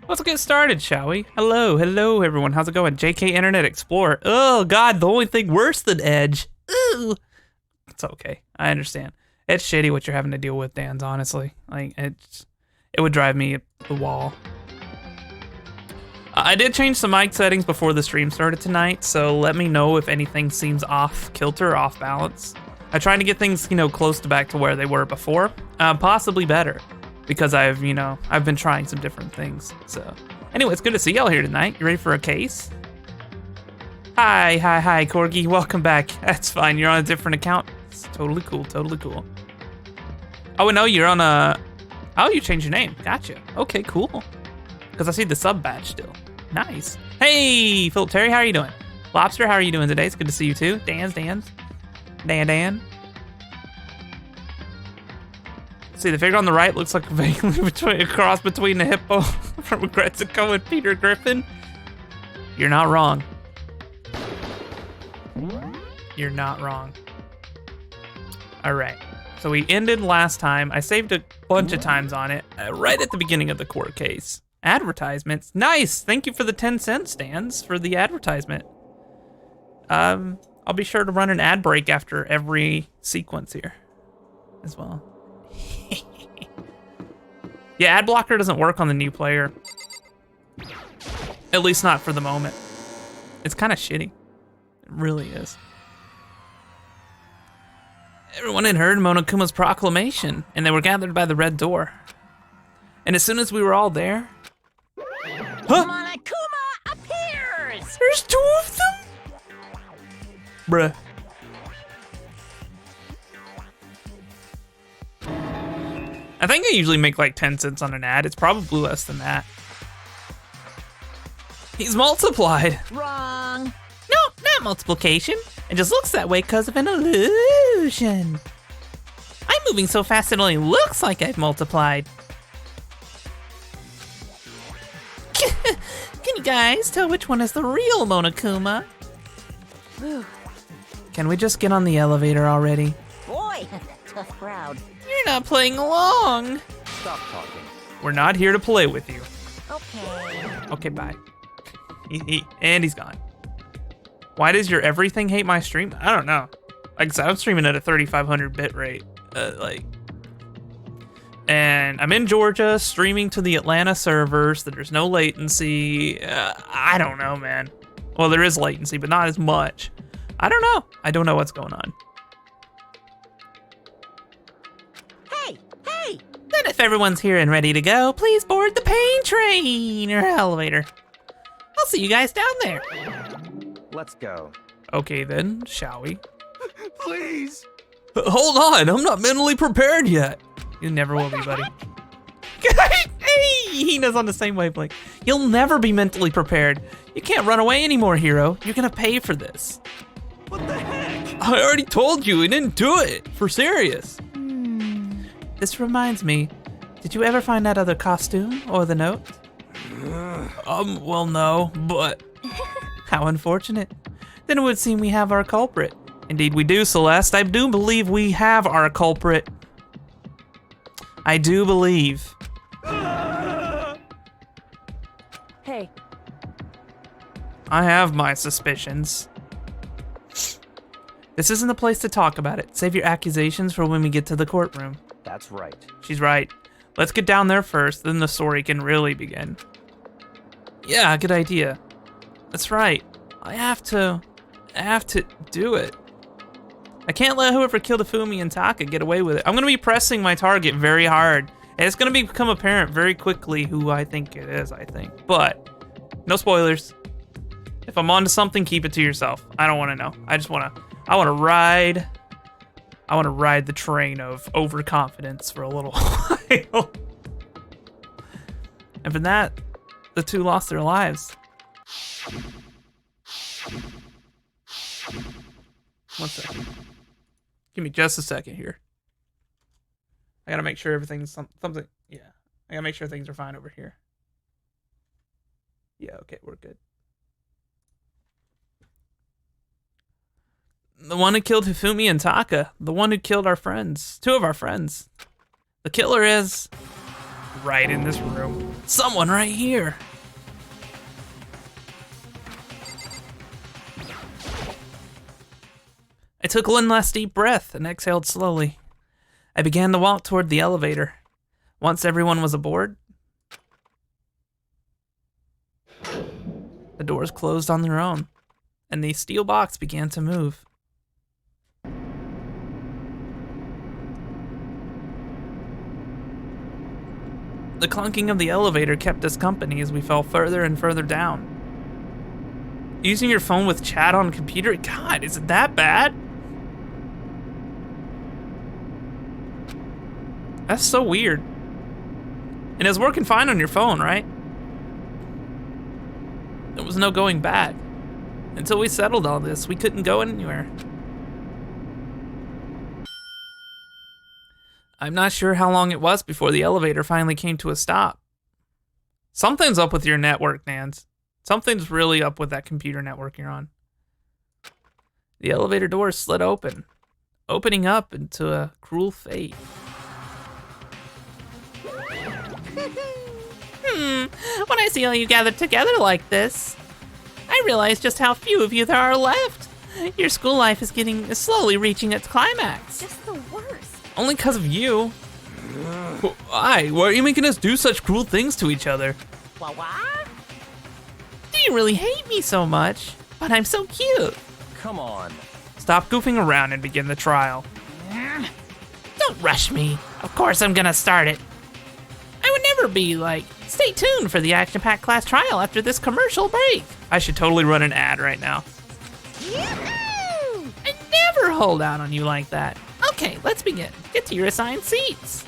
Let's get started, shall we? Hello, everyone. How's it going? JK Internet Explorer. Oh, God, the only thing worse than Edge. Ooh. It's okay. I understand. It's shitty what you're having to deal with, Dan's, honestly. Like, it would drive me up the wall. I did change some mic settings before the stream started tonight, so let me know if anything seems off kilter or off balance. I'm trying to get things, close to back to where they were before. Possibly better. Because I've been trying some different things. So, anyway, it's good to see y'all here tonight. You ready for a case? Hi, Corgi. Welcome back. That's fine. You're on a different account. It's totally cool. Oh, no, you're on a... Oh, you changed your name. Gotcha. Okay, cool. Because I see the sub badge still. Nice. Hey, Philip Terry, how are you doing? Lobster, how are you doing today? It's good to see you too. Dan. See, the figure on the right looks like a cross between a hippo from Gretzko and Peter Griffin. You're not wrong. You're not wrong. All right. So we ended last time. I saved a bunch of times on it, right at the beginning of the court case. Advertisements. Nice. Thank you for the 10-cent stands for the advertisement. I'll be sure to run an ad break after every sequence here as well. Yeah, ad blocker doesn't work on the new player. At least not for the moment. It's kind of shitty. It really is. Everyone had heard Monokuma's proclamation, and they were gathered by the red door. And as soon as we were all there... Huh? Monokuma appears! There's 2 of them? Bruh. I think I usually make like 10 cents on an ad. It's probably less than that. He's multiplied. Wrong. No, not multiplication. It just looks that way because of an illusion. I'm moving so fast it only looks like I've multiplied. Can you guys tell which one is the real Monokuma? Can we just get on the elevator already? Boy, tough crowd. You're not playing along. Stop talking. We're not here to play with you. Okay. Okay, bye. And he's gone. Why does your everything hate my stream? I don't know. Like I said, I'm streaming at a 3500 bit rate. And I'm in Georgia, streaming to the Atlanta servers. So there's no latency. I don't know, man. Well, there is latency, but not as much. I don't know. I don't know what's going on. Hey, hey! Then if everyone's here and ready to go, please board the pain train or elevator. I'll see you guys down there. Let's go. Okay then, shall we? Please. Hold on, I'm not mentally prepared yet. You never will be, buddy. Hey, Hina's on the same wavelength. You'll never be mentally prepared. You can't run away anymore, hero. You're gonna pay for this. What the heck? I already told you, I didn't do it. For serious. This reminds me, did you ever find that other costume or the note? Well, no, but how unfortunate. Then it would seem we have our culprit. Indeed we do, Celeste. I do believe we have our culprit. I do believe. Hey. I have my suspicions. This isn't the place to talk about it. Save your accusations for when we get to the courtroom. That's right. She's right. Let's get down there first, then the story can really begin. Yeah, good idea. That's right. I have to do it. I can't let whoever killed Ifumi and Taka get away with it. I'm gonna be pressing my target very hard. And it's gonna become apparent very quickly who I think it is, But, no spoilers. If I'm onto something, keep it to yourself. I don't wanna know. I wanna ride the train of overconfidence for a little while. And for that, the 2 lost their lives. One second. Give me just a second here. I gotta make sure everything's something. Yeah, I gotta make sure things are fine over here. Yeah, okay, we're good. The one who killed Hifumi and Taka. The one who killed our friends. 2 of our friends. The killer is right in this room. Someone right here. I took one last deep breath and exhaled slowly. I began to walk toward the elevator. Once everyone was aboard, the doors closed on their own, and the steel box began to move. The clunking of the elevator kept us company as we fell further and further down. Using your phone with chat on a computer? God, is it that bad? That's so weird. And it was working fine on your phone, right? There was no going back. Until we settled all this, we couldn't go anywhere. I'm not sure how long it was before the elevator finally came to a stop. Something's up with your network, Nans. Something's really up with that computer network you're on. The elevator doors slid open. opening up into a cruel fate. When I see all you gathered together like this, I realize just how few of you there are left. Your school life is slowly reaching its climax. Just the worst. Only because of you. Why? Why are you making us do such cruel things to each other? What? Do you really hate me so much? But I'm so cute. Come on. Stop goofing around and begin the trial. Don't rush me. Of course I'm gonna start it. I would never be like, stay tuned for the action-packed class trial after this commercial break. I should totally run an ad right now. Yoo-hoo! I never hold out on you like that. Okay, let's begin. Get to your assigned seats.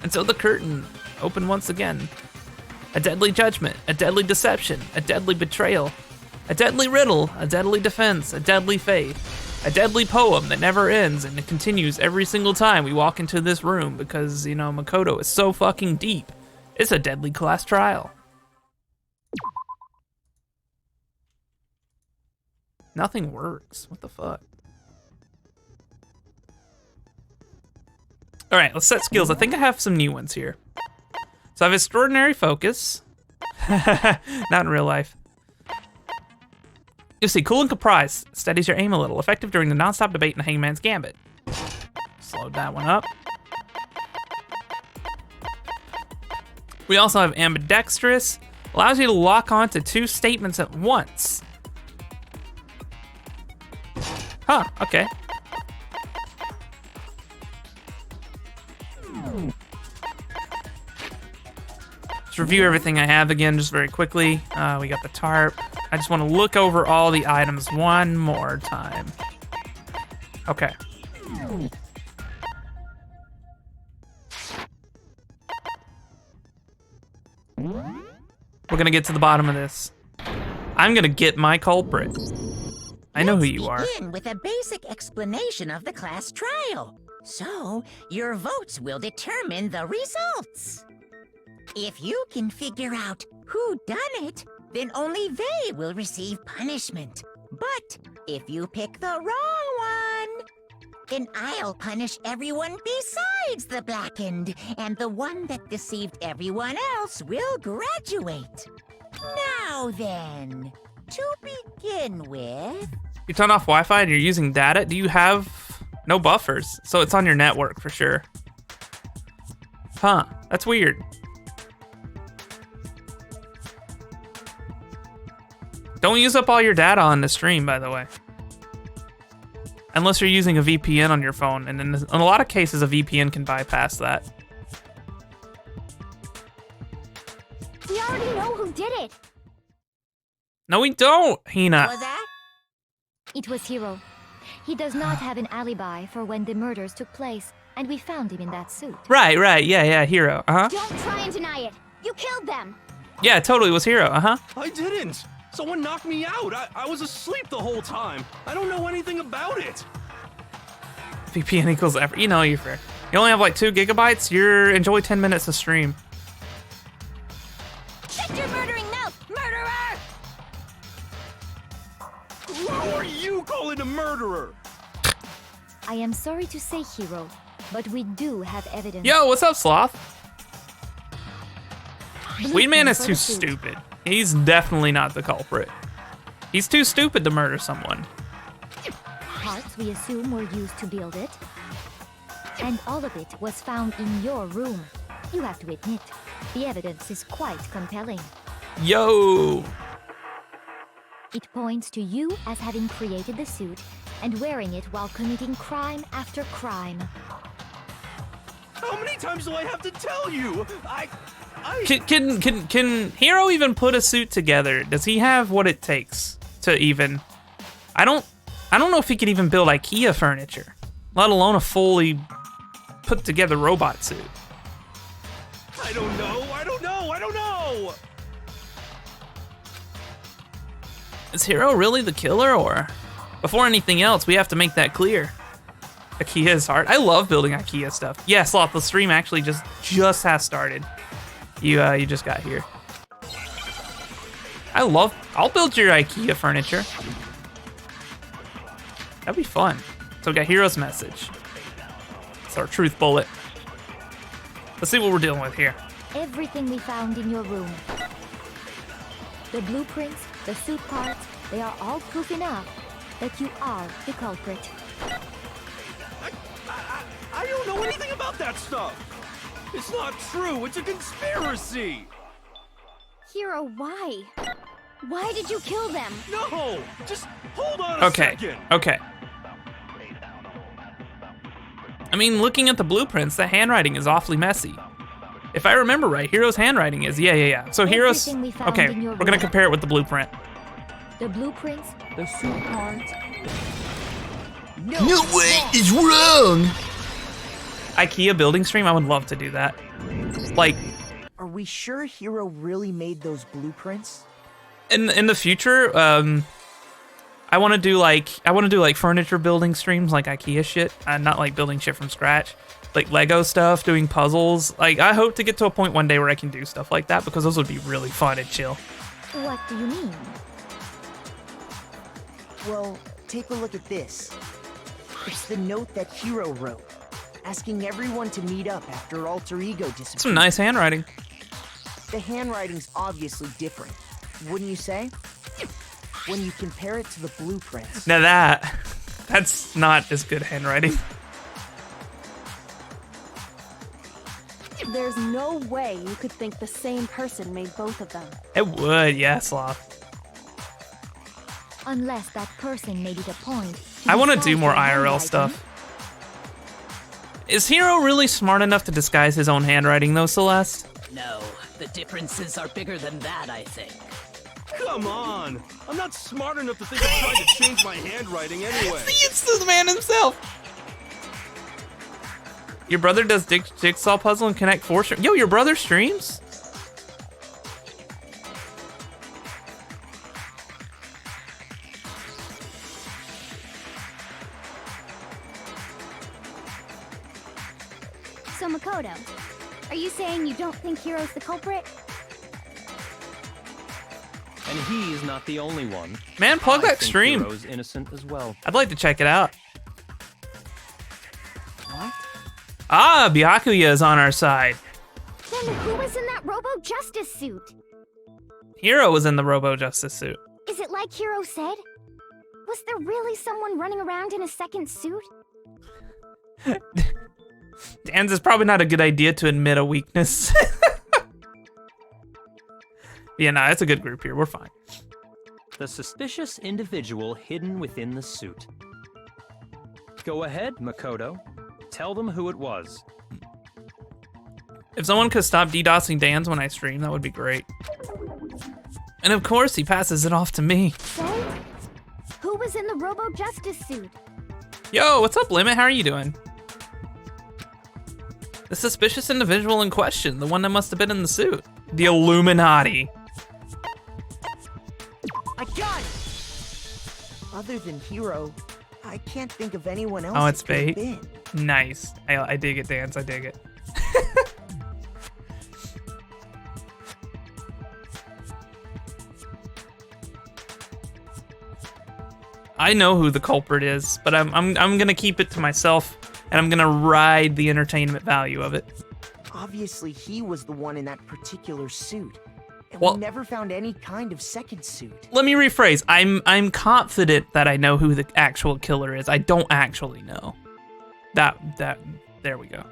And so the curtain opened once again. A deadly judgment, a deadly deception, a deadly betrayal, a deadly riddle, a deadly defense, a deadly faith, a deadly poem that never ends and it continues every single time we walk into this room because, you know, Makoto is so fucking deep. It's a deadly class trial. Nothing works. What the fuck? All right, let's set skills. I think I have some new ones here. So I have extraordinary focus. Not in real life. You see, cool and comprised steadies your aim a little. Effective during the non-stop debate in the Hangman's Gambit. Slowed that one up. We also have ambidextrous. Allows you to lock on to 2 statements at once. Huh, okay. Let's review everything I have again just very quickly. We got the tarp. I just want to look over all the items one more time. Okay. We're gonna get to the bottom of this. I'm gonna get my culprit. I know who you are. Let's begin with a basic explanation of the class trial. So, your votes will determine the results. If you can figure out who done it, then only they will receive punishment. But if you pick the wrong one, then I'll punish everyone besides the blackened, and the one that deceived everyone else will graduate. Now then, to begin with... You turn off Wi-Fi and you're using data? Do you have no buffers? So it's on your network for sure. Huh, that's weird. Don't use up all your data on the stream, by the way. Unless you're using a VPN on your phone, and in a lot of cases, a VPN can bypass that. We already know who did it. No, we don't, Hina. Was that? It was Hiro. He does not have an alibi for when the murders took place, and we found him in that suit. Right, yeah, Hero, uh-huh. Don't try and deny it. You killed them. Yeah, totally was Hero, uh-huh. I didn't. Someone knocked me out. I was asleep the whole time. I don't know anything about it. VPN equals effort. You know you're fair. You only have like 2 gigabytes. Enjoy 10 minutes of stream. Shut your murdering mouth, murderer! Who are you calling a murderer? I am sorry to say, Hiro, but we do have evidence. Yo, what's up, Sloth? Weedman Blueprint is for too the suit. stupid. He's definitely not the culprit. He's too stupid to murder someone. Parts we assume were used to build it. And all of it was found in your room. You have to admit, the evidence is quite compelling. Yo! It points to you as having created the suit and wearing it while committing crime after crime. How many times do I have to tell you? Can Hero even put a suit together? Does he have what it takes to even... I don't know if he could even build IKEA furniture, let alone a fully put together robot suit. I don't know. Is Hero really the killer, or... Before anything else, we have to make that clear. IKEA is hard. I love building IKEA stuff. Yeah, Sloth, the stream actually just has started. You just got here. I'll build your IKEA furniture. That'd be fun. So we got Hero's message. It's our truth bullet. Let's see what we're dealing with here. Everything we found in your room. The blueprints, the suit parts, they are all proof enough that you are the culprit. I don't know anything about that stuff. It's not true. It's a conspiracy. Hero, why? Why did you kill them? No, just hold on a second. Okay. I mean, looking at the blueprints, the handwriting is awfully messy. If I remember right, Hero's handwriting is, yeah. So Hero's, okay, we're gonna compare it with the blueprint. The blueprints, the suit parts. No way, it's wrong! IKEA building stream, I would love to do that. Like, Are we sure Hero really made those blueprints? in the future, I want to do like furniture building streams, like IKEA shit, and not like building shit from scratch, like Lego stuff, doing puzzles. Like, I hope to get to a point one day where I can do stuff like that, because those would be really fun and chill. What do you mean? Well, take a look at this. It's the note that Hero wrote, asking everyone to meet up after Alter Ego disappeared. Some nice handwriting. The handwriting's obviously different, wouldn't you say? When you compare it to the blueprints. Now that's not as good handwriting. There's no way you could think the same person made both of them. It would, yeah, Sloth. Unless that person made it a point. I want to do more decipher IRL handwriting. stuff. Is Hero really smart enough to disguise his own handwriting, though, Celeste? No, the differences are bigger than that, I think. Come on. I'm not smart enough to think of trying to change my handwriting anyway. See, it's the man himself. Your brother does jigsaw puzzle and Connect 4 stream. Yo, your brother streams? So Makoto, are you saying you don't think Hero's the culprit? And he's not the only one. Man, plug I that think stream. Hero's innocent as well. I'd like to check it out. What? Ah, Byakuya is on our side. Then who was in that Robo-Justice suit? Hero was in the Robo Justice suit. Is it like Hero said? Was there really someone running around in a second suit? Dan's is probably not a good idea to admit a weakness. Yeah, no, it's a good group here. We're fine. The suspicious individual hidden within the suit. Go ahead, Makoto. Tell them who it was. If someone could stop DDoSing Dan's when I stream, that would be great. And of course, he passes it off to me. So, who was in the Robo-Justice suit? Yo, what's up, Limit? How are you doing? The suspicious individual in question, the one that must have been in the suit. The Illuminati. I got it! Other than Hero, I can't think of anyone else. Oh, it's it could have bait? been. Nice. I dig it, Dance. I dig it. I know who the culprit is, but I'm gonna keep it to myself, and I'm gonna ride the entertainment value of it. Obviously, he was the one in that particular suit. And Well- we never found any kind of second suit. Let me rephrase. I'm confident that I know who the actual killer is. I don't actually know. There we go.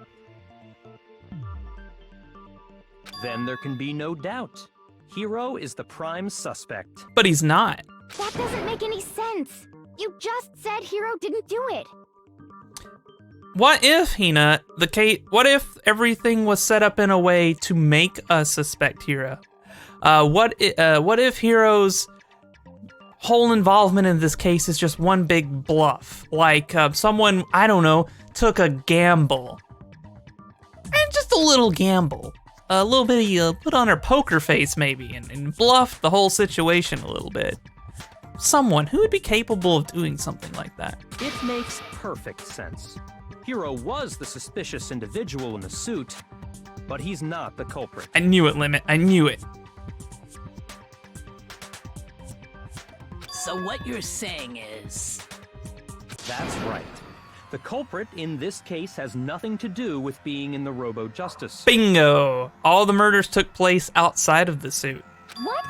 Then there can be no doubt. Hero is the prime suspect. But he's not. That doesn't make any sense. You just said Hero didn't do it. What if, Hina, what if everything was set up in a way to make us suspect Hero? What if Hero's whole involvement in this case is just one big bluff? Like, someone, I don't know, took a gamble. And just a little gamble. A little bit of, put on her poker face maybe, and bluffed the whole situation a little bit. Someone who would be capable of doing something like that. It makes perfect sense. Hero was the suspicious individual in the suit, but he's not the culprit. I knew it, Limit. I knew it. So what you're saying is... That's right. The culprit in this case has nothing to do with being in the Robo-Justice suit. Bingo! All the murders took place outside of the suit. What?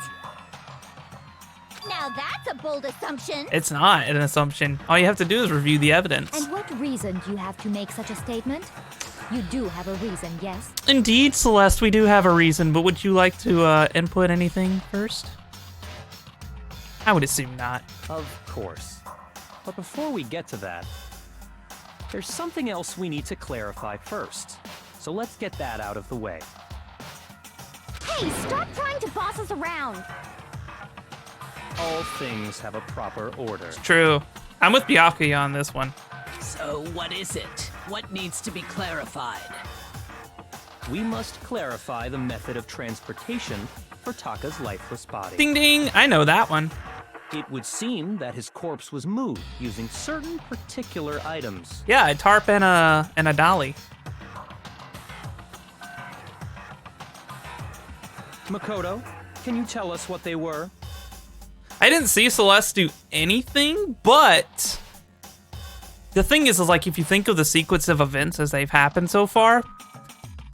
Now that's a bold assumption. It's not an assumption. All you have to do is review the evidence. And what reason do you have to make such a statement? You do have a reason, yes? Indeed, Celeste, we do have a reason, but would you like to input anything first? I would assume not. Of course. But before we get to that, there's something else we need to clarify first. So let's get that out of the way. Hey, stop trying to boss us around. All things have a proper order. True. I'm with Byakuya on this one. So what is it? What needs to be clarified? We must clarify the method of transportation for Taka's lifeless body. Ding ding! I know that one. It would seem that his corpse was moved using certain particular items. Yeah, a tarp and a dolly. Makoto, can you tell us what they were? I didn't see Celeste do anything, but the thing is like if you think of the sequence of events as they've happened so far,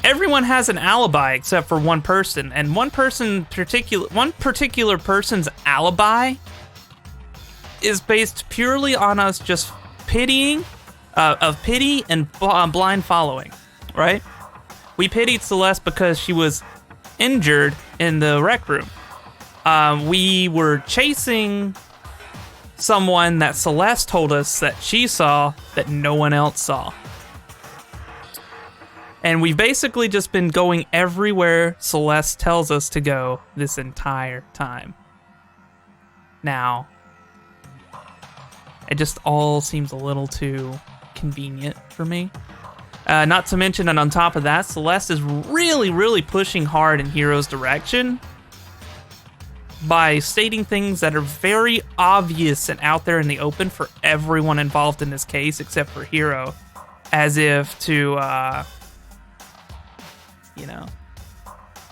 everyone has an alibi except for one person, and one particular person's alibi is based purely on us just pitying, of pity and blind following, right? We pitied Celeste because she was injured in the rec room. We were chasing someone that Celeste told us that she saw that no one else saw. And we've basically just been going everywhere Celeste tells us to go this entire time. Now, it just all seems a little too convenient for me. Not to mention that on top of that, Celeste is really, really pushing hard in Hiro's direction by stating things that are very obvious and out there in the open for everyone involved in this case except for Hiro, as if to,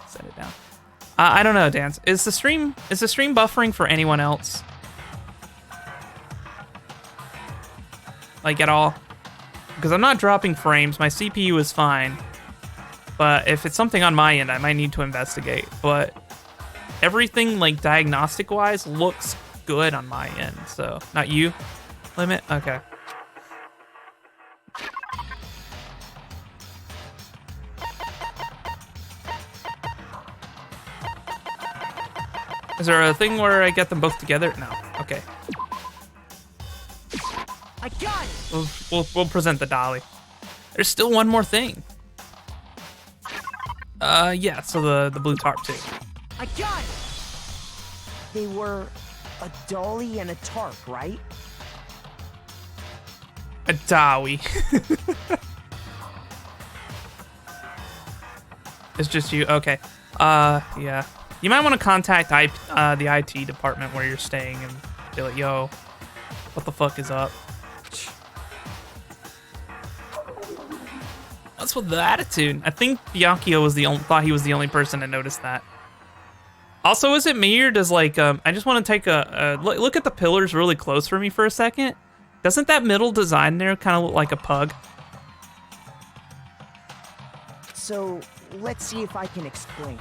set it down. I don't know, Dan. Is the stream buffering for anyone else? Like at all? Because I'm not dropping frames. My CPU is fine. But if it's something on my end, I might need to investigate. But everything, like, diagnostic-wise looks good on my end. So, not you, Limit? Okay. Is there a thing where I get them both together? No. Okay. I got it! We'll present the dolly. There's still one more thing. Yeah, so the blue tarp too. I got it! They were a dolly and a tarp, right? A dolly. It's just you. Okay. Yeah. You might want to contact the IT department where you're staying and be like, yo, what the fuck is up? What's with the attitude? I think Byakuya thought he was the only person to notice that. Also, is it me or does I just want to take a look at the pillars really close for me for a second? Doesn't that middle design there kind of look like a pug? So, let's see if I can explain.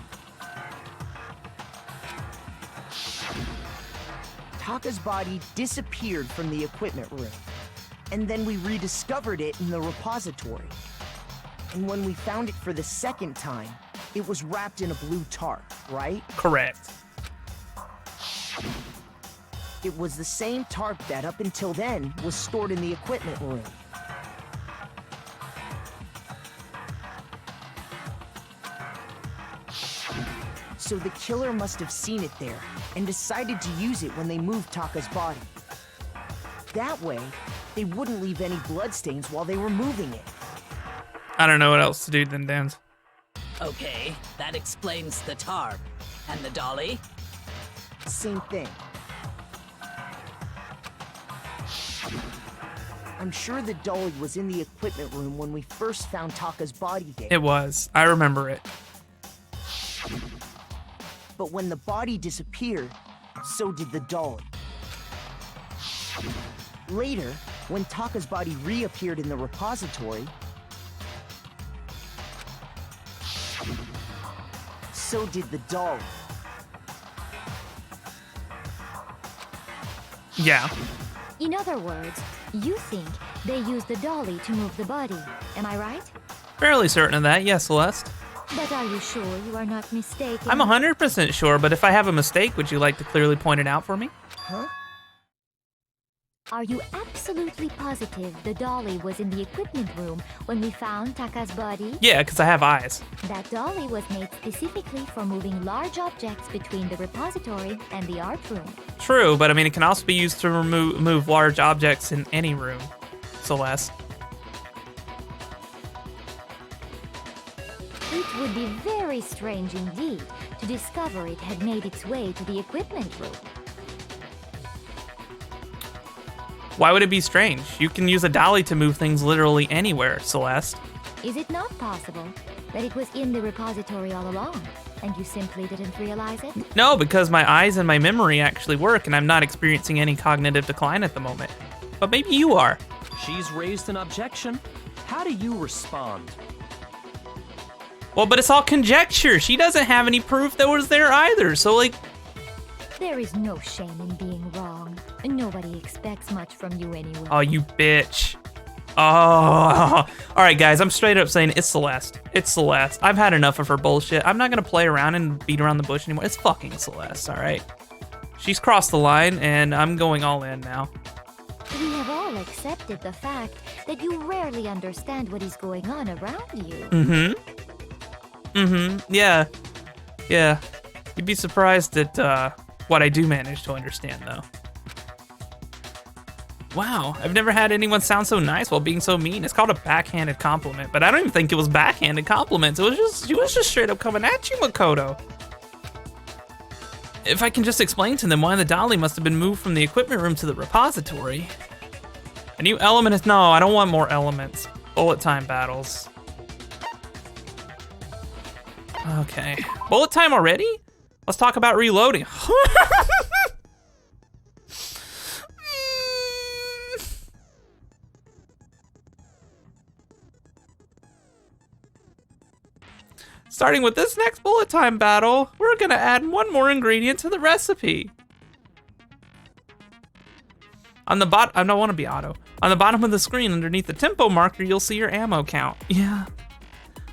Taka's body disappeared from the equipment room, and then we rediscovered it in the repository. And when we found it for the second time, it was wrapped in a blue tarp, right? Correct. It was the same tarp that, up until then, was stored in the equipment room. So the killer must have seen it there and decided to use it when they moved Taka's body. That way, they wouldn't leave any bloodstains while they were moving it. I don't know what else to do then, Dan's. Okay, that explains the tarp. And the dolly? Same thing. I'm sure the dolly was in the equipment room when we first found Taka's body there. It was. I remember it. But when the body disappeared, so did the dolly. Later, When Taka's body reappeared in the repository, so did the doll. Yeah. In other words, you think they used the dolly to move the body. Am I right? Fairly certain of that, yes, Celeste. But are you sure you are not mistaken? I'm 100% sure, but if I have a mistake, would you like to clearly point it out for me? Huh? Are you absolutely positive the dolly was in the equipment room when we found Taka's body? Yeah, because I have eyes. That dolly was made specifically for moving large objects between the repository and the art room. True, but I mean, it can also be used to move large objects in any room, Celeste. It would be very strange indeed to discover it had made its way to the equipment room. Why would it be strange? You can use a dolly to move things literally anywhere, Celeste. Is it not possible that it was in the repository all along, and you simply didn't realize it? No, because my eyes and my memory actually work, and I'm not experiencing any cognitive decline at the moment. But maybe you are. She's raised an objection. How do you respond? Well, but it's all conjecture. She doesn't have any proof that was there either, so like... There is no shame in being wrong. Nobody expects much from you anyway. Oh, you bitch. Oh. All right, guys, I'm straight up saying it's Celeste. It's Celeste. I've had enough of her bullshit. I'm not gonna play around and beat around the bush anymore. It's fucking Celeste, all right? She's crossed the line, and I'm going all in now. We have all accepted the fact that you rarely understand what is going on around you. Yeah. Yeah. You'd be surprised at what I do manage to understand, though. Wow, I've never had anyone sound so nice while being so mean. It's called a backhanded compliment, but I don't even think it was backhanded compliments. She was just straight up coming at you, Makoto. If I can just explain to them why the dolly must have been moved from the equipment room to the repository. A new element is, no, I don't want more elements. Bullet time battles. Okay, bullet time already? Let's talk about reloading. Starting with this next bullet time battle, we're gonna add one more ingredient to the recipe. On the bottom, I don't want to be auto. On the bottom of the screen, underneath the tempo marker, you'll see your ammo count. Yeah,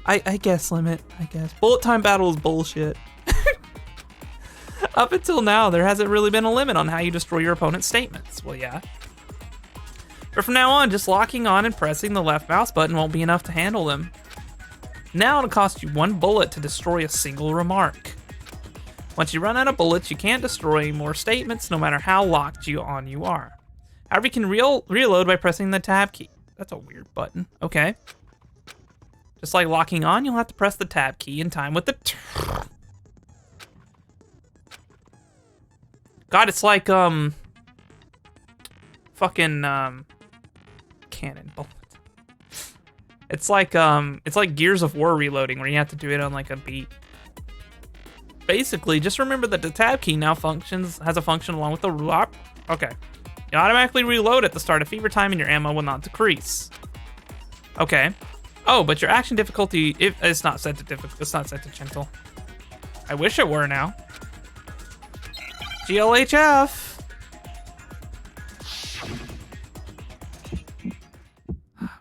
I guess limit, I guess. Bullet time battle is bullshit. Up until now, there hasn't really been a limit on how you destroy your opponent's statements. Well, yeah. But from now on, just locking on and pressing the left mouse button won't be enough to handle them. Now it'll cost you 1 bullet to destroy a single remark. Once you run out of bullets, you can't destroy any more statements, no matter how locked on you are. However, you can reload by pressing the tab key. That's a weird button. Okay. Just like locking on, you'll have to press the tab key in time with the... God, it's like, fucking, cannon bullet. It's like Gears of War reloading, where you have to do it on like a beat. Basically, just remember that the tab key now has a function along with the rock. Okay. You automatically reload at the start of fever time and your ammo will not decrease. Okay. Oh, but your action difficulty, it's not set to difficult, it's not set to gentle. I wish it were now. GLHF.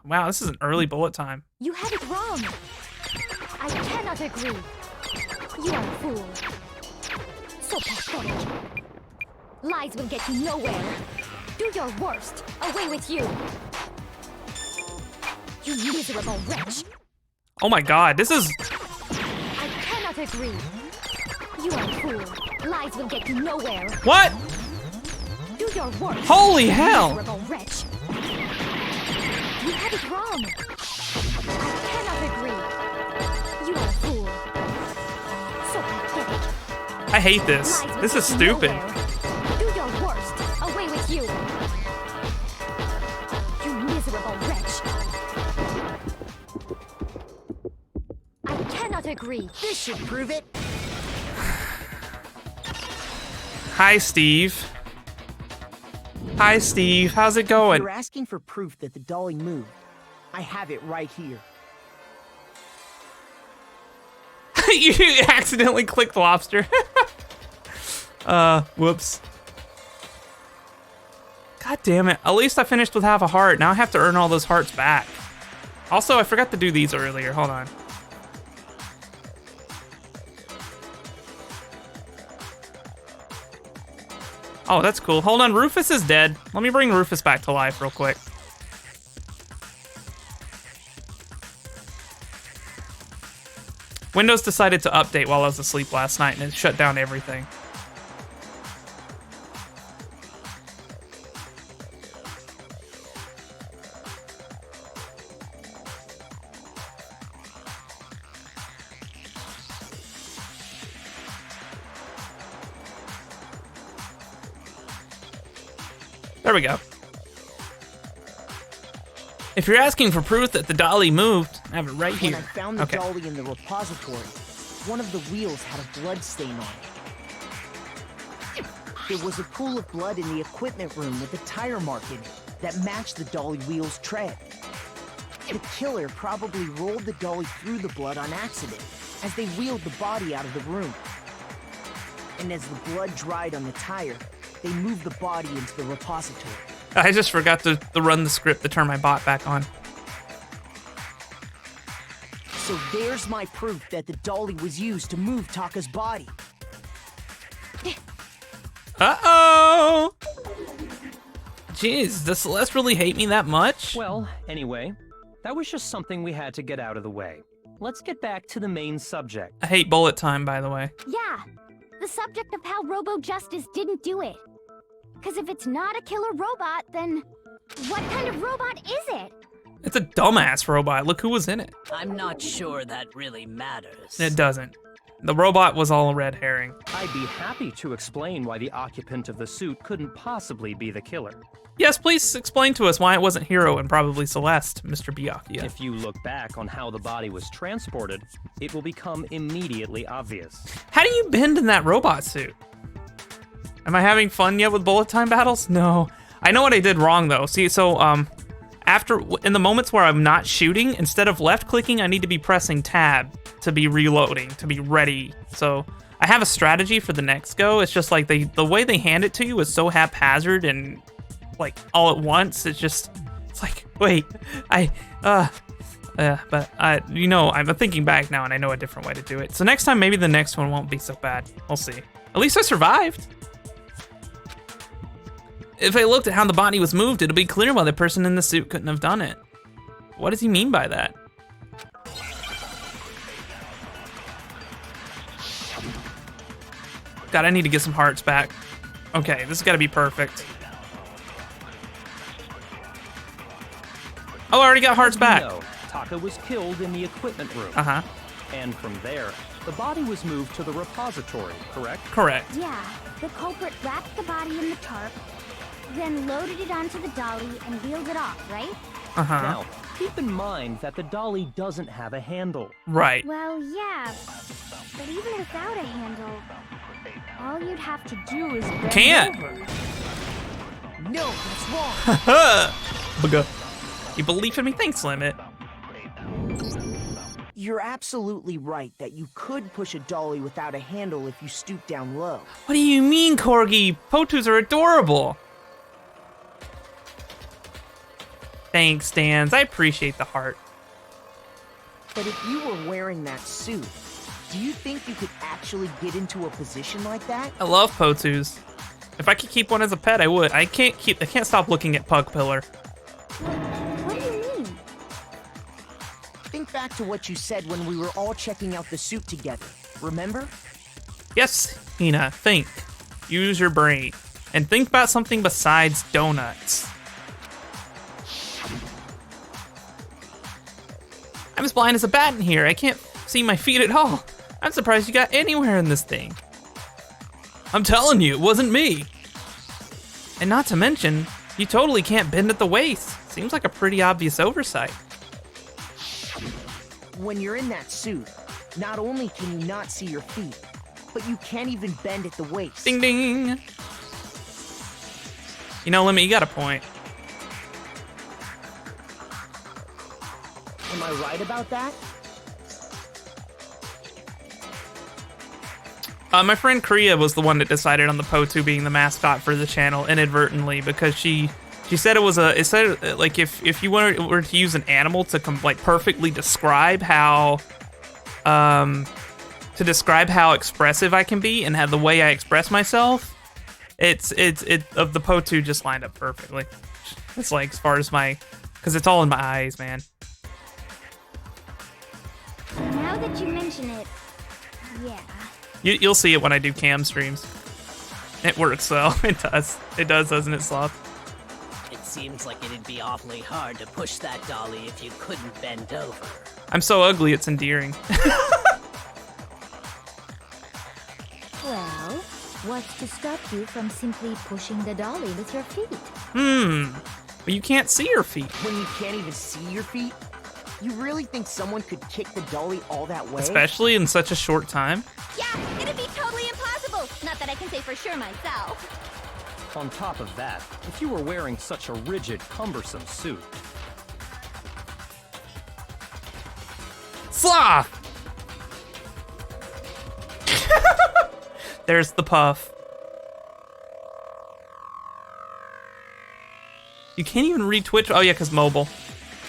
Wow, this is an early bullet time. You had it wrong. I cannot agree. You are a fool. So pathetic. Lies will get you nowhere. Do your worst. Away with you. You miserable wretch. Oh my god, this is... I cannot agree. You are a fool. Lies will get you nowhere. What? Do your worst. Holy hell. Miserable wretch. You had it wrong. I cannot agree. You are a fool. So pathetic. I hate this. Lies will This is get you stupid. nowhere. Do your worst. Away with you. You miserable wretch. I cannot agree. This should prove it. Hi, Steve. Hi, Steve. How's it If going? you're asking for proof that the dolly moved, I have it right here. You accidentally clicked lobster. Whoops. God damn it. At least I finished with half a heart. Now I have to earn all those hearts back. Also, I forgot to do these earlier. Hold on. Oh, that's cool. Hold on, Rufus is dead. Let me bring Rufus back to life real quick. Windows decided to update while I was asleep last night and it shut down everything. There we go. If you're asking for proof that the dolly moved, I have it right here. When I found the dolly in the repository, one of the wheels had a blood stain on it. There was a pool of blood in the equipment room with a tire mark in it that matched the dolly wheel's tread. The killer probably rolled the dolly through the blood on accident as they wheeled the body out of the room. And as the blood dried on the tire, they moved the body into the repository. I just forgot to run the script to turn my bot back on. So there's my proof that the dolly was used to move Taka's body. Uh-oh! Jeez, does Celeste really hate me that much? Well, anyway, that was just something we had to get out of the way. Let's get back to the main subject. I hate bullet time, by the way. Yeah, the subject of how Robo-Justice didn't do it. Because if it's not a killer robot, then what kind of robot is it? It's a dumbass robot. Look who was in it. I'm not sure that really matters. It doesn't. The robot was all a red herring. I'd be happy to explain why the occupant of the suit couldn't possibly be the killer. Yes, please explain to us why it wasn't Hero and probably Celeste, Mr. Byakuya. If you look back on how the body was transported, it will become immediately obvious. How do you bend in that robot suit? Am I having fun yet with bullet time battles? No. I know what I did wrong though. See, so in the moments where I'm not shooting, instead of left clicking, I need to be pressing tab to be reloading, to be ready. So I have a strategy for the next go. It's just like the way they hand it to you is so haphazard and like all at once. It's like, wait, but you know, I'm thinking back now and I know a different way to do it. So next time, maybe the next one won't be so bad. We'll see. At least I survived. If I looked at how the body was moved, it'll be clear why the person in the suit couldn't have done it. What does he mean by that? God, I need to get some hearts back. Okay, this has got to be perfect. Oh, I already got hearts back. No, Taka was killed in the equipment room. Uh-huh. And from there, the body was moved to the repository, correct? Correct. Yeah, the culprit wrapped the body in the tarp, then loaded it onto the dolly and wheeled it off, right? Uh-huh. Now, keep in mind that the dolly doesn't have a handle. Right. Well, yeah, but even without a handle, all you'd have to do is bend Can't. over. No, that's wrong. Bugga. You believe in me? Thanks, Limit. You're absolutely right that you could push a dolly without a handle if you stoop down low. What do you mean, Corgi? Potus are adorable. Thanks, Dans. I appreciate the heart. But if you were wearing that suit, do you think you could actually get into a position like that? I love Potus. If I could keep one as a pet, I would. I can't stop looking at Pug Pillar. What do you mean? Think back to what you said when we were all checking out the suit together. Remember? Yes, Hina, think. Use your brain. And think about something besides donuts. I'm as blind as a bat in here. I can't see my feet at all. I'm surprised you got anywhere in this thing. I'm telling you, it wasn't me. And not to mention, you totally can't bend at the waist. Seems like a pretty obvious oversight. When you're in that suit, not only can you not see your feet, but you can't even bend at the waist. Ding ding. You know, Lemmy, you got a point. Am I right about that? My friend Kriya was the one that decided on the Potu being the mascot for the channel inadvertently because she said it said like if you were to use an animal to like perfectly describe how expressive I can be and have the way I express myself, the Potu just lined up perfectly. It's like as far as because it's all in my eyes, man. Now that you mention it, yeah. You'll see it when I do cam streams. It works though. It does. It does, doesn't it, Sloth? It seems like it'd be awfully hard to push that dolly if you couldn't bend over. I'm so ugly, it's endearing. Well, what's to stop you from simply pushing the dolly with your feet? But you can't see your feet. When you can't even see your feet? You really think someone could kick the dolly all that way? Especially in such a short time. Yeah, it'd be totally impossible. Not that I can say for sure myself. On top of that, if you were wearing such a rigid, cumbersome suit, Sloth! There's the puff. You can't even read Twitch. Oh yeah, because mobile.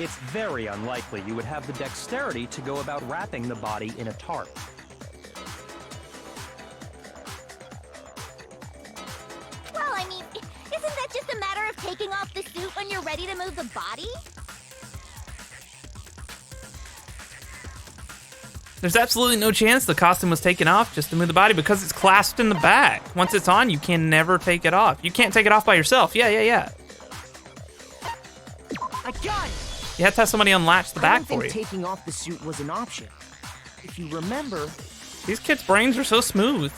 it's very unlikely you would have the dexterity to go about wrapping the body in a tarp. Well, I mean, isn't that just a matter of taking off the suit when you're ready to move the body? There's absolutely no chance the costume was taken off just to move the body because it's clasped in the back. Once it's on, you can never take it off. You can't take it off by yourself. Yeah. I got it! You have to have somebody unlatch the back I don't for think you. taking off the suit was an option. If you remember, These kids' brains are so smooth.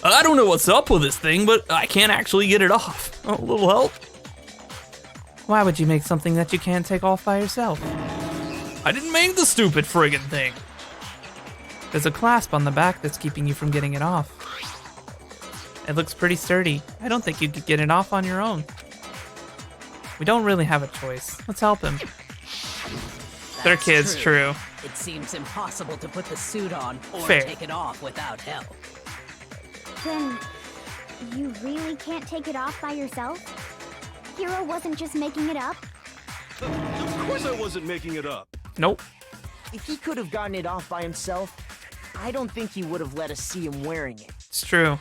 I don't know what's up with this thing, but I can't actually get it off. A little help? Why would you make something that you can't take off by yourself? I didn't make the stupid friggin' thing. There's a clasp on the back that's keeping you from getting it off. It looks pretty sturdy. I don't think you could get it off on your own. We don't really have a choice. Let's help him. They're That's kids, true. It seems impossible to put the suit on or Fair. take it off without help. Then, you really can't take it off by yourself? Hero wasn't just making it up? Of course I wasn't making it up. Nope. if he could have gotten it off by himself, I don't think he would have let us see him wearing it. It's true.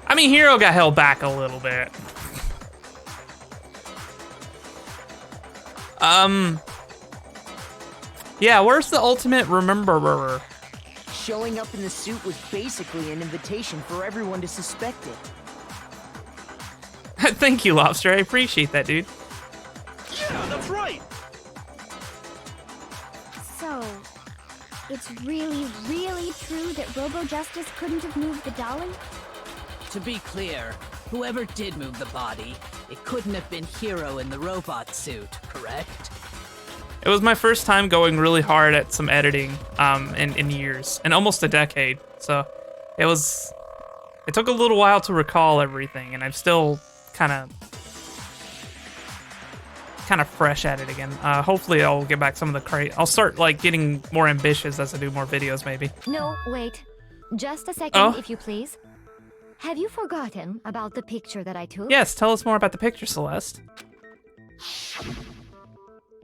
I mean, Hero got held back a little bit. Yeah, where's the ultimate rememberer? Showing up in the suit was basically an invitation for everyone to suspect it. Thank you, Lobster. I appreciate that, dude. Yeah, that's right. So, it's really, really true that Robo Justice couldn't have moved the dolly? To be clear, whoever did move the body, it couldn't have been Hero in the robot suit, correct? It was my first time going really hard at some editing in years, in almost a decade. So it took a little while to recall everything, and I'm still kind of fresh at it again. Hopefully I'll get back some of the I'll start like getting more ambitious as I do more videos, maybe. No, wait. Just a second, if you please. Have you forgotten about the picture that I took? Yes, tell us more about the picture, Celeste.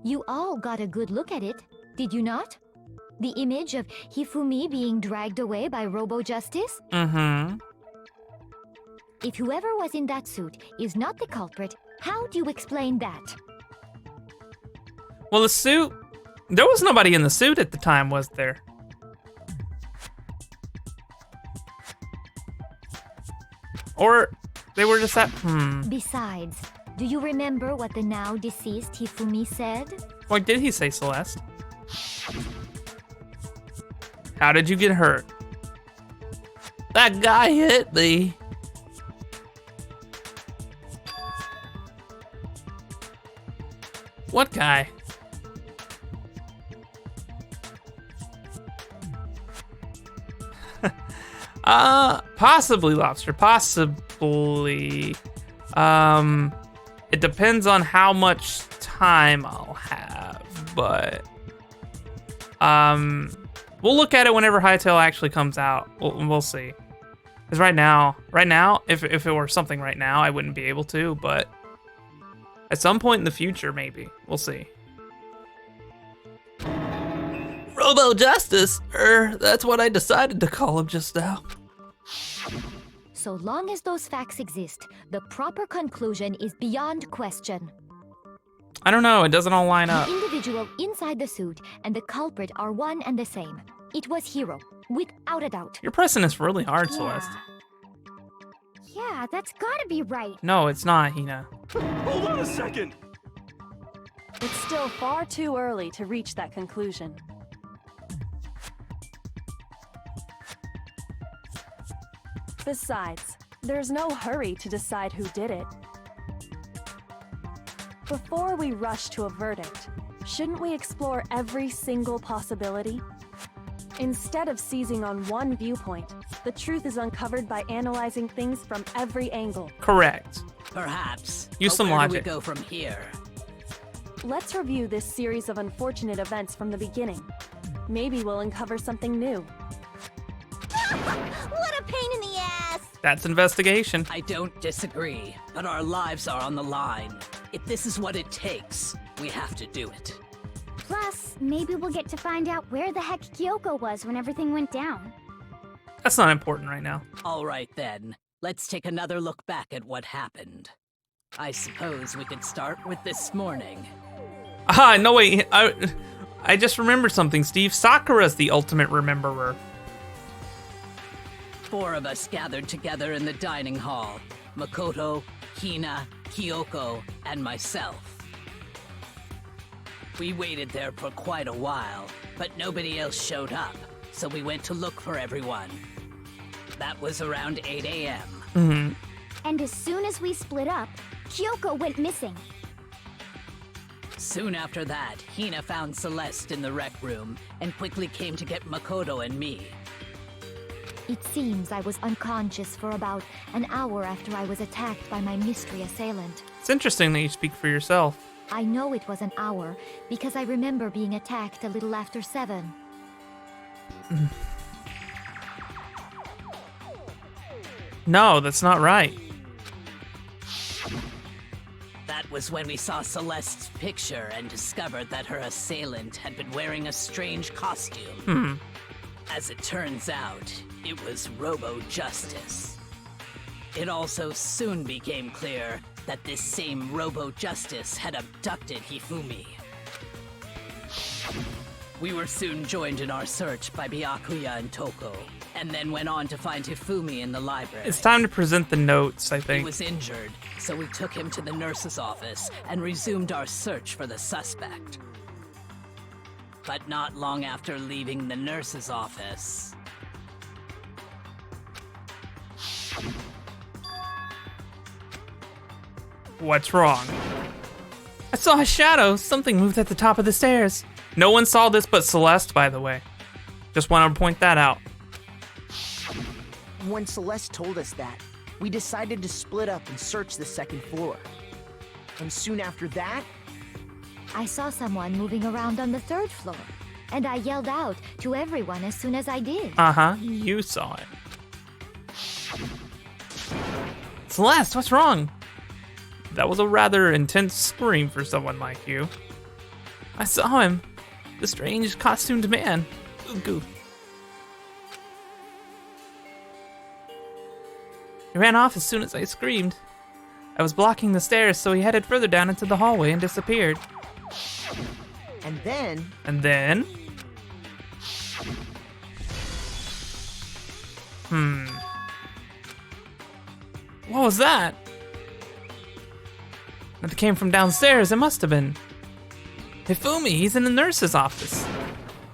You all got a good look at it, did you not? The image of Hifumi being dragged away by Robo Justice? Mm-hmm. If whoever was in that suit is not the culprit, how do you explain that? Well, the suit... There was nobody in the suit at the time, was there? Or they were just at... Besides, do you remember what the now deceased Hifumi said? What did he say, Celeste? How did you get hurt? That guy hit me. What guy? Possibly lobster. Possibly. It depends on how much time I'll have, but we'll look at it whenever Hightail actually comes out. We'll see. Because right now, if it were something right now, I wouldn't be able to, but at some point in the future, maybe. We'll see. Robo Justice, that's what I decided to call him just now. So long as those facts exist, the proper conclusion is beyond question. I don't know, it doesn't all line up. The individual inside the suit and the culprit are one and the same. It was Hiro, without a doubt. You're pressing this really hard, Celeste. Yeah, that's gotta be right. No, it's not, Hina. Hold on a second! It's still far too early to reach that conclusion. Besides, there's no hurry to decide who did it. Before we rush to a verdict, shouldn't we explore every single possibility? Instead of seizing on one viewpoint, the truth is uncovered by analyzing things from every angle. Correct. Perhaps. Use But some where logic. do we go from here? Let's review this series of unfortunate events from the beginning. Maybe we'll uncover something new. What a pain in the ass! That's investigation. I don't disagree, but our lives are on the line. If this is what it takes, we have to do it. Plus, maybe we'll get to find out where the heck Kyoko was when everything went down. That's not important right now. All right then, let's take another look back at what happened. I suppose we could start with this morning. Ah, no wait, I just remembered something, Steve. Sakura's the ultimate rememberer. 4 of us gathered together in the dining hall. Makoto, Hina, Kyoko, and myself. We waited there for quite a while, but nobody else showed up, so we went to look for everyone. That was around 8 a.m. And as soon as we split up, Kyoko went missing. Soon after that, Hina found Celeste in the rec room and quickly came to get Makoto and me. It seems I was unconscious for about an hour after I was attacked by my mystery assailant. It's interesting that you speak for yourself. I know it was an hour because I remember being attacked a little after 7. No, that's not right. That was when we saw Celeste's picture and discovered that her assailant had been wearing a strange costume. As it turns out, it was Robo Justice. It also soon became clear that this same Robo Justice had abducted Hifumi. We were soon joined in our search by Byakuya and Toko, and then went on to find Hifumi in the library. It's time to present the notes, I He think. was injured, so we took him to the nurse's office and resumed our search for the suspect. But not long after leaving the nurse's office... What's wrong? I saw a shadow. Something moved at the top of the stairs. No one saw this but Celeste, by the way. Just want to point that out. When Celeste told us that, we decided to split up and search the second floor. And soon after that, I saw someone moving around on the 3rd floor, and I yelled out to everyone as soon as I did. Uh-huh, you saw it. Celeste, what's wrong? That was a rather intense scream for someone like you. I saw him. The strange costumed man. Ugu. He ran off as soon as I screamed. I was blocking the stairs, so he headed further down into the hallway and disappeared. and then... And then? What was that? It came from downstairs, it must have been. Hifumi, he's in the nurse's office.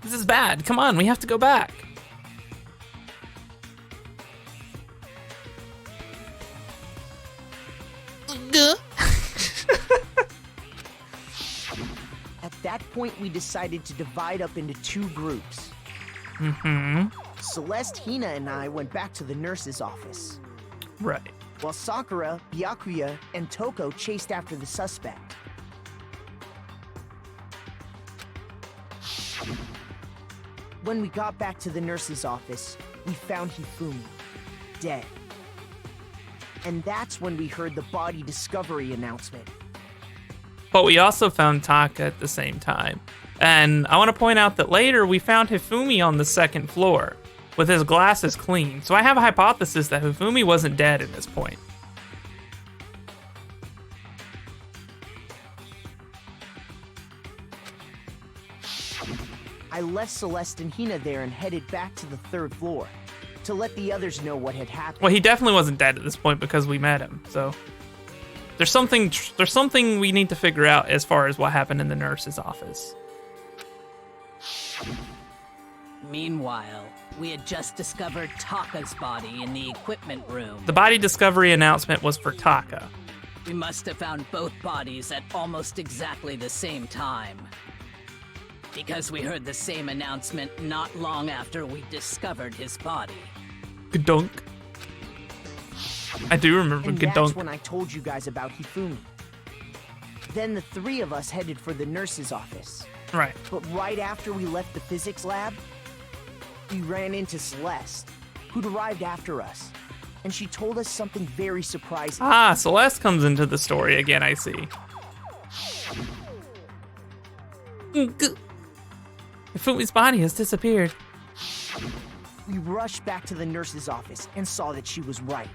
This is bad, come on, we have to go back. that point, we decided to divide up into 2 groups. Celeste, Hina, and I went back to the nurse's office. Right. While Sakura, Byakuya, and Toko chased after the suspect. When we got back to the nurse's office, we found Hifumi, dead. And that's when we heard the body discovery announcement. But we also found Taka at the same time. And I want to point out that later we found Hifumi on the 2nd floor, with his glasses clean. So I have a hypothesis that Hifumi wasn't dead at this point. I left Celeste and Hina there and headed back to the 3rd floor to let the others know what had happened. Well, he definitely wasn't dead at this point because we met him. So there's something we need to figure out as far as what happened in the nurse's office. Meanwhile, we had just discovered Taka's body in the equipment room. The body discovery announcement was for Taka. We must have found both bodies at almost exactly the same time. Because we heard the same announcement not long after we discovered his body. Gadunk. I do remember and Gadunk. That's when I told you guys about Hifumi. Then the 3 of us headed for the nurse's office. Right. But right after we left the physics lab, we ran into Celeste, who'd arrived after us. And she told us something very surprising. Ah, Celeste comes into the story again, I see. Hifumi's body has disappeared. We rushed back to the nurse's office and saw that she was right.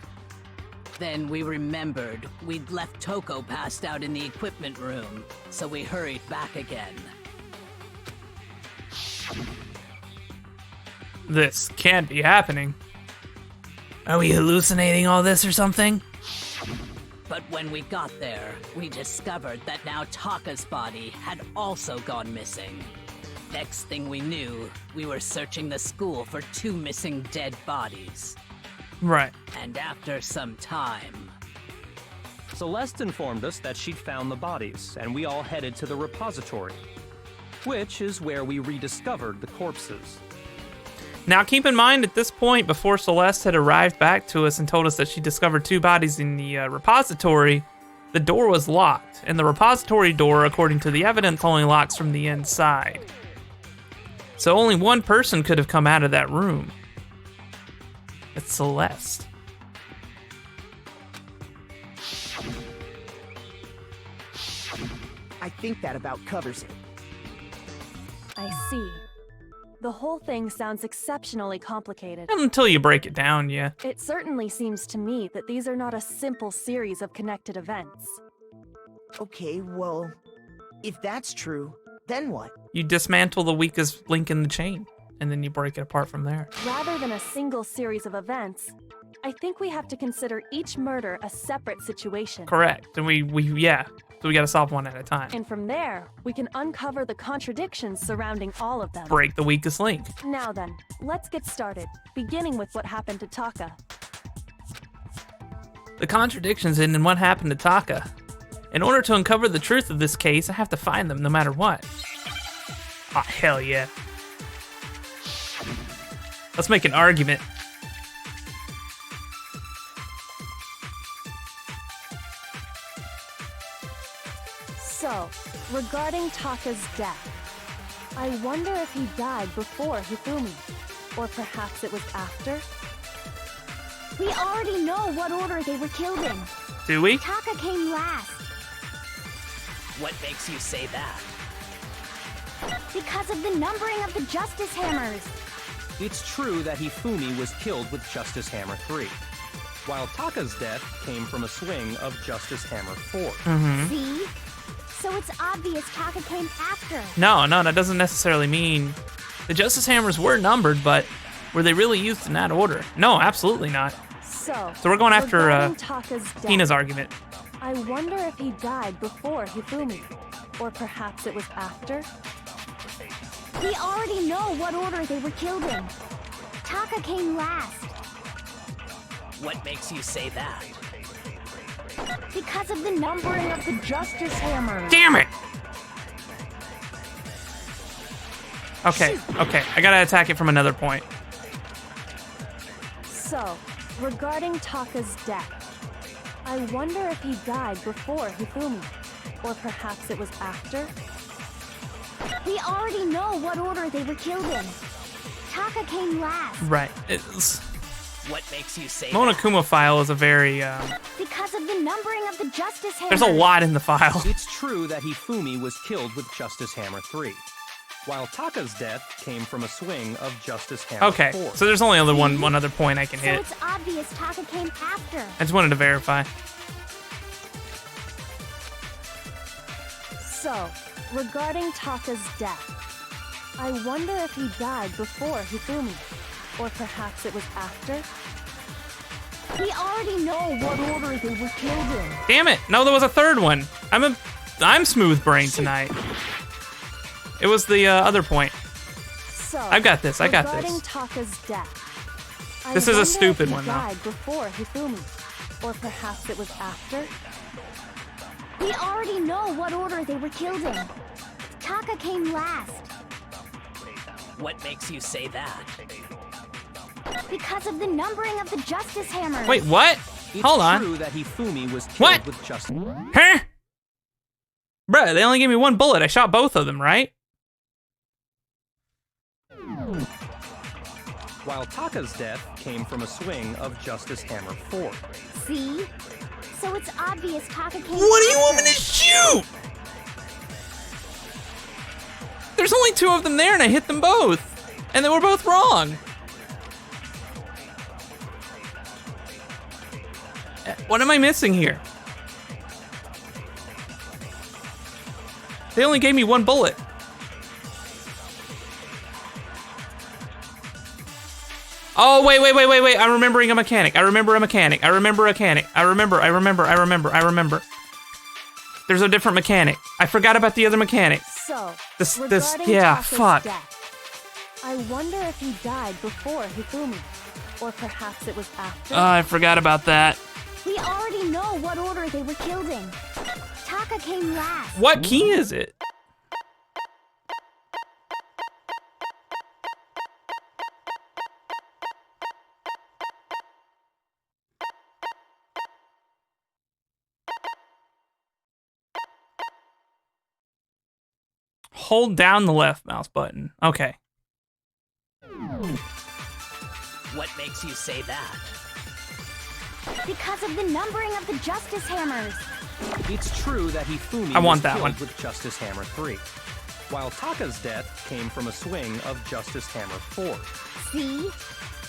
Then we remembered we'd left Toko passed out in the equipment room, so we hurried back again. This can't be happening. Are we hallucinating all this or something? But when we got there, we discovered that now Taka's body had also gone missing. Next thing we knew, we were searching the school for 2 missing dead bodies. Right. And after some time... Celeste informed us that she'd found the bodies, and we all headed to the repository, which is where we rediscovered the corpses. Now keep in mind, at this point, before Celeste had arrived back to us and told us that she discovered 2 bodies in the repository, the door was locked, and the repository door, according to the evidence, only locks from the inside. So only one person could have come out of that room. It's Celeste. I think that about covers it. I see. The whole thing sounds exceptionally complicated. Until you break it down, yeah. It certainly seems to me that these are not a simple series of connected events. Okay, well, if that's true, then what? You dismantle the weakest link in the chain, and then you break it apart from there. Rather than a single series of events, I think we have to consider each murder a separate situation. Correct. And so we gotta solve one at a time. And from there, we can uncover the contradictions surrounding all of them. Break the weakest link. Now then, let's get started, beginning with what happened to Taka. The contradictions in what happened to Taka. In order to uncover the truth of this case, I have to find them no matter what. Ah, hell yeah. Let's make an argument. So, regarding Taka's death, I wonder if he died before Hifumi, or perhaps it was after? We already know what order they were killed in. Do we? Taka came last. What makes you say that? Because of the numbering of the Justice Hammers. It's true that Hifumi was killed with Justice Hammer 3, while Taka's death came from a swing of Justice Hammer 4. See? So it's obvious Taka came after. No, that doesn't necessarily mean... The Justice Hammers were numbered, but were they really used in that order? No, absolutely not. So we're going after Taka's death, Hina's argument. I wonder if he died before Hifumi, or perhaps it was after? We already know what order they were killed in. Taka came last. What makes you say that? Because of the numbering of the Justice Hammers. Damn it! Okay, okay. I gotta attack it from another point. So, regarding Taka's death, I wonder if he died before Hifumi, or perhaps it was after? We already know what order they were killed in. Taka came last. Right. It's... What makes you say Monokuma file is a very, Because of the numbering of the Justice Hammer. there's a lot in the file. It's true that Hifumi was killed with Justice Hammer 3, while Taka's death came from a swing of Justice Hammer 4. Okay, so there's only one other point I can So hit. it's obvious Taka came after. I just wanted to verify. So, regarding Taka's death, I wonder if he died before Hifumi, or perhaps it was after? We already know what order they were killed in. Damn it! No, there was a third one. I'm smooth brain tonight. It was the other point. So, I've got this. I got regarding this. Taka's death, I This is a wonder stupid if he one, though. died before Hifumi, or perhaps it was after? We already know what order they were killed in. Taka came last. What makes you say that? Because of the numbering of the Justice Hammers. Wait, what? It's Hold on. true that Hifumi was killed What? with Justice. Huh? Bruh, they only gave me one bullet. I shot both of them, right? While Taka's death came from a swing of Justice Hammer 4. See? So it's obvious Taka came What do you want after. me to shoot? There's only two of them there, and I hit them both. And they were both wrong. What am I missing here? They only gave me one bullet. Oh, wait. I'm remembering a mechanic. I remember. There's a different mechanic. I forgot about the other mechanic. So, This, regarding yeah, Taka's fuck. death, I wonder if he died before Hifumi, or perhaps it was after? I forgot about that. We already know what order they were killed in. Taka came last. What key is it? Hold down the left mouse button. Okay. What makes you say that? Because of the numbering of the Justice Hammers. It's true that Hifumi I want was that killed one. with Justice Hammer 3, while Taka's death came from a swing of Justice Hammer 4. See?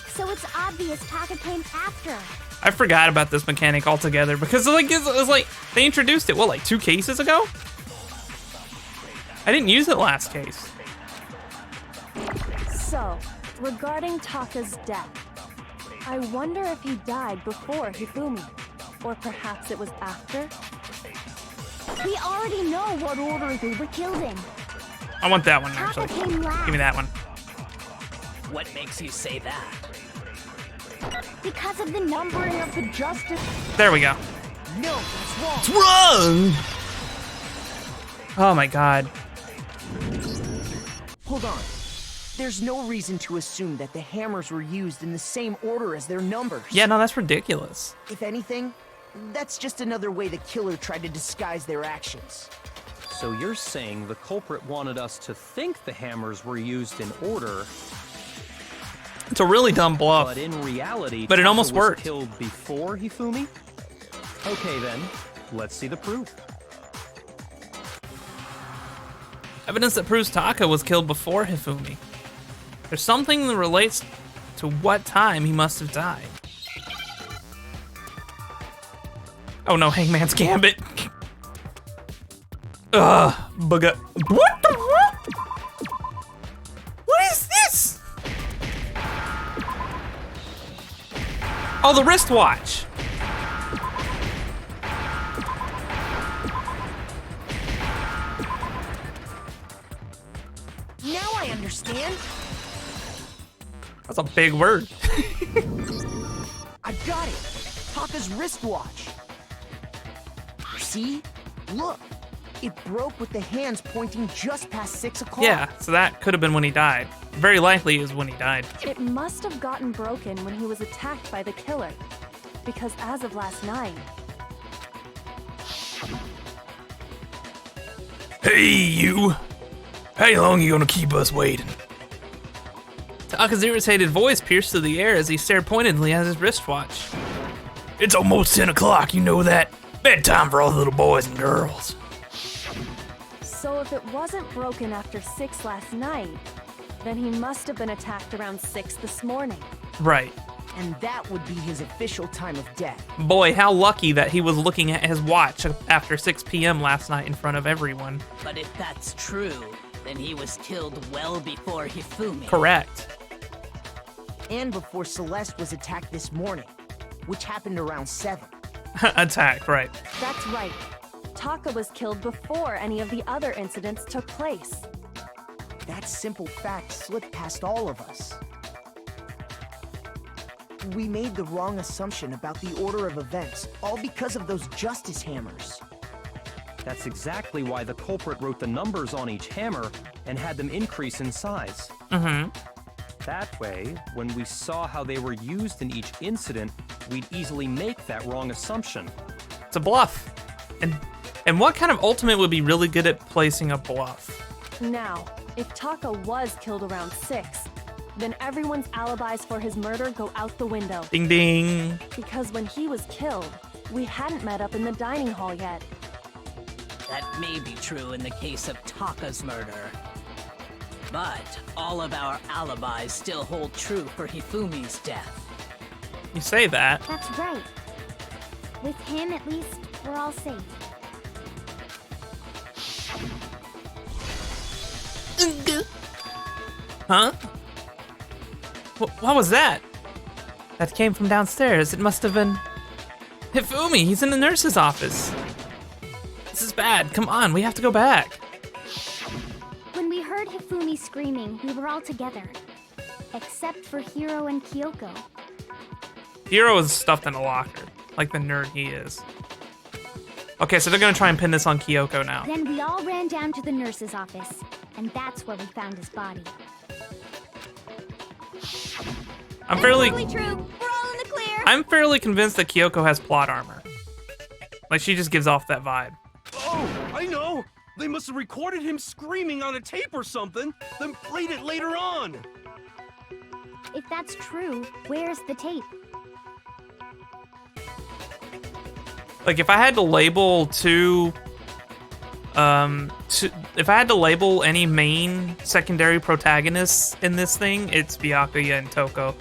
So it's obvious Taka came after. I forgot about this mechanic altogether because it was like they introduced it, what, like 2 cases ago? I didn't use it last case. So, regarding Taka's death, I wonder if he died before Hifumi, or perhaps it was after? We already know what order they were killed in. I want that one, Taka actually. came last. Give me that one. What makes you say that? Because of the numbering of the Justice. There we go. No, that's wrong. It's wrong. Oh my god. Hold on. There's no reason to assume that the hammers were used in the same order as their numbers. Yeah, no, that's ridiculous. If anything, that's just another way the killer tried to disguise their actions. So you're saying the culprit wanted us to think the hammers were used in order, It's a really dumb bluff. but in reality, But it Taka almost was worked. killed before Hifumi? Okay then, let's see the proof. Evidence that proves Taka was killed before Hifumi. There's something that relates to what time he must have died. Oh no, Hangman's Gambit. Ugh, bugga. What the what? What is this? Oh, the wristwatch. Now I understand. That's a big word. I've got it. Taka's wristwatch. See? Look. It broke with the hands pointing just past 6 o'clock. Yeah, so that could have been when he died. Very likely is when he died. It must have gotten broken when he was attacked by the killer. Because as of last night, Hey, you. How long you gonna keep us waiting? Taka's irritated voice pierced through the air as he stared pointedly at his wristwatch. It's almost 10 o'clock, you know that? Bedtime for all the little boys and girls. so if it wasn't broken after 6 last night, then he must have been attacked around 6 this morning. Right. And that would be his official time of death. Boy, how lucky that he was looking at his watch after 6 p.m. last night in front of everyone. But if that's true, then he was killed well before Hifumi. Correct. And before Celeste was attacked this morning, which happened around 7. Attack, right. That's right. Taka was killed before any of the other incidents took place. That simple fact slipped past all of us. We made the wrong assumption about the order of events, all because of those justice hammers. That's exactly why the culprit wrote the numbers on each hammer and had them increase in size. Mm-hmm. That way, when we saw how they were used in each incident, we'd easily make that wrong assumption. It's a bluff. And what kind of ultimate would be really good at placing a bluff? Now, if Taka was killed around 6, then everyone's alibis for his murder go out the window. Ding ding. Because when he was killed, we hadn't met up in the dining hall yet. That may be true in the case of Taka's murder. But all of our alibis still hold true for Hifumi's death. You say that. That's right. With him, at least, we're all safe. Huh? What was that? That came from downstairs. It must have been Hifumi. He's in the nurse's office. This is bad. Come on, we have to go back. When we heard Hifumi screaming, we were all together. Except for Hiro and Kyoko. Hiro is stuffed in a locker, like the nerd he is. Okay, so they're gonna try and pin this on Kyoko now. Then we all ran down to the nurse's office, and that's where we found his body. I'm fairly Totally true. We're all in the clear. I'm fairly convinced that Kyoko has plot armor. Like, she just gives off that vibe. Oh, I know! They must have recorded him screaming on a tape or something, then played it later on! If that's true, where's the tape? Like, if I had to label if I had to label any main secondary protagonists in this thing, it's Byakuya and Toko.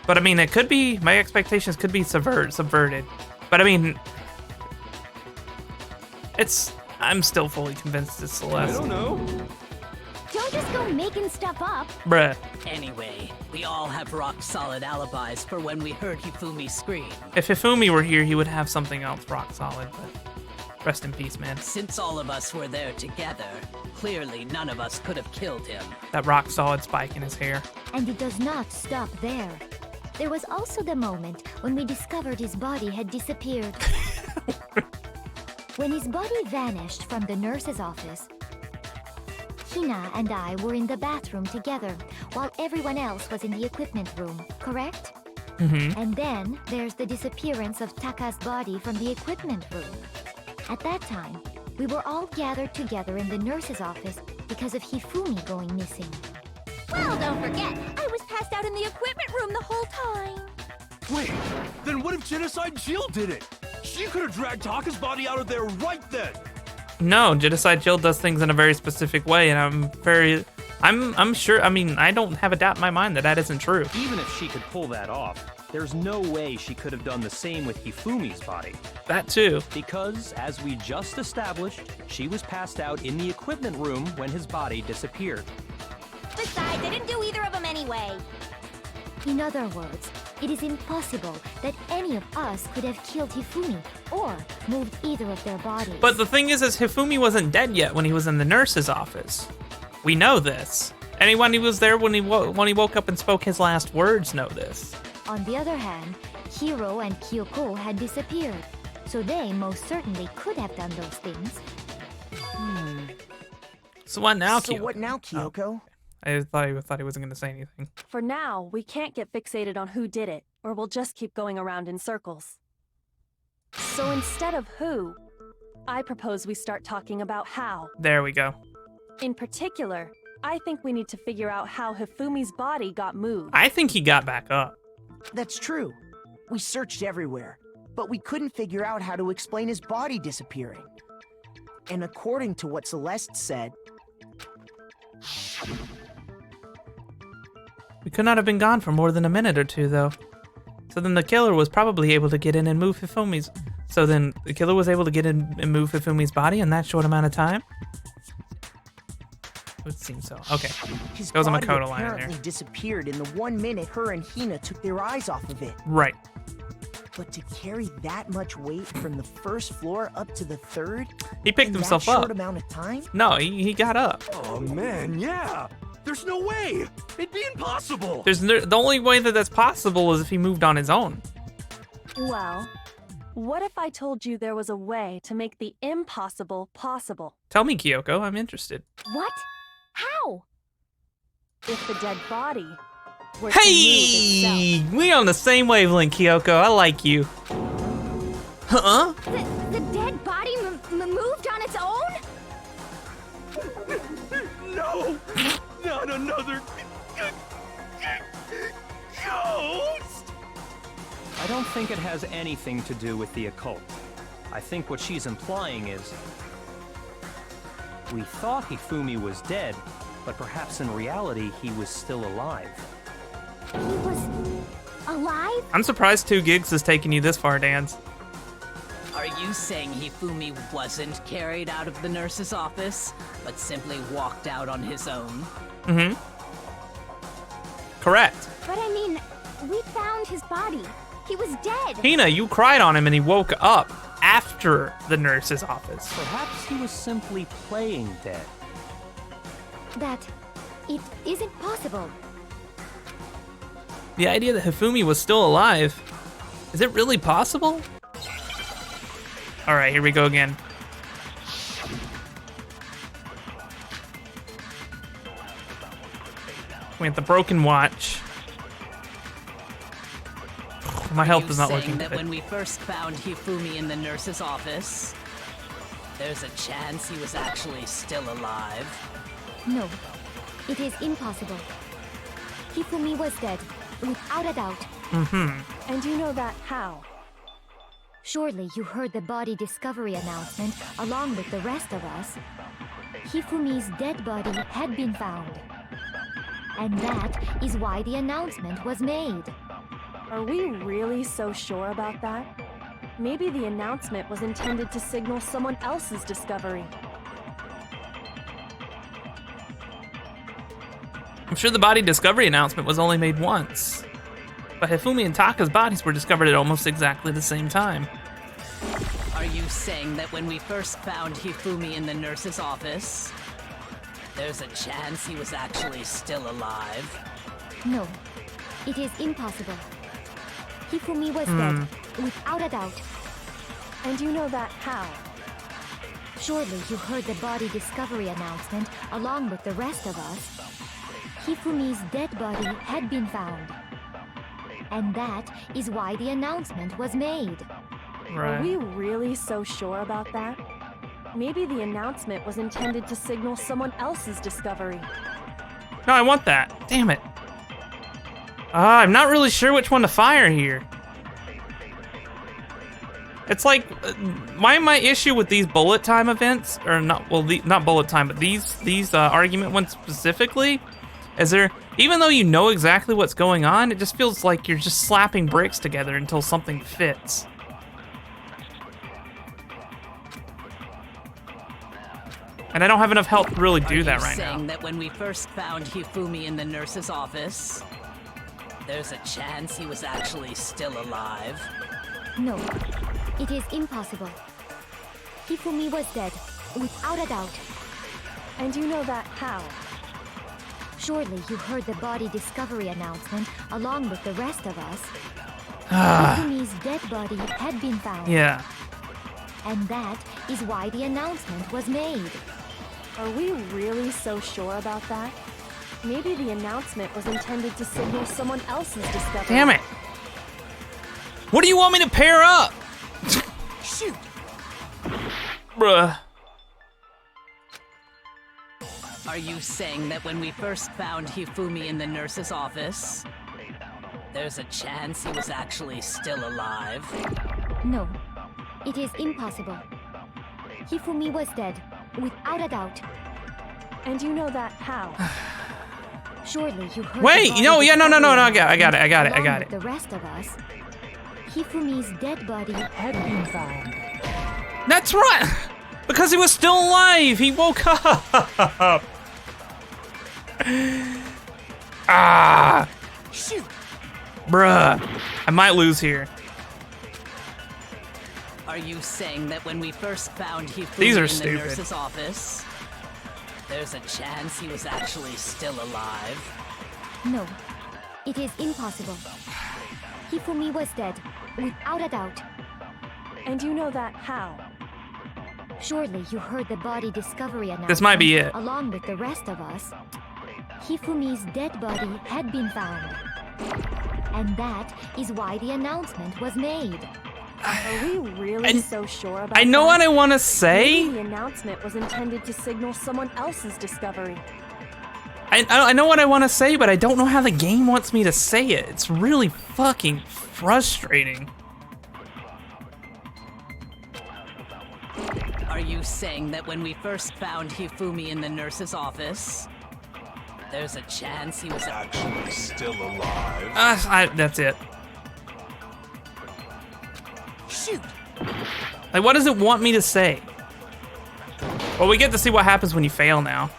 But I mean, it could be, my expectations could be subverted. But I mean, I'm still fully convinced it's I Celeste. don't know. Don't just go making stuff up. Bruh. Anyway, we all have rock-solid alibis for when we heard Hifumi scream. If Hifumi were here, he would have something else rock solid, but rest in peace, man. Since all of us were there together, clearly none of us could have killed him. That rock solid spike in his hair. And it does not stop there. There was also the moment when we discovered his body had disappeared. When his body vanished from the nurse's office, Hina and I were in the bathroom together, while everyone else was in the equipment room, correct? Mm-hmm. And then there's the disappearance of Taka's body from the equipment room. At that time, we were all gathered together in the nurse's office because of Hifumi going missing. Well, don't forget, I was passed out in the equipment room the whole time. Wait, then what if Genocide Jill did it? She could have dragged Taka's body out of there right then! No, Genocide Jill does things in a very specific way, and I'm sure, I mean, I don't have a doubt in my mind that isn't true. Even if she could pull that off, there's no way she could have done the same with Hifumi's body. That too. Because, as we just established, she was passed out in the equipment room when his body disappeared. Besides, I didn't do either of them anyway. In other words, it is impossible that any of us could have killed Hifumi or moved either of their bodies. But the thing is Hifumi wasn't dead yet when he was in the nurse's office. We know this. Anyone who was there when he woke up and spoke his last words know this. On the other hand, Hiro and Kyoko had disappeared, so they most certainly could have done those things So what now, So Kyoko? what now, Kyoko? I thought he wasn't gonna say anything. For now, we can't get fixated on who did it, or we'll just keep going around in circles. So instead of who, I propose we start talking about how. There we go. In particular, I think we need to figure out how Hifumi's body got moved. I think he got back up. That's true. We searched everywhere, but we couldn't figure out how to explain his body disappearing. And according to what Celeste said, We could not have been gone for more than a minute or two, though. So then the killer was probably able to get in and move Hifumi's. So then the killer was able to get in and move Hifumi's body in that short amount of time? It would seem so. Okay. his There was a body Makoto line in apparently there. disappeared in the 1 minute her and Hina took their eyes off of it. Right. But to carry that much weight from the first floor up to the third He picked in himself that short up. amount of time? No, he got up. Oh man, yeah. There's no way. It'd be impossible. The only way that that's possible is if he moved on his own. Well, what if I told you there was a way to make the impossible possible? Tell me, Kyoko. I'm interested. What? How? If the dead body were to move Hey! itself. We on the same wavelength, Kyoko. I like you. Huh? The dead body moved on its own? No, not another ghost. I don't think it has anything to do with the occult. I think what she's implying is we thought Hifumi was dead, but perhaps in reality he was still alive. He was alive? I'm surprised 2 gigs has taken you this far, Dans. Are you saying Hifumi wasn't carried out of the nurse's office, but simply walked out on his own? Mm-hmm. Correct. But I mean, we found his body. He was dead. Hina, you cried on him and he woke up after the nurse's office. Perhaps he was simply playing dead. That it isn't possible. The idea that Hifumi was still alive, is it really possible? All right, here we go again. We have the broken watch. My health is not saying looking that good. when we first found Hifumi in the nurse's office, there's a chance he was actually still alive? No, it is impossible. Hifumi was dead, without a doubt. Mm-hmm. And you know that how? Surely you heard the body discovery announcement along with the rest of us. Hifumi's dead body had been found. And that is why the announcement was made. Are we really so sure about that? Maybe the announcement was intended to signal someone else's discovery. I'm sure the body discovery announcement was only made once. But Hifumi and Taka's bodies were discovered at almost exactly the same time. Are you saying that when we first found Hifumi in the nurse's office, there's a chance he was actually still alive? No, it is impossible. Hifumi was dead, without a doubt. And you know that how? Surely you heard the body discovery announcement along with the rest of us. Hifumi's dead body had been found. And that is why the announcement was made. Are we really so sure about that? Maybe the announcement was intended to signal someone else's discovery. No, I want that. Damn it. I'm not really sure which one to fire here. It's like, my issue with these bullet time events, or not, well, not bullet time, but these argument ones specifically, is there, even though you know exactly what's going on, it just feels like you're just slapping bricks together until something fits. And I don't have enough health to really do that right now. Are you saying that when we first found Hifumi in the nurse's office, there's a chance he was actually still alive? No, it is impossible. Hifumi was dead, without a doubt. And you know that how? Surely you heard the body discovery announcement along with the rest of us. Hifumi's dead body had been found. Yeah. And that is why the announcement was made. Are we really so sure about that? Maybe the announcement was intended to signal someone else's discovery. Damn it. What do you want me to pair up? Shoot! Bruh. Are you saying that when we first found Hifumi in the nurse's office, there's a chance he was actually still alive? No, it is impossible. Hifumi was dead, without a doubt. And you know that how? Surely you heard. Wait, no, yeah, no, I got it. Along with the rest of us, Hifumi's dead body had been found. That's right! Because he was still alive! He woke up! Ah! Shoot! Bruh. I might lose here. Are you saying that when we first found Hifumi These are in stupid. the nurse's office, there's a chance he was actually still alive? No, it is impossible. Hifumi was dead, without a doubt. And you know that how? Surely you heard the body discovery announcement. This might be it. Along with the rest of us, Hifumi's dead body had been found. And that is why the announcement was made. Are we really so sure about I know that? what I want to say. Maybe the announcement was intended to signal someone else's discovery. I know what I want to say, but I don't know how the game wants me to say it. It's really fucking frustrating. Are you saying that when we first found Hifumi in the nurse's office, there's a chance he was actually still alive? That's it. Shoot! Like, what does it want me to say? Well, we get to see what happens when you fail now.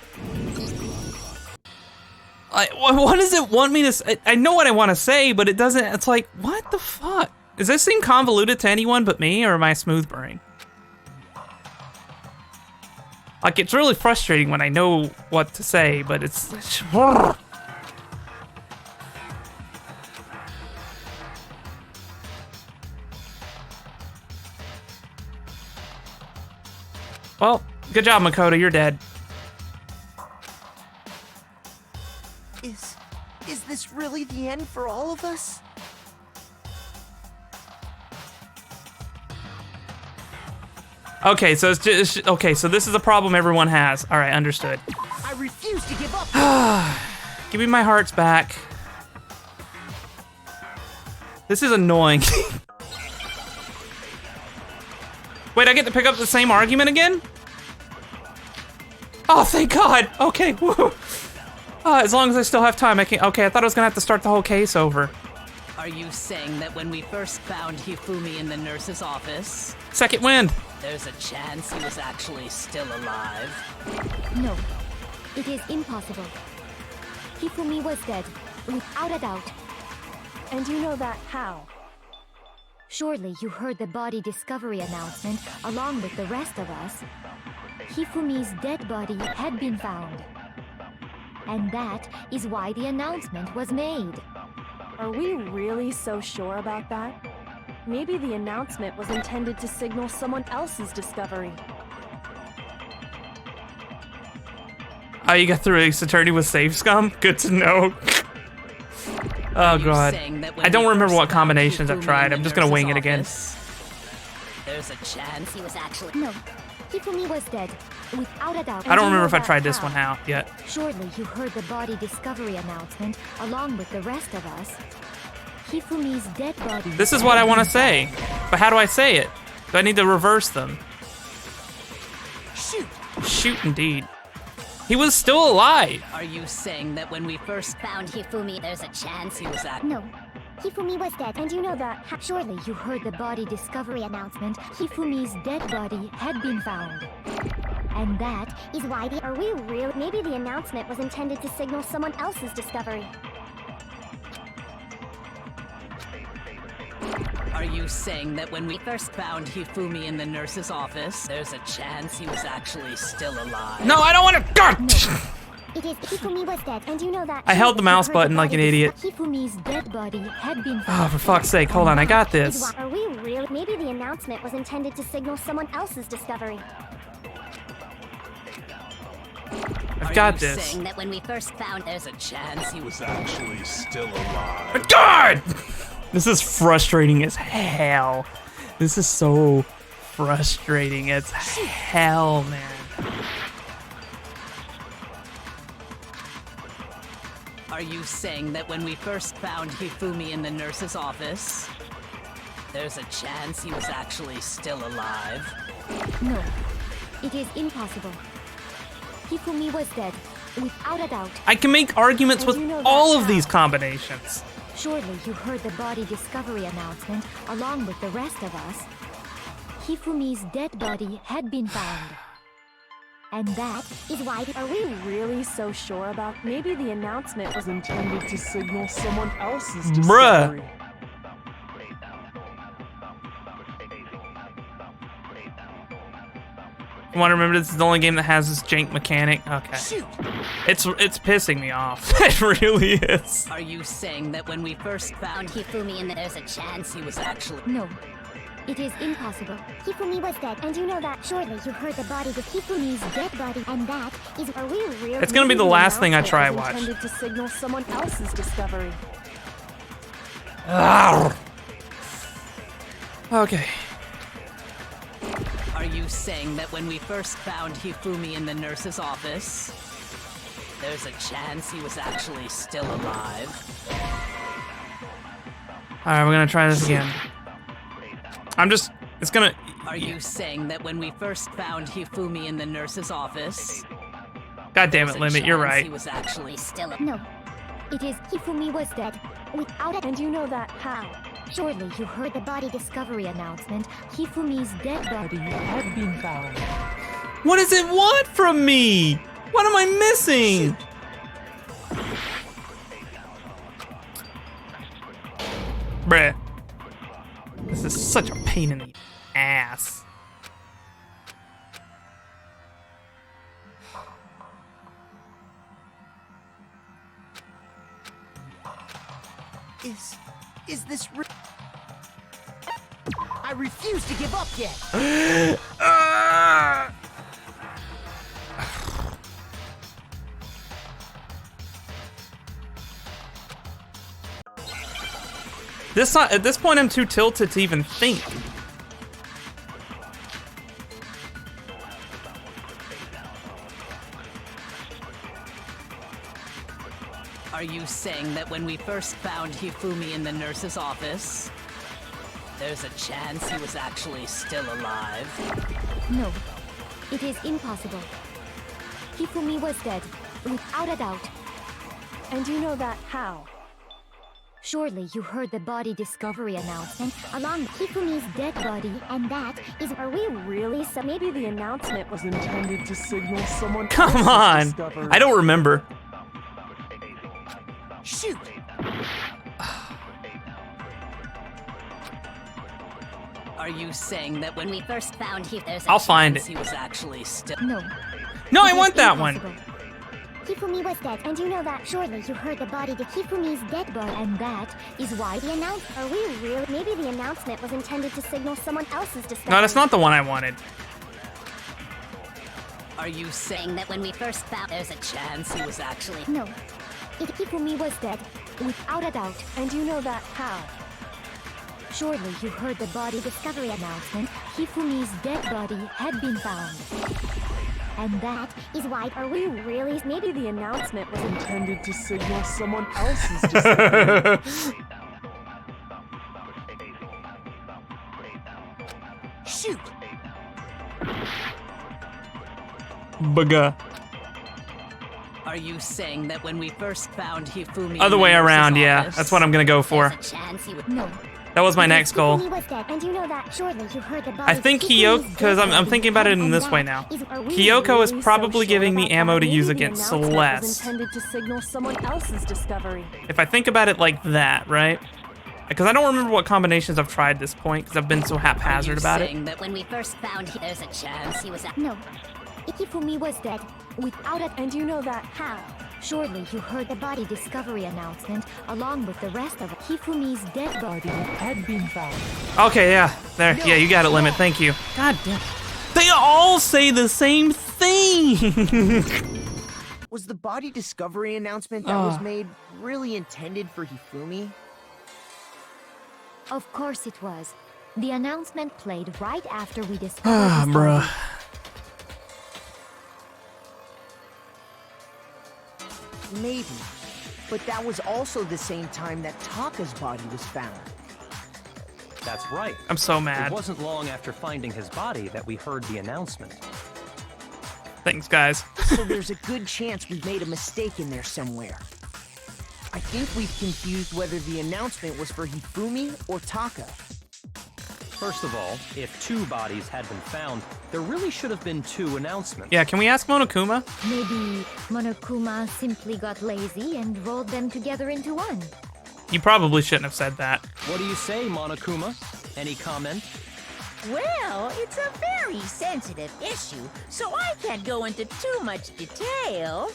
Like, what does it want me to say? I know what I want to say, but it doesn't. It's like, what the fuck? Does this seem convoluted to anyone but me, or am I smooth brain? Like, it's really frustrating when I know what to say, but it's... Well, good job, Makoto, you're dead. Is this really the end for all of us? Okay, so it's just... Okay, so this is a problem everyone has. All right, understood. I refuse to give up. Give me my hearts back. This is annoying. Wait, I get to pick up the same argument again? Oh, thank God. Okay, woo. As long as I still have time, I can... Okay, I thought I was gonna have to start the whole case over. Are you saying that when we first found Hifumi in the nurse's office, Second wind. there's a chance he was actually still alive? No, it is impossible. Hifumi was dead, without a doubt. And you know that how? Surely you heard the body discovery announcement along with the rest of us. Hifumi's dead body had been found. And that is why the announcement was made. Are we really so sure about that? Maybe the announcement was intended to signal someone else's discovery. Oh, you got through Ace Attorney with Save Scum? Good to know. Oh, God. I don't remember what combinations I've tried. I'm just gonna wing it again. There's a chance he was actually... No, Hifumi was dead, without a doubt. I don't remember if I tried this one out yet. Surely you heard the body discovery announcement along with the rest of us. Hifumi's dead body... This is what I want to say. But how do I say it? Do I need to reverse them? Shoot! Shoot, indeed. He was still alive. Are you saying that when we first Found Hifumi, there's a chance he was at... No, Hifumi was dead, and you know that. Surely you heard the body discovery announcement. Hifumi's dead body had been found. And that is why the... Are we real? Maybe the announcement was intended to signal someone else's discovery. Are you saying that when we first found Hifumi in the nurse's office, there's a chance he was actually still alive? No, I don't want to... God! It is Hifumi was dead, and you know that. I held the mouse You heard button like an body idiot. Hifumi's dead body had been Oh, found. for fuck's sake. Hold on, I got this. Are we real? Maybe the announcement announcement was intended to signal someone else's discovery. I've got Are you this. saying that when we first found there's a chance he was Actually, still alive. God! This is frustrating as hell. This is so frustrating as hell, man. Are you saying that when we first found Hifumi in the nurse's office, there's a chance he was actually still alive? No, it is impossible. Hifumi was dead, without a doubt. I can make arguments with And you know all that's of these how. combinations. Surely you heard the body discovery announcement along with the rest of us. Hifumi's dead body had been found. And that is why Are we really so sure about? Maybe the announcement was Intended to signal someone else's Bruh. discovery. You want to remember this is the only game that has this jank mechanic? Okay. Shoot! It's pissing me off. It really is. Are you saying that when we first found Hifumi and there's a chance he was actually... No, it is impossible. Hifumi was dead, and you know that. Surely you heard the body with Hifumi's dead body, and that is. Are we really? It's gonna be the Maybe last thing I announcement try was watch. intended to signal someone else's discovery. Okay. Are you saying that when we first found Hifumi in the nurse's office, there's a chance he was actually still alive? Alright, we're gonna try this again. It's gonna... Are you saying that when we first found Hifumi in the nurse's office, God damn there's it, a Limit, you're chance right. he was actually still alive? No, it is Hifumi was dead, without a. And you know that how? Surely you heard the body discovery announcement. Hifumi's dead body had been found. What does it want from me? What am I missing? Bruh. This is such a pain in the ass. Is this real? I refuse to give up yet. At this point, I'm too tilted to even think. Are you saying that when we first found Hifumi in the nurse's office, there's a chance he was actually still alive? No, it is impossible. Hifumi was dead, without a doubt. And you know that how? Surely you heard the body discovery announcement along with Hifumi's dead body, and that is. Are we really so? Maybe the announcement was Intended to signal someone Come else's on. discovery. I don't remember. Shoot! Are you saying that when we first found there's a I'll find chance it. he was actually still... No. No, It I is want that one. impossible. Hifumi was dead, and you know that. Surely you heard the body with Hifumi's dead body, And that is why the announcement. Are we really? Maybe the announcement was intended to signal someone else's discovery. No, that's not the one I wanted. Are you saying that when we first found there's a chance he was actually... No. Hifumi was dead, without a doubt. And you know that how? Surely you heard the body discovery announcement. Hifumi's dead body had been found. And that is why. Are we really? Maybe the announcement was Intended to signal someone else's discovery. Shoot! Bugga. Are you saying that when we first found Hifumi... Other in way the nurse's around, yeah. office, That's what I'm gonna go for. there's a chance he would... No. That was my next goal. Hifumi was dead, and you know that. Surely you heard the body. I think with Kyoko, Hifumi's because dead I'm body, thinking about it in and this that way now. Are we Kyoko is really so probably sure giving me about ammo that? to use Maybe the against announcement was Celeste. intended to signal someone else's discovery. If I think about it like that, right? Because I don't remember what combinations I've tried at this point, because I've been so haphazard about Are it. you saying that when we first found there's a chance he was... No. Hifumi was dead, without a. And you know that how? Surely you heard the body discovery announcement along with the rest of Hifumi's dead body had been found. Okay, yeah. There. Yeah, you got it, Limit. Thank you. God damn. They all say the same thing. Was the body discovery announcement that was made really intended for Hifumi? Of course it was. The announcement played right after we discovered his Bruh. body. Maybe. But that was also the same time that Taka's body was found. That's right. I'm so mad. It wasn't long after finding his body that we heard the announcement. Thanks, guys. So there's a good chance we've made a mistake in there somewhere. I think we've confused whether the announcement was for Hifumi or Taka. First of all, if 2 bodies had been found, there really should have been 2 announcements. Yeah, can we ask Monokuma? Maybe Monokuma simply got lazy and rolled them together into one. You probably shouldn't have said that. What do you say, Monokuma? Any comment? Well, it's a very sensitive issue, so I can't go into too much detail.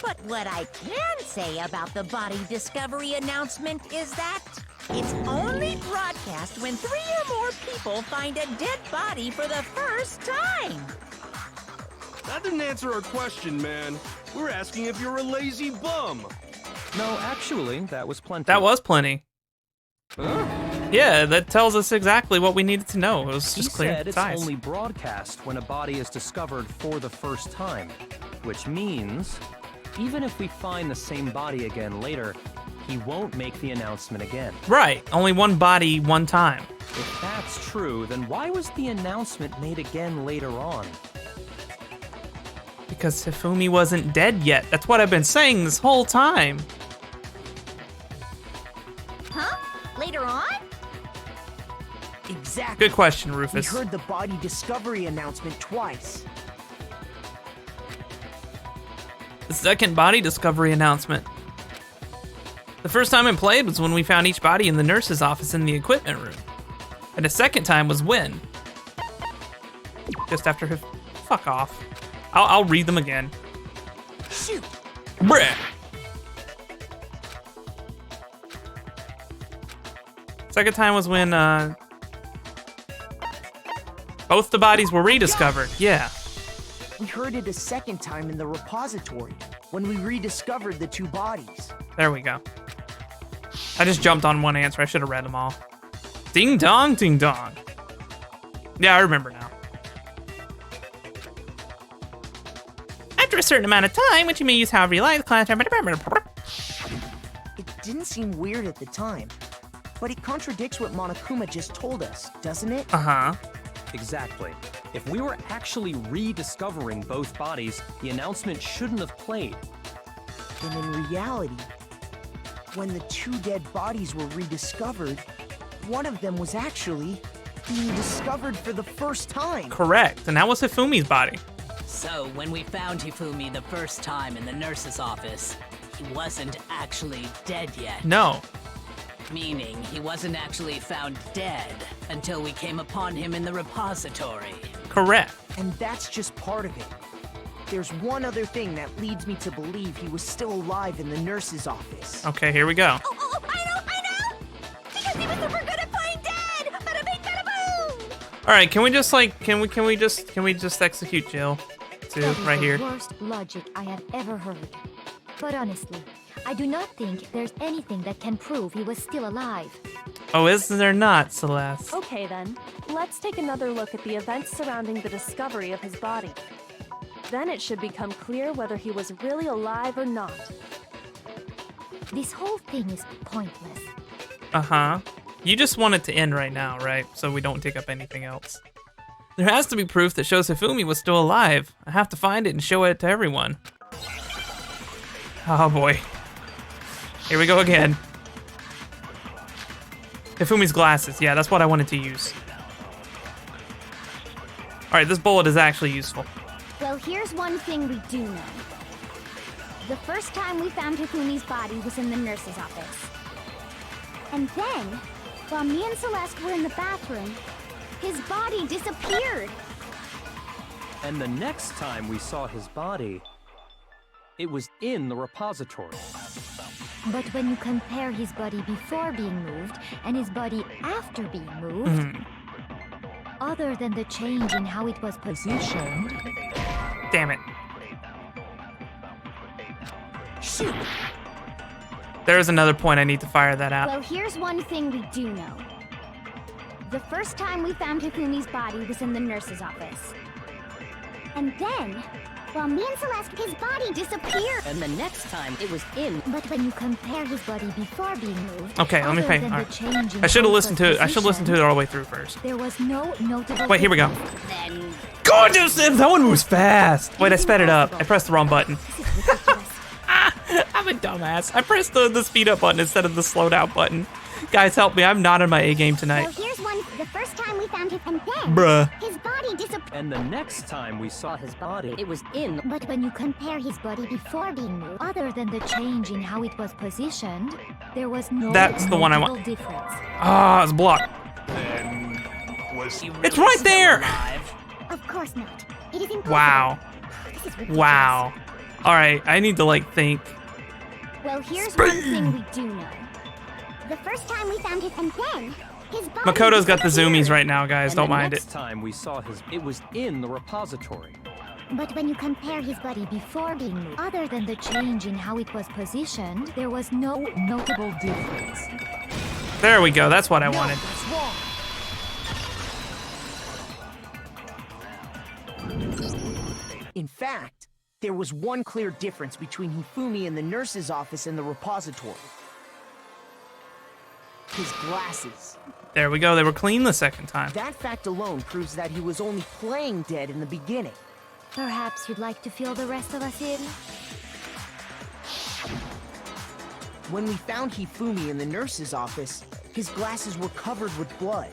But what I can say about the body discovery announcement is that it's only broadcast when 3 or more people find a dead body for the first time. That didn't answer our question, man. We're asking if you're a lazy bum. No, actually, that was plenty. That was plenty. Huh? Yeah, that tells us exactly what we needed to know. It was He just clear said and it's concise. only broadcast when a body is discovered for the first time, which means even if we find the same body again later, he won't make the announcement again. Right, only one body, one time. If that's true, then why was the announcement made again later on? Because Hifumi wasn't dead yet. That's what I've been saying this whole time. Huh? Later on? Exactly. Good question, We Rufus. heard the body discovery announcement twice. The second body discovery announcement. The first time it played was when we found each body in the nurse's office in the equipment room. And the second time was when? Just after fuck off. I'll read them again. Shoot. Bruh. Second time was when both the bodies were rediscovered. Yeah. We heard it a second time in the repository, when we rediscovered the 2 bodies. There we go. I just jumped on one answer. I should have read them all. Ding dong, ding dong. Yeah, I remember now. After a certain amount of time, which you may use however you like, the class... It didn't seem weird at the time, but it contradicts what Monokuma just told us, doesn't it? Uh-huh. Exactly. If we were actually rediscovering both bodies, the announcement shouldn't have played. And in reality, when the 2 dead bodies were rediscovered, one of them was actually being discovered for the first time. Correct. And that was Hifumi's body. So, when we found Hifumi the first time in the nurse's office, he wasn't actually dead yet. No. Meaning, he wasn't actually found dead until we came upon him in the repository. Correct. And that's just part of it. There's one other thing that leads me to believe he was still alive in the nurse's office. Okay, here we go. Oh, I know! Because he was super good at playing dead! Bada bing, bada boom! All right, can we just like, can we just execute Jill too, That is right the here? worst logic I have ever heard. But honestly, I do not think there's anything that can prove he was still alive. Oh, is there not, Celeste? Okay then, let's take another look at the events surrounding the discovery of his body. Then it should become clear whether he was really alive or not. This whole thing is pointless. Uh-huh. You just want it to end right now, right? So we don't dig up anything else. There has to be proof that shows Hifumi was still alive. I have to find it and show it to everyone. Oh boy. Here we go again. Hifumi's glasses. Yeah, that's what I wanted to use. Alright, this bullet is actually useful. Well, here's one thing we do know. The first time we found Hifumi's body was in the nurse's office. And then, while me and Celeste were in the bathroom, his body disappeared. And the next time we saw his body, It was in the repository. But when you compare his body before being moved and his body after being moved, other than the change in how it was positioned... Damn it. Shoot! There's another point I need to fire that out. Well, here's one thing we do know. The first time we found Hifumi's body was in the nurse's office. And then, well, me and Celeste, his body disappeared. And the next time it was in. But when you compare his body before being moved... Okay, let me pay. All right. I should have listened to it. I should listen to it all the way through first. There was no notable... Wait, here we go. Then. Gorgeous! That one moves fast. Wait, I sped it up. I pressed the wrong button. I'm a dumbass. I pressed the speed up button instead of the slow down button. Guys, help me. I'm not on my A game tonight. Well, here's one. The first time we found him, and then Bruh. his body disappeared. And the next time we saw his body, It was in. But when you compare his body before being moved, other than the change in how it was positioned, there was no That's the one I notable want. difference. Ah, it's blocked. Then was He It's really right still there! alive. Of course not. It is impossible. Wow. This is ridiculous. Wow. All right, I need to like think. Well, here's one thing we do know. The first time we found him, and then his body Makoto's got the disappeared. zoomies right now, guys. and Don't the mind it. next time we saw his, it was in the repository. But when you compare his body before being moved, other than the change in how it was positioned, there was no notable difference. There we go. That's what I wanted. That's wrong. In fact, there was one clear difference between Hifumi in the nurse's office and the repository. His glasses. There we go. They were clean the second time. That fact alone proves that he was only playing dead in the beginning. Perhaps you'd like to fill the rest of us in? When we found Hifumi in the nurse's office, his glasses were covered with blood.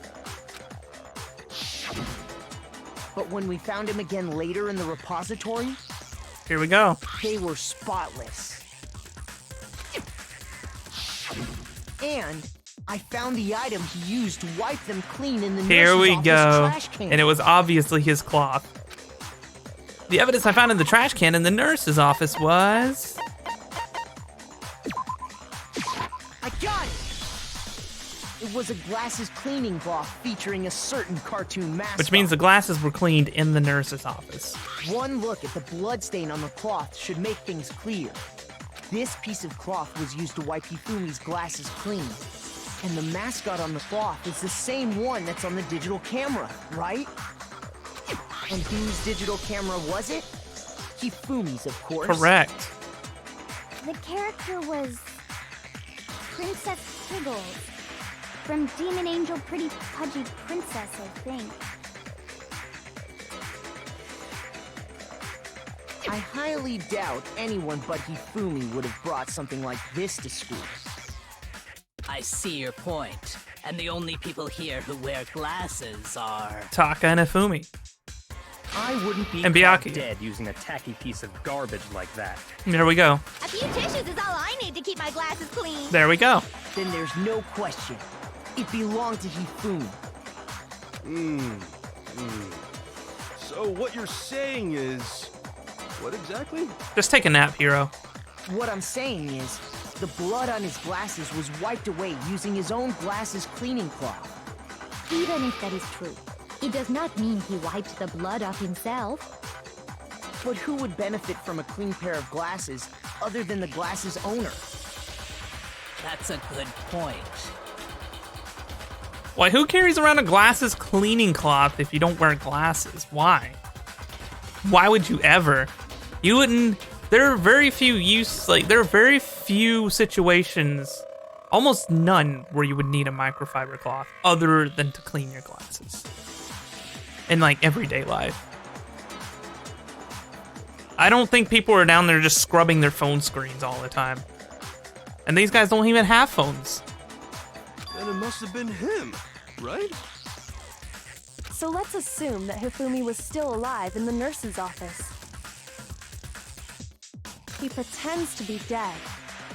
But when we found him again later in the repository, Here we go. they were spotless. And I found the item he used to wipe them clean in the Here nurse's we office go. trash can. And it was obviously his cloth. The evidence I found in the trash can in the nurse's office was... I got it! It was a glasses cleaning cloth featuring a certain cartoon mascot. Which means the glasses were cleaned in the nurse's office. One look at the bloodstain on the cloth should make things clear. This piece of cloth was used to wipe Hifumi's glasses clean. And the mascot on the cloth is the same one that's on the digital camera, right? And whose digital camera was it? Hifumi's, of course. Correct. The character was Princess Piggles from Demon Angel Pretty Pudgy Princess, I think. I highly doubt anyone but Hifumi would have brought something like this to school. I see your point. And the only people here who wear glasses are. Taka and Ifumi. I wouldn't be And caught Byakuya. dead using a tacky piece of garbage like that. There we go. A few tissues is all I need to keep my glasses clean. There we go. Then there's no question. It belonged to Hifumi. So what you're saying is, what exactly? Just take a nap, hero. What I'm saying is, the blood on his glasses was wiped away using his own glasses cleaning cloth. Even if that is true, it does not mean he wiped the blood off himself. But who would benefit from a clean pair of glasses other than the glasses owner? That's a good point. Why, who carries around a glasses cleaning cloth if you don't wear glasses? Why? Why would you ever? You wouldn't. There are very few there are very few situations, almost none, where you would need a microfiber cloth other than to clean your glasses. In like everyday life. I don't think people are down there just scrubbing their phone screens all the time. And these guys don't even have phones. Then it must have been him, right? So let's assume that Hifumi was still alive in the nurse's office. He pretends to be dead.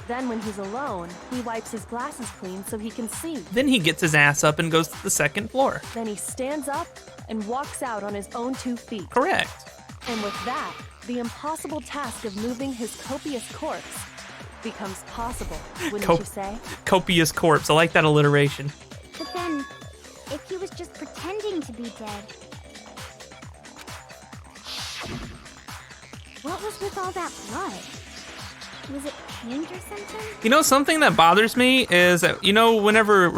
Then when he's alone, he wipes his glasses clean so he can see. Then he gets his ass up and goes to the second floor. Then he stands up and walks out on his own 2 feet. Correct. And with that, the impossible task of moving his copious corpse becomes possible, wouldn't Co- you say? Copious corpse. I like that alliteration. But then, if he was just pretending to be dead, what was with all that blood? Was it paint or something? You know, something that bothers me is that, you know, whenever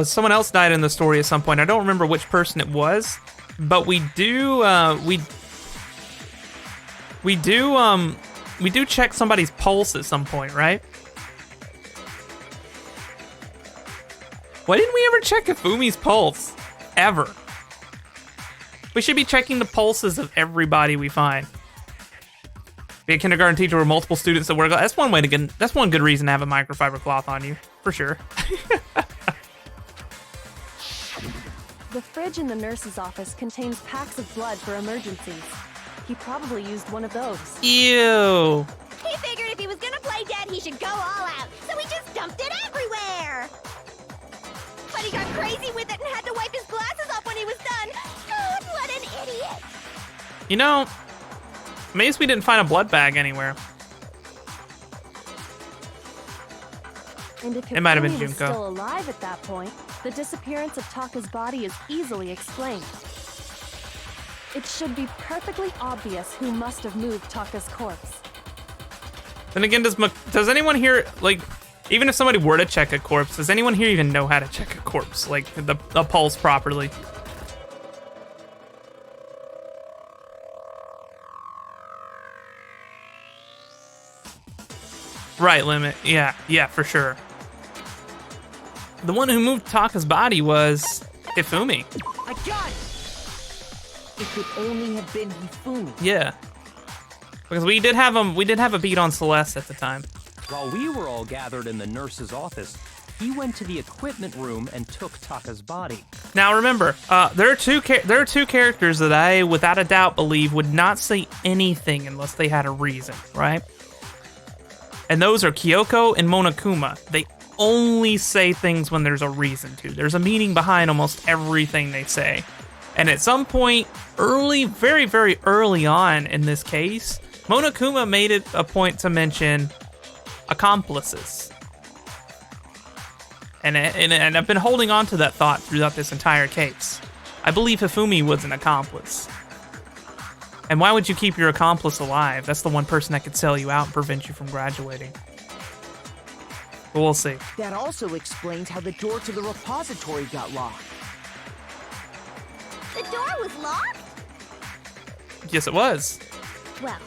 someone else died in the story at some point, I don't remember which person it was, but we do check somebody's pulse at some point, right? Why didn't we ever check Hifumi's pulse? Ever. We should be checking the pulses of everybody we find. Be a kindergarten teacher with multiple students that work. That's one good reason to have a microfiber cloth on you, for sure. The fridge in the nurse's office contains packs of blood for emergencies. He probably used one of those. Ew. He figured if he was gonna play dead, he should go all out, so he just dumped it everywhere! But he got crazy with it and had to wipe his glasses off when he was done. God, what an idiot! You know, maybe we didn't find a blood bag anywhere. And if It might have been Hifumi was Junko. still alive at that point, the disappearance of Taka's body is easily explained. It should be perfectly obvious who must have moved Taka's corpse. Then again, does anyone here, like, even if somebody were to check a corpse, does anyone here even know how to check a corpse, like the pulse properly? Right, Limit. Yeah, for sure. The one who moved Taka's body was Hifumi. I got it! It could only have been Hifumi. Yeah. Because we did have a beat on Celeste at the time. While we were all gathered in the nurse's office, he went to the equipment room and took Taka's body. Now remember, there are two characters that I, without a doubt, believe would not say anything unless they had a reason, right? And those are Kyoko and Monokuma. They only say things when there's a reason to. There's a meaning behind almost everything they say. And at some point, very, very early on in this case, Monokuma made it a point to mention accomplices. And I've been holding on to that thought throughout this entire case. I believe Hifumi was an accomplice. And why would you keep your accomplice alive? That's the one person that could sell you out and prevent you from graduating. But we'll see. That also explains how the door to the repository got locked. The door was locked? Yes, it was. Well,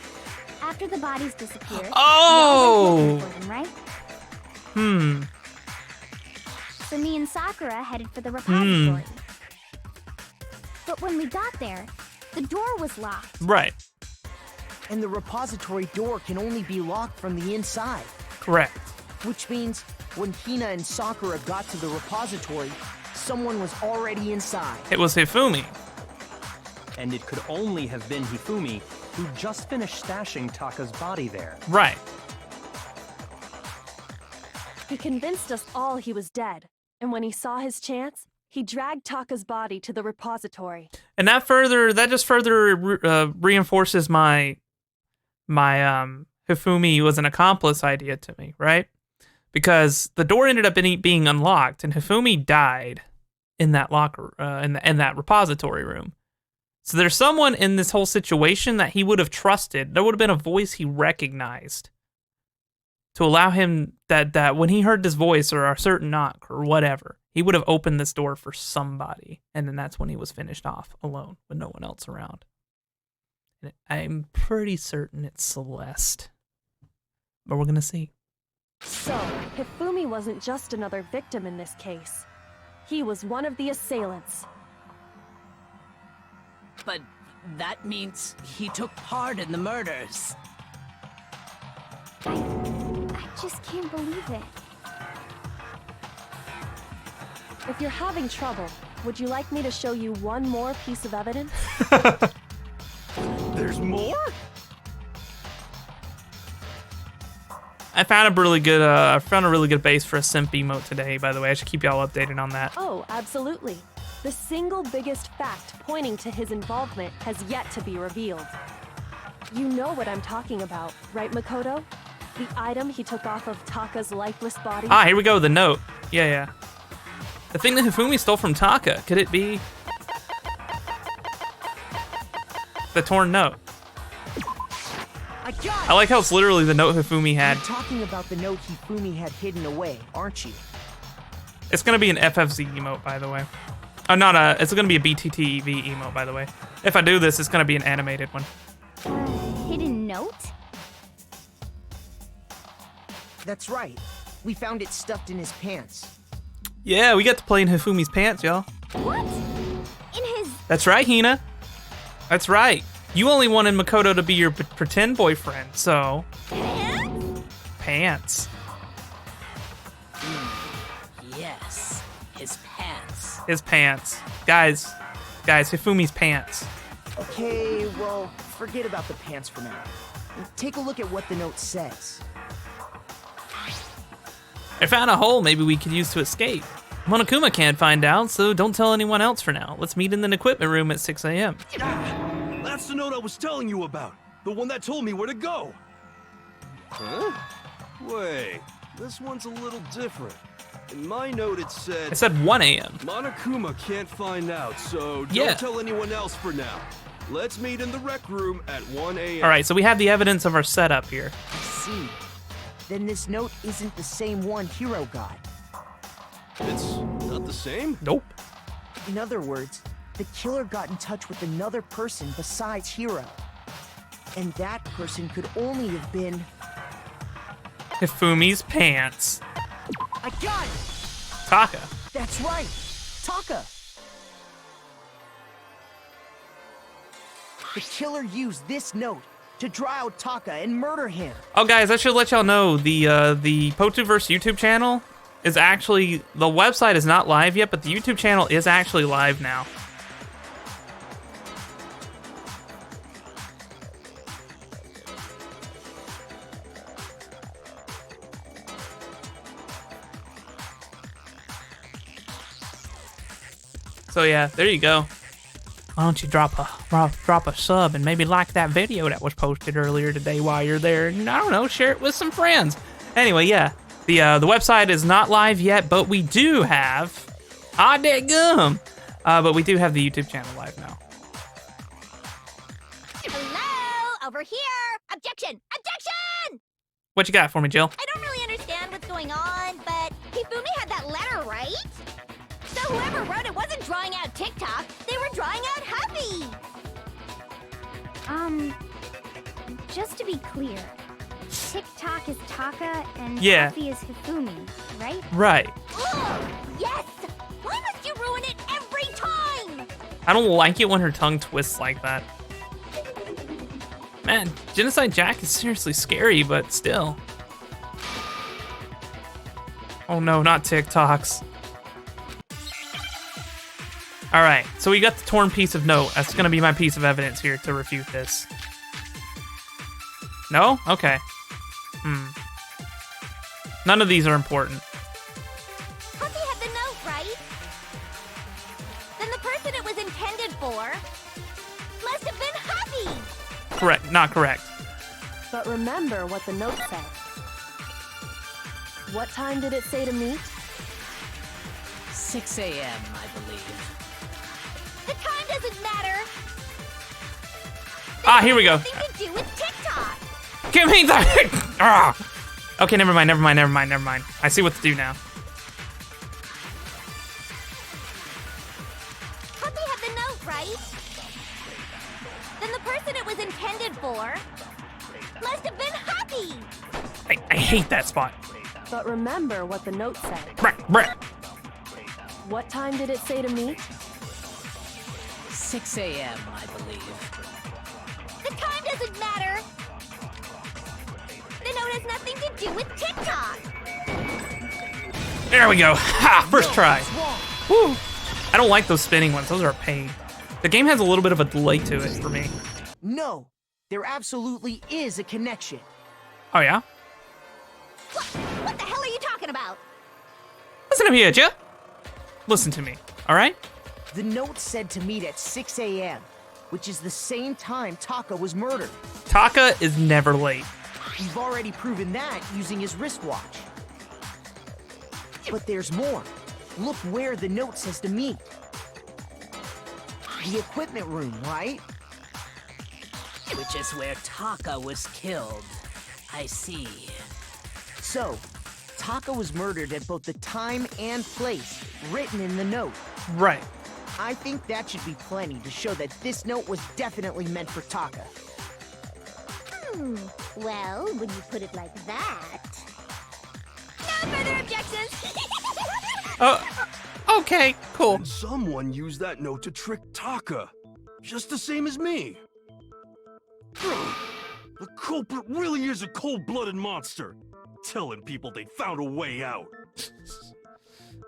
after the bodies disappeared, Oh! we all went looking for them, right? Hmm. So me and Sakura headed for the repository. But when we got there, the door was locked. Right. And the repository door can only be locked from the inside. Correct. Which means when Hina and Sakura got to the repository, someone was already inside. It was Hifumi. And it could only have been Hifumi, who just finished stashing Taka's body there. Right. He convinced us all he was dead, and when he saw his chance, he dragged Taka's body to the repository. And that just further reinforces my Hifumi was an accomplice idea to me, right? Because the door ended up being unlocked, and Hifumi died in that locker, in that repository room. So there's someone in this whole situation that he would have trusted. There would have been a voice he recognized to allow him that when he heard this voice or a certain knock or whatever, he would have opened this door for somebody, and then that's when he was finished off alone with no one else around. And I'm pretty certain it's Celeste, but we're gonna see. So, Hifumi wasn't just another victim in this case. He was one of the assailants. But that means he took part in the murders. I just can't believe it. If you're having trouble, would you like me to show you one more piece of evidence? There's more? I found a really good base for a simp emote today, by the way. I should keep y'all updated on that. Oh, absolutely. The single biggest fact pointing to his involvement has yet to be revealed. You know what I'm talking about, right, Makoto? The item he took off of Taka's lifeless body? Ah, here we go, the note. Yeah. The thing that Hifumi stole from Taka, could it be the torn note? I like how it's literally the note Hifumi had. You're talking about the note Hifumi had hidden away, aren't you? It's gonna be an FFZ emote, by the way. It's gonna be a BTTV emote, by the way. If I do this, it's gonna be an animated one. Hidden note? That's right. We found it stuffed in his pants. Yeah, we got to play in Hifumi's pants, y'all. What? In his... That's right, Hina. That's right. You only wanted Makoto to be your pretend boyfriend, so... Pants? Yes, his pants. His pants. Guys, Hifumi's pants. Okay, well, forget about the pants for now. Take a look at what the note says. I found a hole maybe we could use to escape. Monokuma can't find out, so don't tell anyone else for now. Let's meet in the equipment room at 6 a.m. That's the note I was telling you about. The one that told me where to go. Huh? Wait, this one's a little different. In my note it said... It said 1 a.m. Monokuma can't find out, so don't Yeah. tell anyone else for now. Let's meet in the rec room at 1 a.m. All right, so we have the evidence of our setup here. I see. Then this note isn't the same one Hiro got. It's not the same? Nope. In other words, the killer got in touch with another person besides Hiro. And that person could only have been... Hifumi's pants. I got it! Taka. That's right! Taka! The killer used this note to draw out Taka and murder him. Oh, guys, I should let y'all know the Potuverse YouTube channel is actually, the website is not live yet, but the YouTube channel is actually live now. So yeah, there you go. Why don't you drop a sub and maybe like that video that was posted earlier today while you're there, and I don't know, share it with some friends. Anyway, yeah, the website is not live yet, but we do have but we do have the YouTube channel live now. Hello, over here. Objection! Objection! What you got for me, Jill? I don't really understand what's going on, but Hifumi had that letter, right? So whoever wrote it wasn't drawing out TikTok, they were drawing out Huffy! Just to be clear, TikTok is Taka and Yeah. Huffy is Hifumi, right? Right. Ugh, yes! Why must you ruin it every time? I don't like it when her tongue twists like that. Man, Genocide Jack is seriously scary, but still. Oh no, not TikToks. All right, so we got the torn piece of note. That's gonna be my piece of evidence here to refute this. No? Okay. None of these are important. Huffy had the note, right? Then the person it was intended for must have been Huffy! Correct, not correct. But remember what the note said. What time did it say to meet? 6 a.m., I believe. The time doesn't matter. Ah, here we go. Nothing to do with TikTok. Give me that! Ah! Okay, never mind. I see what to do now. Huffy had the note, right? Then the person it was intended for must have been Huffy! I hate that spot. But remember what the note said. Brett. What time did it say to meet? 6 a.m., I believe. The time doesn't matter. The note has nothing to do with TikTok. There we go. Ha! First try. Woo! I don't like those spinning ones. Those are a pain. The game has a little bit of a delay to it for me. No, there absolutely is a connection. Oh, yeah? What the hell are you talking about? Listen to me, Edja. Listen to me, all right? The note said to meet at 6 a.m., which is the same time Taka was murdered. Taka is never late. We've already proven that using his wristwatch. But there's more. Look where the note says to meet. The equipment room, right? Which is where Taka was killed. I see. So, Taka was murdered at both the time and place written in the note. Right. I think that should be plenty to show that this note was definitely meant for Taka. Well, when you put it like that... No further objections! Okay, cool. And someone used that note to trick Taka, just the same as me. The culprit really is a cold-blooded monster, telling people they found a way out.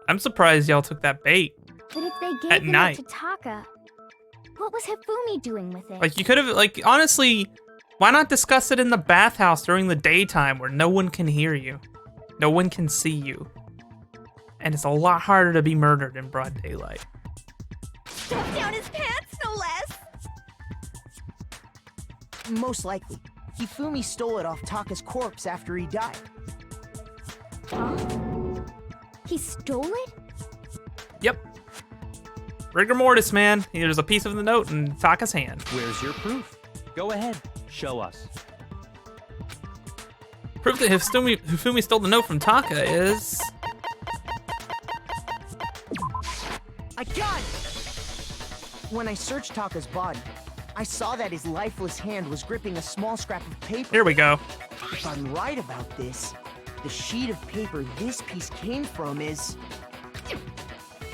I'm surprised y'all took that bait. But if they gave At the night. note to Taka, what was Hifumi doing with it? Like, you could have, like, honestly, why not discuss it in the bathhouse during the daytime where no one can hear you? No one can see you. And it's a lot harder to be murdered in broad daylight. Stuff down his pants, no less! Most likely, Hifumi stole it off Taka's corpse after he died. Huh? He stole it? Yep. Rigor mortis, man. There's a piece of the note in Taka's hand. Where's your proof? Go ahead, show us. Proof that Hifumi stole the note from Taka is... I got it! When I searched Taka's body, I saw that his lifeless hand was gripping a small scrap of paper. Here we go. If I'm right about this, the sheet of paper this piece came from is...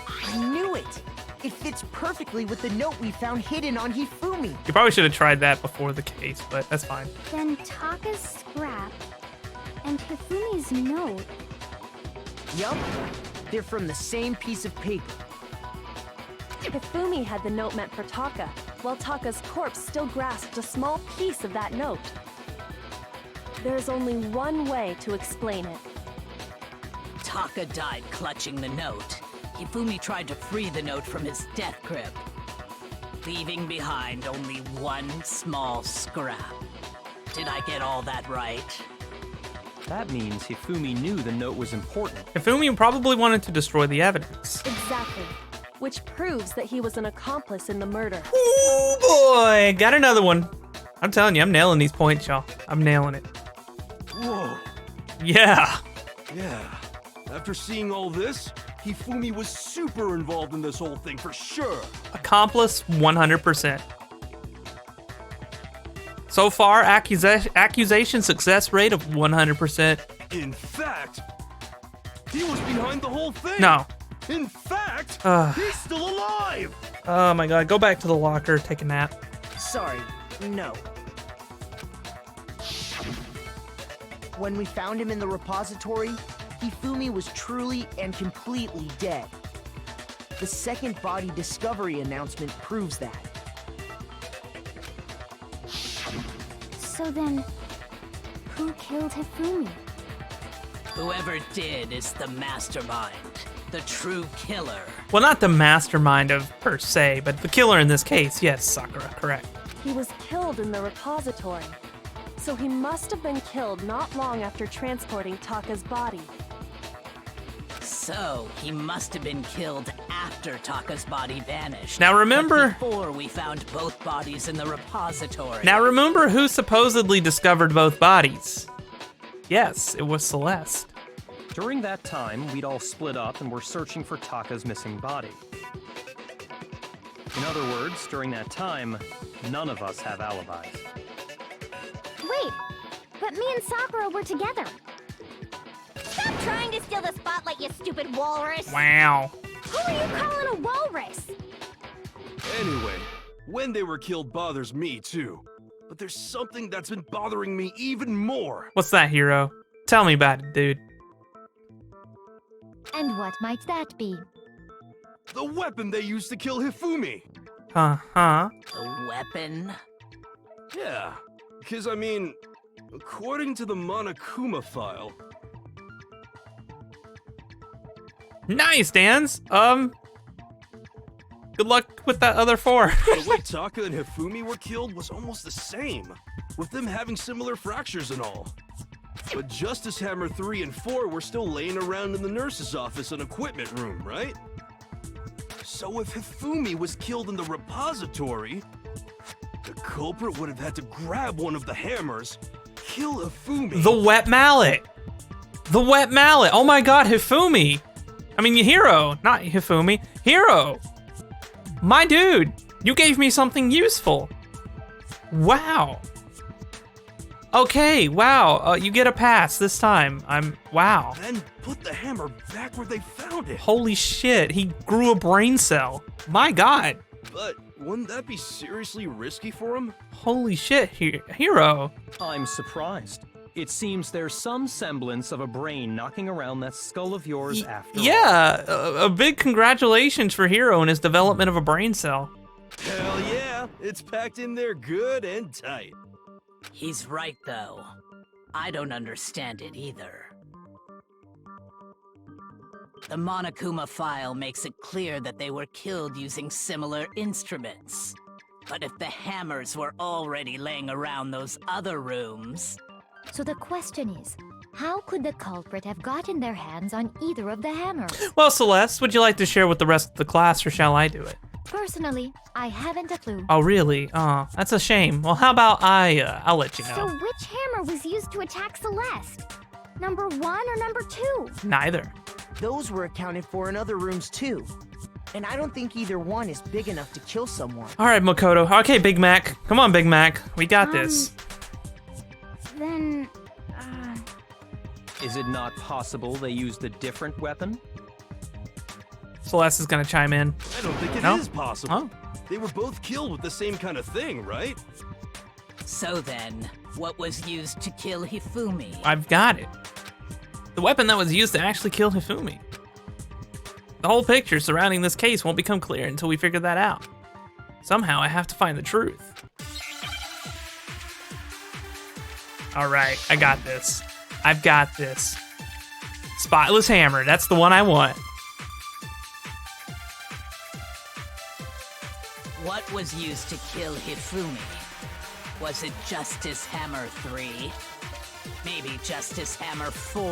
I knew it! It fits perfectly with the note we found hidden on Hifumi. You probably should have tried that before the case, but that's fine. Then Taka's scrap and Hifumi's note. Yup, they're from the same piece of paper. Hifumi had the note meant for Taka, while Taka's corpse still grasped a small piece of that note. There's only one way to explain it. Taka died clutching the note. Hifumi tried to free the note from his death grip, leaving behind only one small scrap. Did I get all that right? That means Hifumi knew the note was important. Hifumi probably wanted to destroy the evidence. Exactly. Which proves that he was an accomplice in the murder. Oh boy, got another one. I'm telling you, I'm nailing these points, y'all. I'm nailing it. Whoa. Yeah. Yeah. After seeing all this, Hifumi was super involved in this whole thing for sure. Accomplice 100%. So far, accusation success rate of 100%. In fact, he was behind the whole thing. No. In fact, he's still alive. Oh my god, go back to the locker, take a nap. Sorry, no. When we found him in the repository, Hifumi was truly and completely dead. The second body discovery announcement proves that. So then, who killed Hifumi? Whoever did is the mastermind, the true killer. Well, not the mastermind of per se, but the killer in this case. Yes, Sakura, correct. He was killed in the repository. So he must have been killed not long after transporting Taka's body. So, he must have been killed after Taka's body vanished. Now remember... But before we found both bodies in the repository. Now remember who supposedly discovered both bodies. Yes, it was Celeste. During that time, we'd all split up and were searching for Taka's missing body. In other words, during that time, none of us have alibis. Wait, but me and Sakura were together. Stop trying to steal the spotlight, you stupid walrus! Wow. Who are you calling a walrus? Anyway, when they were killed bothers me too. But there's something that's been bothering me even more. What's that, hero? Tell me about it, dude. And what might that be? The weapon they used to kill Hifumi. Uh-huh. The weapon? Yeah, because I mean, according to the Monokuma file... Nice, Dans. Good luck with that other 4. The way Taka and Hifumi were killed was almost the same, with them having similar fractures and all. But Justice Hammer 3 and 4 were still laying around in the nurse's office and equipment room, right? So if Hifumi was killed in the repository, the culprit would have had to grab one of the hammers, kill Hifumi. The wet mallet. The wet mallet. Oh my god, Hifumi. I mean, Hiro, not Hifumi. Hiro. My dude, you gave me something useful. Wow. Okay, wow. You get a pass this time. Wow. Then put the hammer back where they found it. Holy shit, he grew a brain cell. My god. But wouldn't that be seriously risky for him? Holy shit, Hiro. I'm surprised. It seems there's some semblance of a brain knocking around that skull of yours after all. Yeah, a big congratulations for Hiro and his development of a brain cell. Hell yeah, it's packed in there good and tight. He's right, though. I don't understand it either. The Monokuma file makes it clear that they were killed using similar instruments. But if the hammers were already laying around those other rooms... So the question is, how could the culprit have gotten their hands on either of the hammers? Well, Celeste, would you like to share with the rest of the class, or shall I do it? Personally, I haven't a clue. Oh, really? Oh, that's a shame. Well, how about I'll let you know. So which hammer was used to attack Celeste? Number 1 or number 2? Neither. Those were accounted for in other rooms too. And I don't think either one is big enough to kill someone. All right, Makoto. Okay, Big Mac. Come on, Big Mac. We got this. Then, Is it not possible they used a different weapon? Celeste is gonna chime in. I don't think it is possible. Oh. They were both killed with the same kind of thing, right? So then, what was used to kill Hifumi? I've got it. The weapon that was used to actually kill Hifumi. The whole picture surrounding this case won't become clear until we figure that out. Somehow I have to find the truth. All right, I got this. I've got this. Spotless hammer, that's the one I want. What was used to kill Hifumi? Was it Justice Hammer 3? Maybe Justice Hammer 4?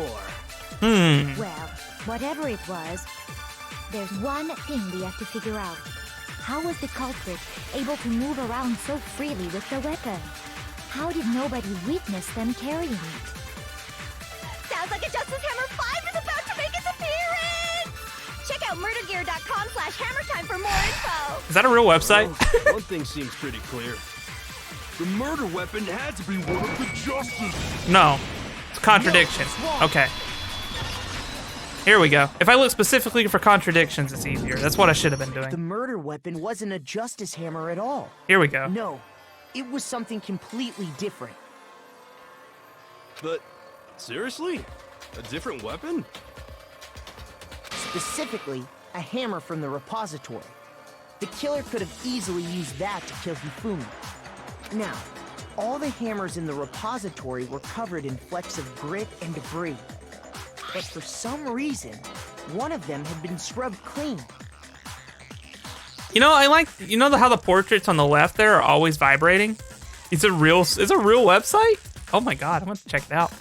Well, whatever it was, there's one thing we have to figure out. How was the culprit able to move around so freely with the weapon? How did nobody witness them carrying it? sounds like a Justice Hammer 5 is about to make its appearance! Check out murdergear.com/hammertime for more info! Is that a real website? Well, one thing seems pretty clear. The murder weapon had to be one of the Justice. No, it's contradiction. Okay. Here we go. If I look specifically for contradictions, it's easier. That's what I should have been The doing. murder weapon wasn't a justice hammer at all. Here we go. No, it was something completely different. But, seriously? A different weapon? Specifically, a hammer from the repository. The killer could have easily used that to kill Hifumi. Now, all the hammers in the repository were covered in flecks of grit and debris. But for some reason, one of them had been scrubbed clean. You know, I like, you know how the portraits on the left there are always vibrating? It's a real website? Oh my god, I'm gonna check it out.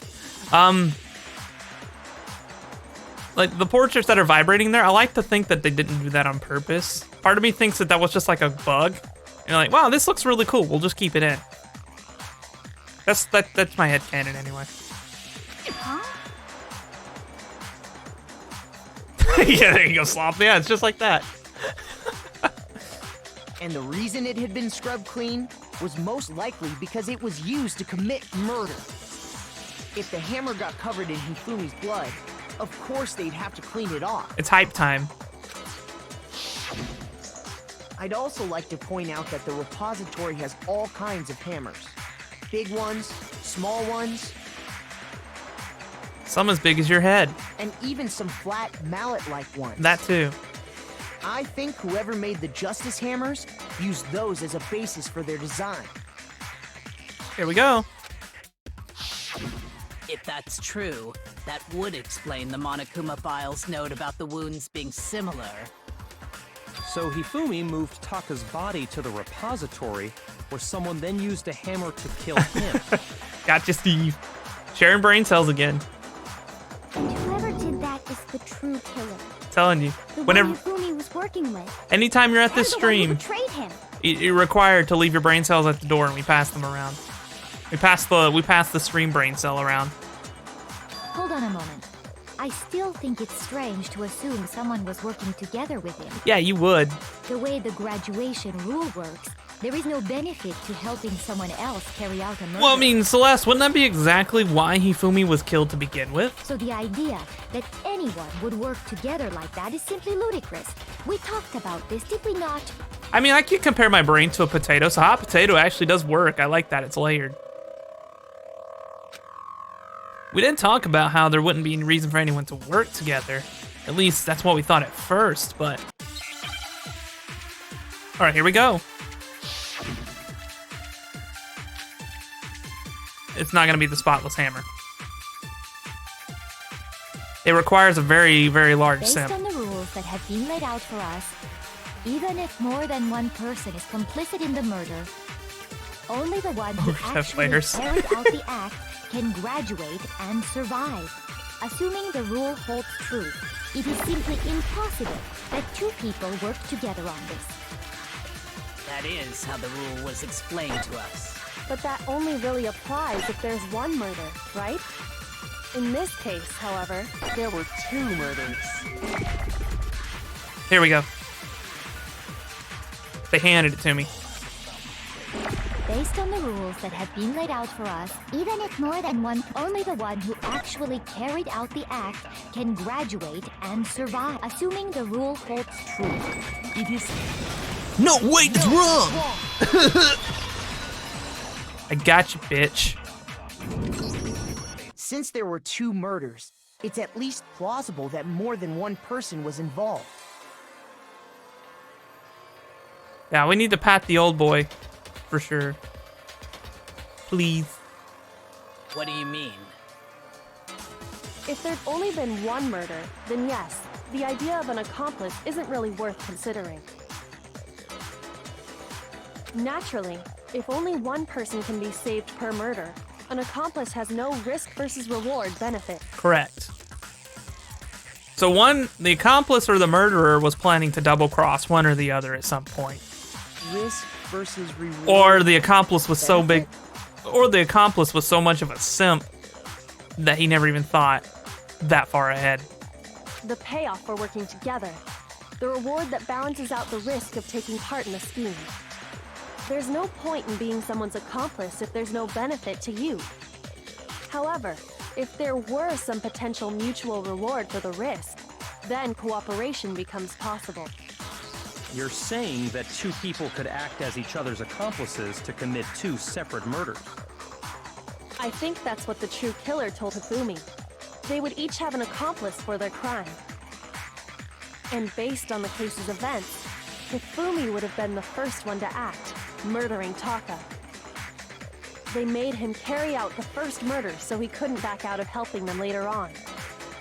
Like the portraits that are vibrating there, I like to think that they didn't do that on purpose. Part of me thinks that that was just like a bug. And like, wow, this looks really cool. We'll just keep it in. That's my headcanon anyway. Huh? Yeah, there you go, Slop. Yeah, it's just like that. And the reason it had been scrubbed clean was most likely because it was used to commit murder. If the hammer got covered in Hifumi's blood, of course they'd have to clean it off. It's hype time. I'd also like to point out that the repository has all kinds of hammers. Big ones, small ones, Some as big as your head. and even some flat mallet-like ones. That too. I think whoever made the Justice Hammers used those as a basis for their design. Here we go. If that's true, that would explain the Monokuma file's note about the wounds being similar. So Hifumi moved Taka's body to the repository, where someone then used a hammer to kill him. Gotcha, Steve. Sharing brain cells again. And whoever did that is the true killer. Telling you. The Whenever, one Hifumi was working with. anytime you're at this And the one who stream, betrayed him. you're required to leave your brain cells at the door, and we pass them around. We pass the stream brain cell around. Hold on a moment. I still think it's strange to assume someone was working together with him. Yeah, you would. The way the graduation rule works, there is no benefit to helping someone else carry out a murder. Well, I mean, Celeste, wouldn't that be exactly why Hifumi was killed to begin with? So the idea that anyone would work together like that is simply ludicrous. We talked about this, did we not? I mean, I could compare my brain to a potato, so hot potato actually does work. I like that, it's layered. We didn't talk about how there wouldn't be any reason for anyone to work together. At least that's what we thought at first, but... Alright, here we go. It's not gonna be the spotless hammer. It requires a very, very large Based simp. on the rules that have been laid out for us, even if more than one person is complicit in the murder, only the one who have actually players. carried out the act can graduate and survive. Assuming the rule holds true, it is simply impossible that two people work together on this. That is how the rule was explained to us. But that only really applies if there's one murder, right? In this case, however, there were two murders. Here we go. They handed it to me. Based on the rules that have been laid out for us, even if more than one, only the one who actually carried out the act can graduate and survive. Assuming the rule holds true, it is... No, wait, it's wrong! I got you, bitch. Since there were two murders, it's at least plausible that more than one person was involved. Yeah, we need to pat the old boy. For sure. Please. What do you mean? If there'd only been one murder, then yes, the idea of an accomplice isn't really worth considering. Naturally, if only one person can be saved per murder, an accomplice has no risk versus reward benefit. Correct. So one, the accomplice or the murderer was planning to double cross one or the other at some point. Risk versus reward. Or the accomplice was so big, or the accomplice was so much of a simp that he never even thought that far ahead. The payoff for working together. The reward that balances out the risk of taking part in the scheme. There's no point in being someone's accomplice if there's no benefit to you. However, if there were some potential mutual reward for the risk, then cooperation becomes possible. You're saying that two people could act as each other's accomplices to commit two separate murders. I think that's what the true killer told Hifumi. They would each have an accomplice for their crime. And based on the case's events, Hifumi would have been the first one to act, murdering Taka. They made him carry out the first murder so he couldn't back out of helping them later on.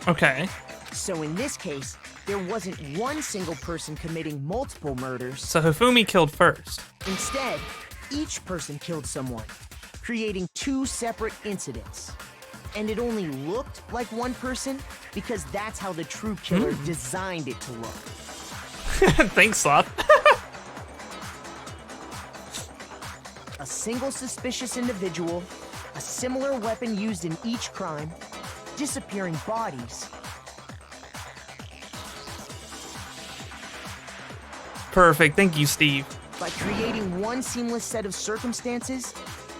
Okay. So in this case, there wasn't one single person committing multiple murders. So Hifumi killed first. Instead, each person killed someone, creating two separate incidents. And it only looked like one person because that's how the true killer designed it to look. Thanks, Sloth. A single suspicious individual, a similar weapon used in each crime, disappearing bodies. Perfect. Thank you, Steve. By creating one seamless set of circumstances,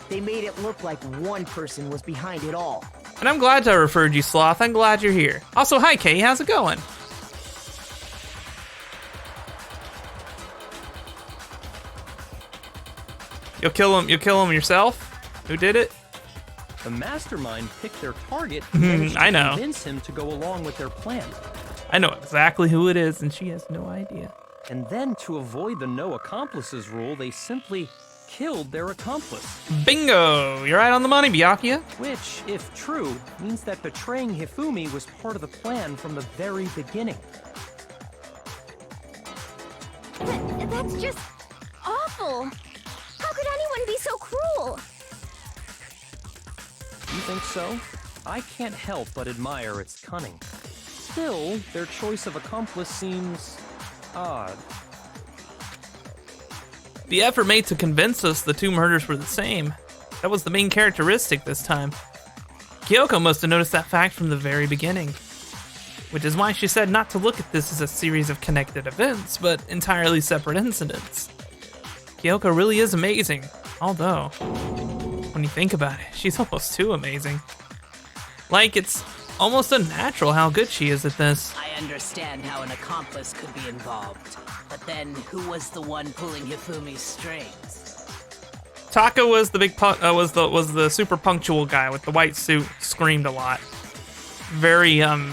they made it look like one person was behind it all. And I'm glad I referred you, Sloth. I'm glad you're here. Also, hi, Kay. How's it going? You'll kill him yourself? Who did it? The mastermind picked their target and managed to I know. convince him to go along with their plan. I know exactly who it is, and she has no idea. And then, to avoid the no accomplices rule, they simply killed their accomplice. Bingo! You're right on the money, Byakuya. Which, if true, means that betraying Hifumi was part of the plan from the very beginning. That's just awful. How could anyone be so cruel? You think so? I can't help but admire its cunning. Still, their choice of accomplice seems odd. The effort made to convince us the two murders were the same. That was the main characteristic this time. Kyoko must have noticed that fact from the very beginning, which is why she said not to look at this as a series of connected events, but entirely separate incidents. Kyoko really is amazing, although, when you think about it, she's almost too amazing. Like, it's almost unnatural how good she is at this. I understand how an accomplice could be involved, but then who was the one pulling Hifumi's strings? Taka was the was the super punctual guy with the white suit, screamed a lot. Very I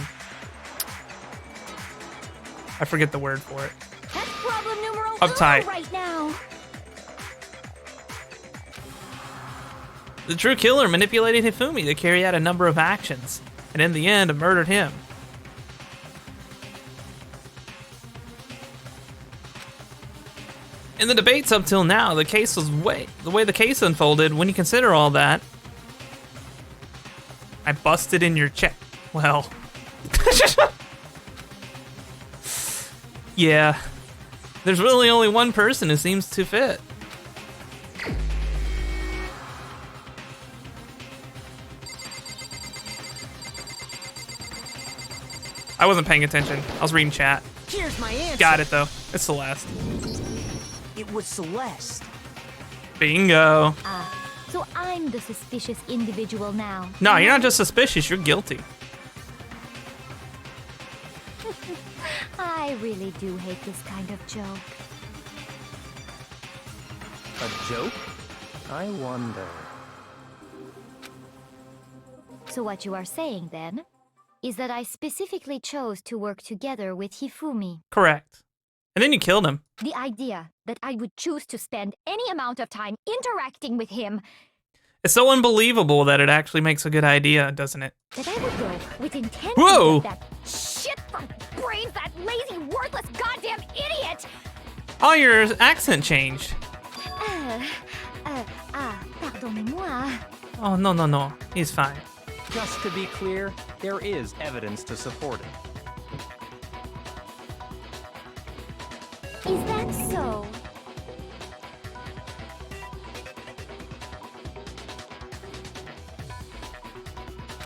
forget the word for it. That's problem numero Uptight. uno right now. The true killer manipulated Hifumi to carry out a number of actions, and in the end, murdered him. In the debates up till now, the way the case unfolded, when you consider all that, I busted in your check. Well, yeah, there's really only one person who seems to fit. I wasn't paying attention. I was reading chat. Here's my answer. Got it though. It's Celeste. It was Celeste. Bingo. So I'm the suspicious individual now. No, you're not just suspicious, you're guilty. I really do hate this kind of joke. A joke? I wonder. So what you are saying then is that I specifically chose to work together with Hifumi. Correct. And then you killed him. The idea that I would choose to spend any amount of time interacting with him, It's so unbelievable that it actually makes a good idea, doesn't it? that I would go with intention Whoa! with that shit from brains, that lazy, worthless, goddamn idiot! Oh, your accent changed. Pardonnez-moi. Oh, no. He's fine. Just to be clear, there is evidence to support it. Is that so?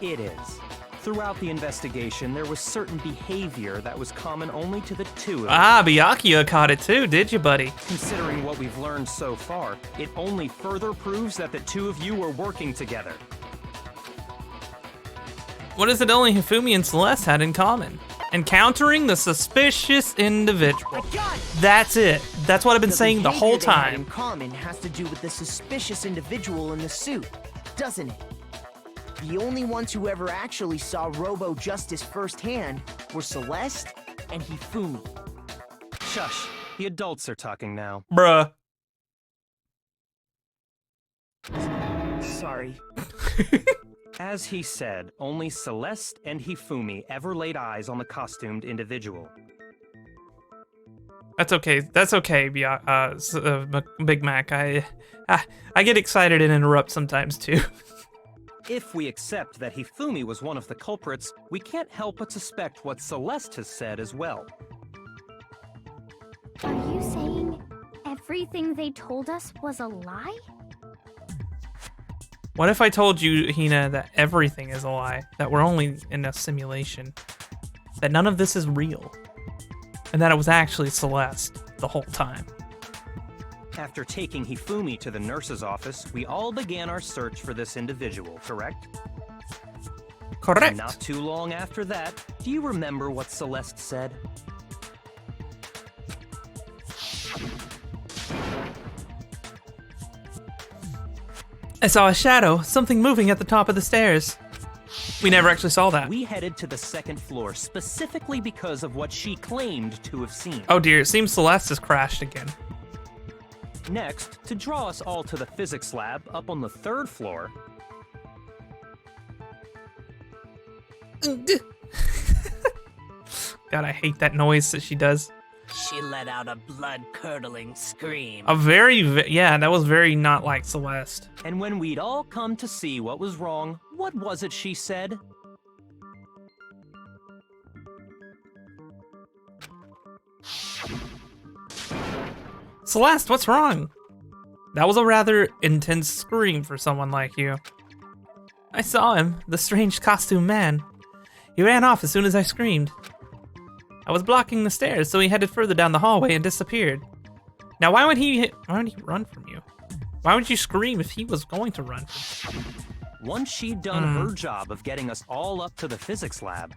It is. Throughout the investigation, there was certain behavior that was common only to the two of them. Ah, Byakuya caught it too, did you, buddy? Considering what we've learned so far, it only further proves that the two of you were working together. What is it only Hifumi and Celeste had in common? Encountering the suspicious individual. I got it. That's it. That's what I've been saying the whole behavior they had in time. common has to do with the suspicious individual in the suit, doesn't it? The only ones who ever actually saw Robo Justice firsthand were Celeste and Hifumi. Shush. The adults are talking now. Bruh. Sorry. As he said, only Celeste and Hifumi ever laid eyes on the costumed individual. That's okay. That's okay, Big Mac. I get excited and interrupt sometimes too. If we accept that Hifumi was one of the culprits, we can't help but suspect what Celeste has said as well. Are you saying everything they told us was a lie? What if I told you, Hina, that everything is a lie? That we're only in a simulation? That none of this is real? And that it was actually Celeste the whole time? After taking Hifumi to the nurse's office, we all began our search for this individual, correct? Correct. Not too long after that, do you remember what Celeste said? I saw a shadow, something moving at the top of the stairs. We never actually saw that. We headed to the second floor specifically because of what she claimed to have seen. Oh dear, it seems Celeste has crashed again. Next, to draw us all to the physics lab up on the third floor, God, I hate that noise that she does. She let out a blood-curdling scream. Yeah, that was very not like Celeste. And when we'd all come to see what was wrong, what was it she said? Celeste, what's wrong? That was a rather intense scream for someone like you. I saw him, the strange costume man. He ran off as soon as I screamed. I was blocking the stairs, so he headed further down the hallway and disappeared. Now, why would he run from you? Why would you scream if he was going to run from you? Once she'd done her job of getting us all up to the physics lab.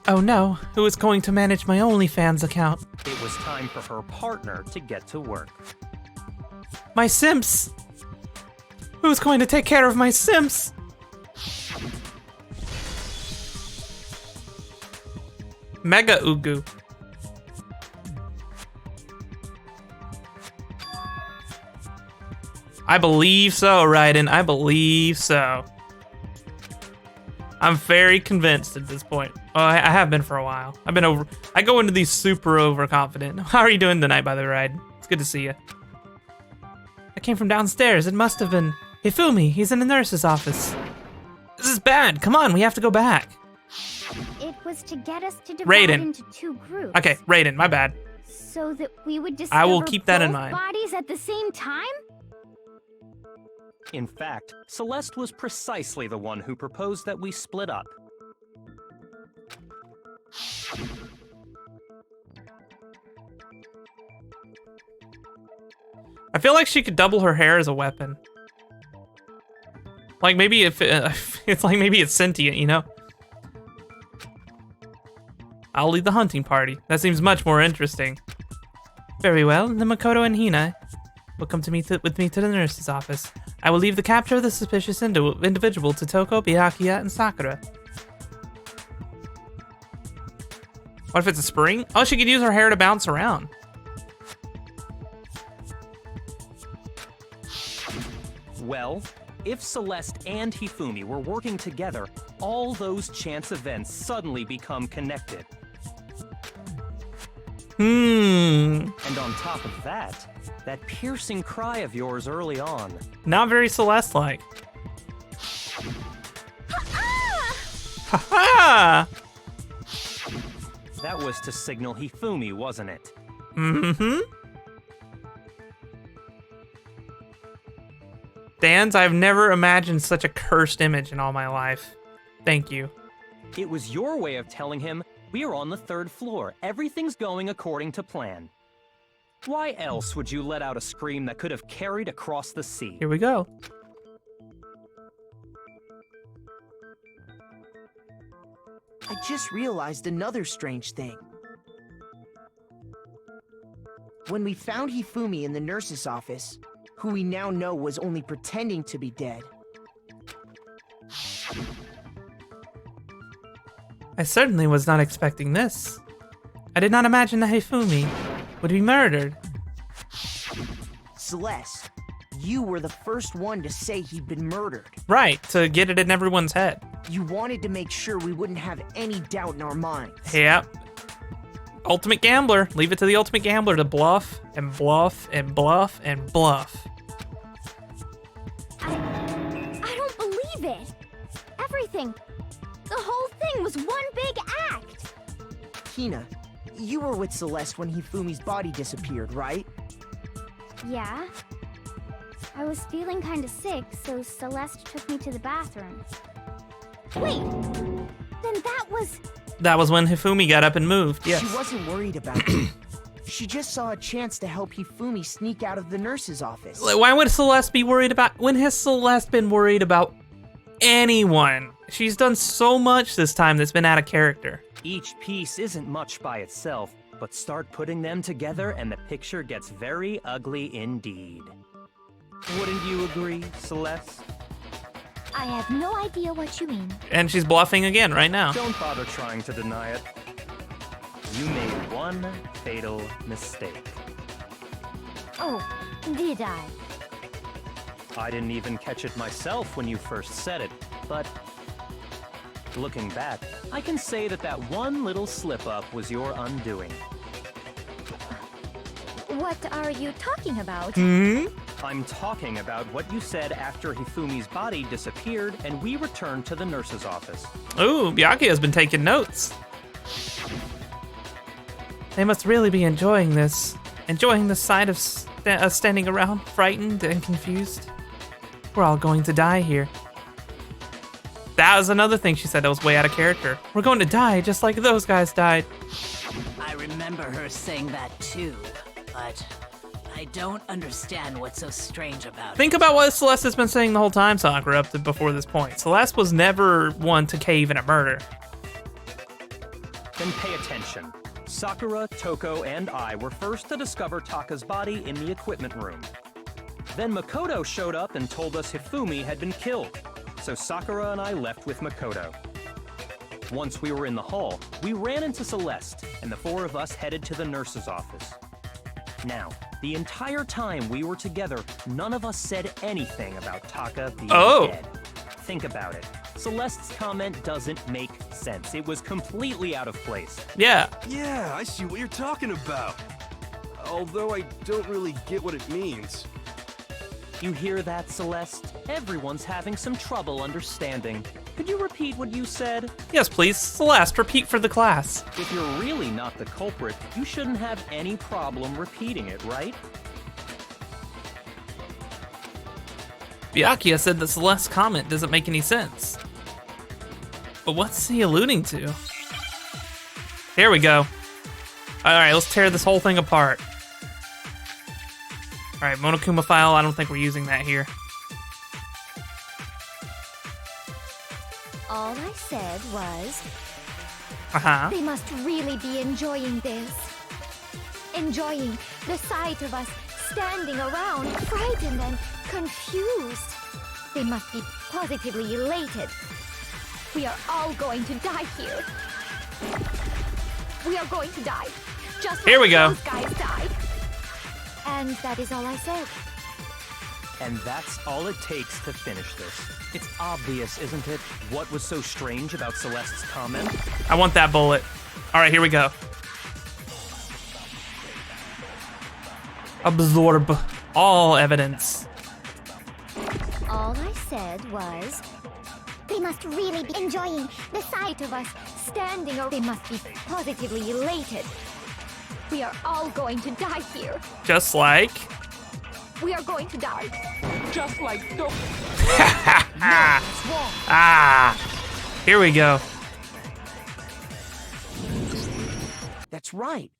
Oh no, who is going to manage my OnlyFans account? It was time for her partner to get to work. My Simps! Who's going to take care of my Simps? Mega Ugu. I believe so, Raiden. I believe so. I'm very convinced at this point. Oh, I have been for a while. I go into these super overconfident. How are you doing tonight, by the way, Raiden? It's good to see you. I came from downstairs. It must have been Hifumi. He's in the nurse's office. This is bad. Come on, we have to go back. It was to get us to divide into two groups. Okay, Raiden, my bad. So that we would discover I will keep that in both mind. bodies at the same time? In fact, Celeste was precisely the one who proposed that we split up. I feel like she could double her hair as a weapon. Like maybe if it's like maybe it's sentient, you know? I'll lead the hunting party. That seems much more interesting. Very well, then Makoto and Hina will come to with me to the nurse's office. I will leave the capture of the suspicious individual to Toko, Byakuya, and Sakura. What if it's a spring? Oh, she could use her hair to bounce around. Well, if Celeste and Hifumi were working together, all those chance events suddenly become connected. And on top of that piercing cry of yours early on. Not very Celeste-like. Ha-ha! That was to signal Hifumi, wasn't it? Mm-hmm. Dans, I've never imagined such a cursed image in all my life. Thank you. It was your way of telling him, we're on the 3rd floor. Everything's going according to plan. Why else would you let out a scream that could have carried across the sea? Here we go. I just realized another strange thing. When we found Hifumi in the nurse's office, who we now know was only pretending to be dead. I certainly was not expecting this. I did not imagine that Hifumi would be murdered. Celeste, you were the first one to say he'd been murdered. Right, to get it in everyone's head. You wanted to make sure we wouldn't have any doubt in our minds. Yep. Ultimate gambler. Leave it to the ultimate gambler to bluff and bluff and bluff and bluff. I don't believe it. Everything. The whole thing was one big act. Hina, you were with Celeste when Hifumi's body disappeared, right? Yeah. I was feeling kind of sick, so Celeste took me to the bathroom. Wait, then that was... That was when Hifumi got up and moved, yes. She wasn't worried about it. She just saw a chance to help Hifumi sneak out of the nurse's office. Why would Celeste be worried about... When has Celeste been worried about anyone? She's done so much this time that's been out of character. Each piece isn't much by itself, but start putting them together and the picture gets very ugly indeed. Wouldn't you agree, Celeste? I have no idea what you mean. And she's bluffing again right now. Don't bother trying to deny it. You made one fatal mistake. Oh, did I? I didn't even catch it myself when you first said it, but looking back, I can say that that one little slip-up was your undoing. What are you talking about? I'm talking about what you said after Hifumi's body disappeared and we returned to the nurse's office. Ooh, Byakuya has been taking notes. They must really be enjoying this. Enjoying the sight of us standing around, frightened and confused. We're all going to die here. That was another thing she said that was way out of character. We're going to die just like those guys died. I remember her saying that too, but I don't understand what's so strange about Think it. about what Celeste has been saying the whole time, Sakura, up to before this point. Celeste was never one to cave in a murder. Then pay attention. Sakura, Toko, and I were first to discover Taka's body in the equipment room. Then Makoto showed up and told us Hifumi had been killed, so Sakura and I left with Makoto. Once we were in the hall, we ran into Celeste, and the four of us headed to the nurse's office. Now, the entire time we were together, none of us said anything about Taka being dead. Think about it. Celeste's comment doesn't make sense. It was completely out of place. Yeah. Yeah, I see what you're talking about. Although I don't really get what it means. You hear that, Celeste? Everyone's having some trouble understanding. Could you repeat what you said? Yes, please. Celeste, repeat for the class. If you're really not the culprit, you shouldn't have any problem repeating it, right? Byakuya said that Celeste's comment doesn't make any sense. But what's he alluding to? Here we go. Alright, let's tear this whole thing apart. Alright, Monokuma file, I don't think we're using that here. All I said was, They must really be enjoying this. Enjoying the sight of us standing around, frightened and confused. They must be positively elated. We are all going to die here. We are going to die. Just Here like we go. those guys died. And that is all I said. And that's all it takes to finish this. It's obvious, isn't it? What was so strange about Celeste's comment? I want that bullet. Alright, here we go. Absorb all evidence. All I said was, they must really be enjoying the sight of us standing, or they must be positively elated. We are all going to die here. Just like... We are going to die. Just like the... Here we go. That's right.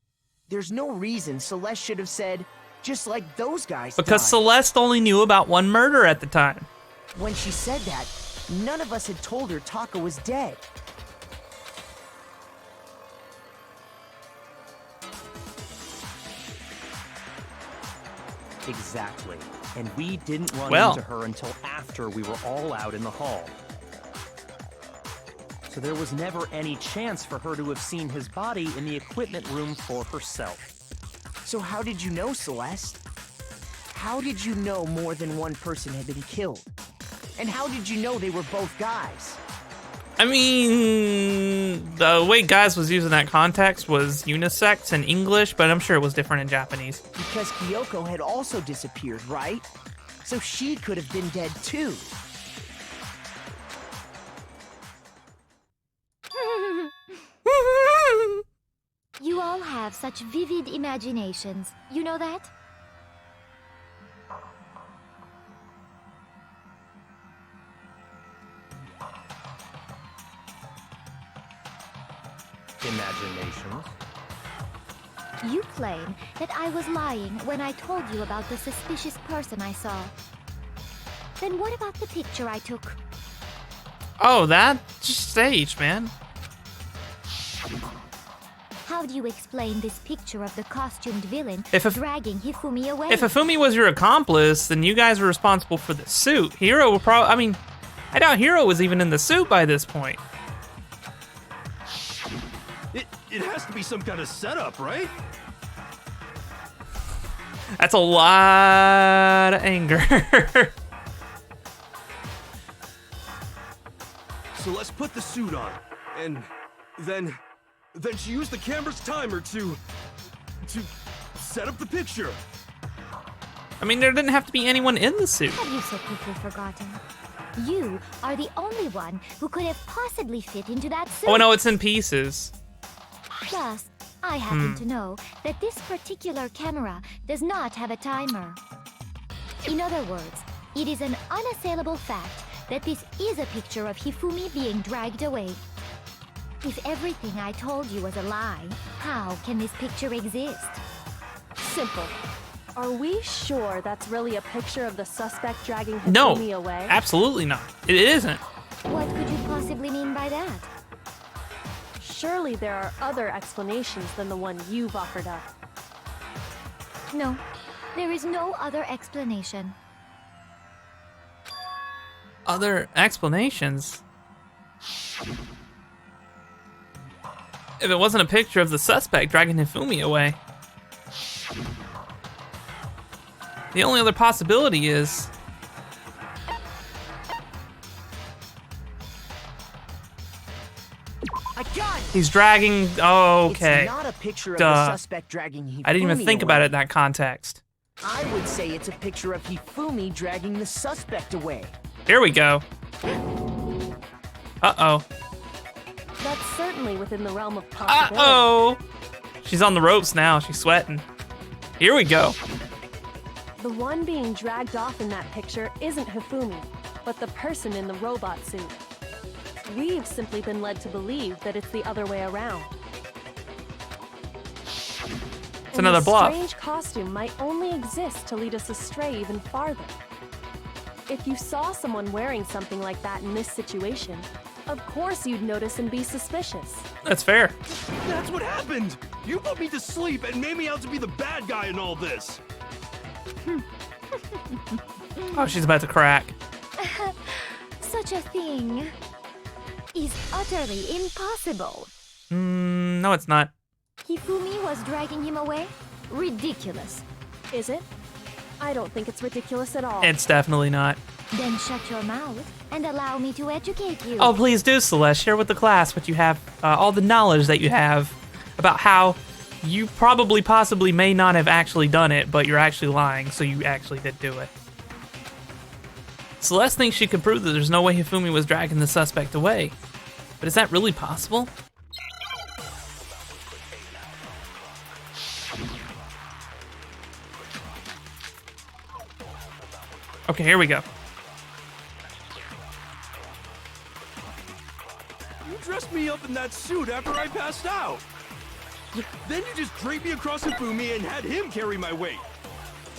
There's no reason Celeste should have said, just like those guys Because died. Celeste only knew about one murder at the time. When she said that, none of us had told her Taka was dead. Exactly. And we didn't run Well. into her until after we were all out in the hall. So there was never any chance for her to have seen his body in the equipment room for herself. So how did you know, Celeste? How did you know more than one person had been killed? And how did you know they were both guys? I mean, the way guys was using that context was unisex in English, but I'm sure it was different in Japanese. Because Kyoko had also disappeared, right? So she could have been dead too. You all have such vivid imaginations. You know that? Imaginations. You claim that I was lying when I told you about the suspicious person I saw. Then what about the picture I took? Oh, that stage, man. How do you explain this picture of the costumed villain If a- dragging Hifumi away? If Ifumi was your accomplice, then you guys were responsible for the suit. Hiro will probably, I mean, I doubt Hiro was even in the suit by this point. It has to be some kind of setup, right? That's a lot of anger. So let's put the suit on. And Then she used the camera's timer to set up the picture. I mean, there didn't have to be anyone in the suit. Have you so quickly forgotten? You are the only one who could have possibly fit into that suit. Oh no, it's in pieces. Plus, I happen to know that this particular camera does not have a timer. In other words, it is an unassailable fact that this is a picture of Hifumi being dragged away. If everything I told you was a lie, how can this picture exist? Simple. Are we sure that's really a picture of the suspect dragging Hifumi No, away? absolutely not. It isn't. What could you possibly mean by that? Surely there are other explanations than the one you've offered up. No, there is no other explanation. Other explanations? If it wasn't a picture of the suspect dragging Hifumi away. The only other possibility is... I got it! he's dragging... Oh, okay. It's not a picture of Duh. the suspect dragging Hifumi I didn't even think about away. it in that context. I would say it's a picture of Hifumi dragging the suspect away. Here we go. Uh-oh. That's certainly within the realm of possibility. Uh-oh. She's on the ropes now. She's sweating. Here we go. The one being dragged off in that picture isn't Hifumi, but the person in the robot suit. We've simply been led to believe that it's the other way around. It's another bluff. The strange costume might only exist to lead us astray even farther. If you saw someone wearing something like that in this situation, of course you'd notice and be suspicious. That's fair. That's what happened! You put me to sleep and made me out to be the bad guy in all this! Oh, she's about to crack. Such a thing is utterly impossible. No, it's not. Hifumi was dragging him away? Ridiculous. Is it? I don't think it's ridiculous at all. It's definitely not. Then shut your mouth and allow me to educate you. Oh, please do, Celeste. Share with the class what you have, all the knowledge that you have about how you probably, possibly may not have actually done it, but you're actually lying, so you actually did do it. Celeste thinks she could prove that there's no way Hifumi was dragging the suspect away. But is that really possible? Okay, here we go. You dressed me up in that suit after I passed out. Then you just draped me across Hifumi and had him carry my weight.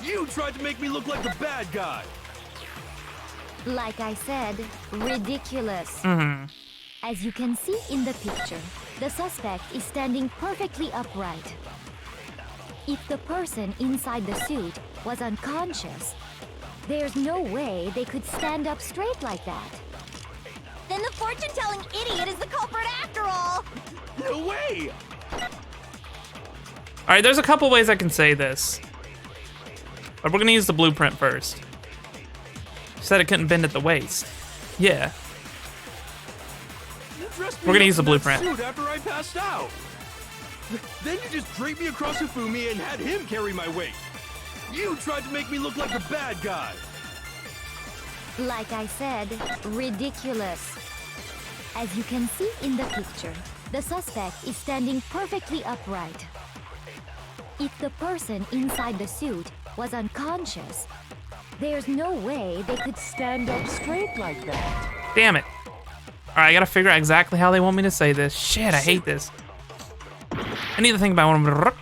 You tried to make me look like the bad guy. Like I said, ridiculous. As you can see in the picture, the suspect is standing perfectly upright. If the person inside the suit was unconscious, there's no way they could stand up straight like that. Then the fortune-telling idiot is the culprit after all! No way! All right, there's a couple ways I can say this. But we're gonna use the blueprint first. She said it couldn't bend at the waist. Yeah. We're gonna use the blueprint. Suit after I passed out. Then you just draped me across Hifumi and had him carry my weight. You tried to make me look like the bad guy. Like I said, ridiculous. As you can see in the picture, the suspect is standing perfectly upright. If the person inside the suit was unconscious, there's no way they could stand up straight like that. Damn it. All right, I gotta figure out exactly how they want me to say this. Shit, I hate this. I need to think about one.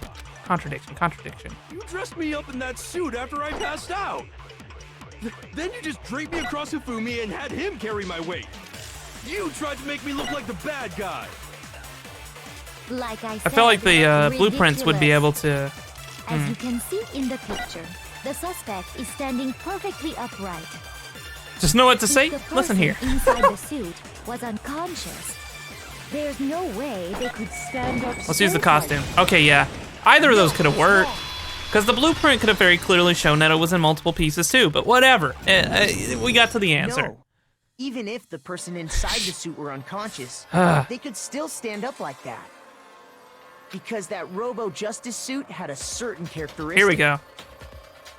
Contradiction. You dressed me up in that suit after I passed out. Then you just draped me across Hifumi and had him carry my weight. You tried to make me look like the bad guy. Like I said, I feel like the blueprints would be able to... As you can see in the picture, the suspect is standing perfectly upright. Just know what to say? If the Listen here. person inside the suit was unconscious, there's no way they could stand up. Let's use the straight costume. Okay, yeah. Either of those could have worked. Because the blueprint could have very clearly shown that it was in multiple pieces too, but whatever. We got to the answer. No. Even if the person inside the suit were unconscious, they could still stand up like that. Because that Robo-Justice suit had a certain characteristic. Here we go.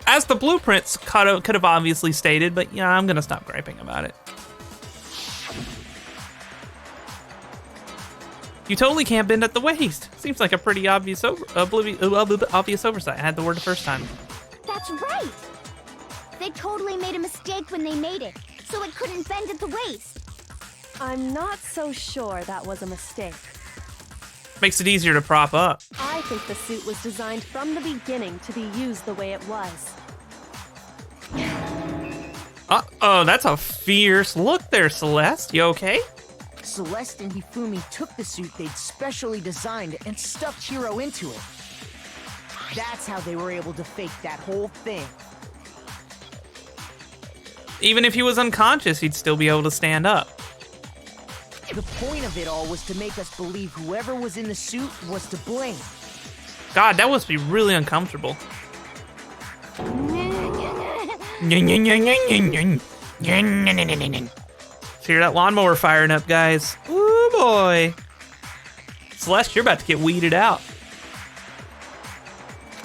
As the blueprints could have obviously stated, but yeah, I'm gonna stop griping about it. You totally can't bend at the waist. Seems like a pretty obvious obvious oversight. I had the word the first time. That's right! They totally made a mistake when they made it, so it couldn't bend at the waist. I'm not so sure that was a mistake. Makes it easier to prop up. I think the suit was designed from the beginning to be used the way it was. Uh-oh, that's a fierce look there, Celeste. You okay? Celeste and Hifumi took the suit they'd specially designed and stuffed Hiro into it. That's how they were able to fake that whole thing. Even if he was unconscious, he'd still be able to stand up. The point of it all was to make us believe whoever was in the suit was to blame. God, that must be really uncomfortable. Hear that lawnmower firing up, guys. Ooh, boy. Celeste, you're about to get weeded out.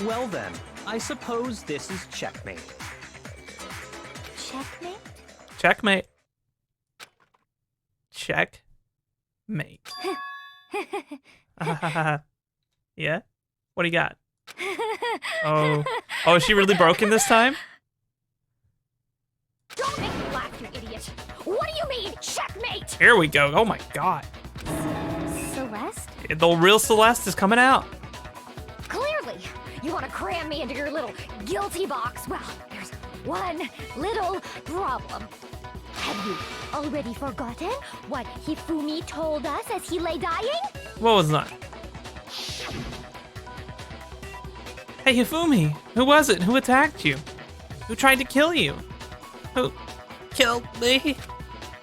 Well then, I suppose this is checkmate. Checkmate? Checkmate. Checkmate. Yeah? What do you got? Oh, is she really broken this time? Don't make me laugh, you idiot! What do you mean, checkmate? Here we go. Oh my God. Celeste? The real Celeste is coming out. Clearly, you want to cram me into your little guilty box. Well, there's one little problem. Have you already forgotten what Hifumi told us as he lay dying? What was that? Hey, Hifumi, who was it? Who attacked you? Who tried to kill you? Who killed me?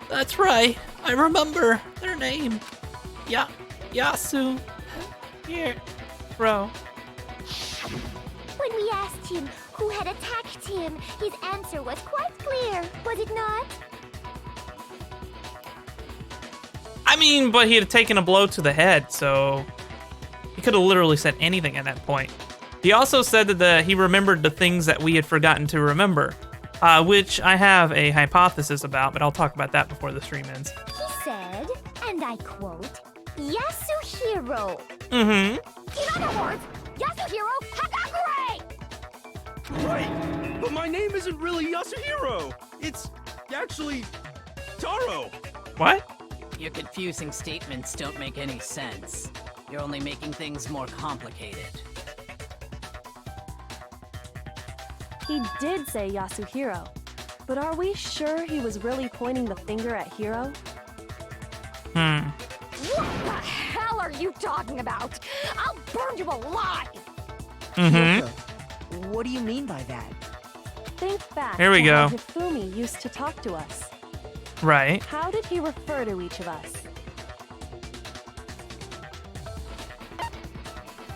That's right. I remember their name. Yasu. Here, bro. When we asked him who had attacked him, his answer was quite clear, was it not? I mean, but he had taken a blow to the head, so he could have literally said anything at that point. He also said that he remembered the things that we had forgotten to remember, which I have a hypothesis about, but I'll talk about that before the stream ends. He said, and I quote, Yasuhiro. Mm-hmm. In other words, Yasuhiro Hagakure! Right, but my name isn't really Yasuhiro. It's actually Taro. What? Your confusing statements don't make any sense. You're only making things more complicated. He did say Yasuhiro, but are we sure he was really pointing the finger at Hiro? What the hell are you talking about? I'll burn you alive! Mm-hmm. Kyoko, what do you mean by that? Think back Here we to go. how Hifumi used to talk to us. Right. How did he refer to each of us?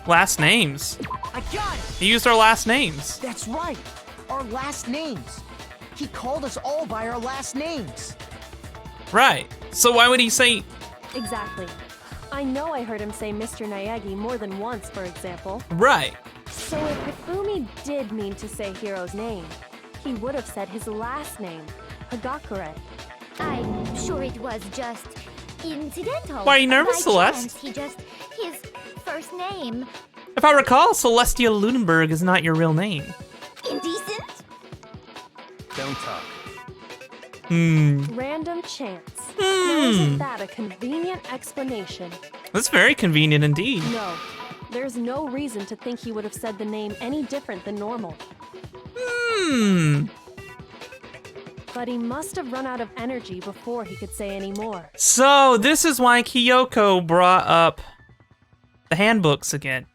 Last names. I got it! He used our last names. That's right! Our last names! He called us all by our last names! Right. So why would he say... Exactly. I know I heard him say Mr. Naegi more than once, for example. Right. So if Hifumi did mean to say Hiro's name, he would have said his last name, Hagakure. I'm sure it was just incidental. Why are you nervous, By Celeste? chance, his first name. If I recall, Celestia Lunenburg is not your real name. Indecent? Don't talk. Random chance. Now isn't that a convenient explanation? That's very convenient indeed. No. There's no reason to think he would have said the name any different than normal. But he must have run out of energy before he could say any more. So this is why Kyoko brought up the handbooks again.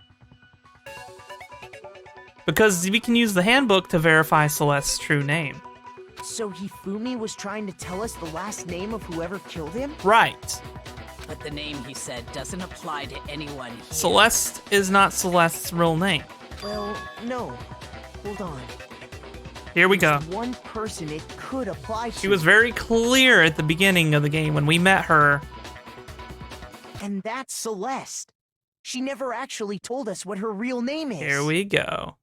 Because we can use the handbook to verify Celeste's true name. So Hifumi was trying to tell us the last name of whoever killed him? Right. But the name he said doesn't apply to anyone here. Celeste is not Celeste's real name. Well, no. Hold on. Here we go. There's one person it could apply to. She was very clear at the beginning of the game when we met her. And that's Celeste. She never actually told us what her real name is. Here we go.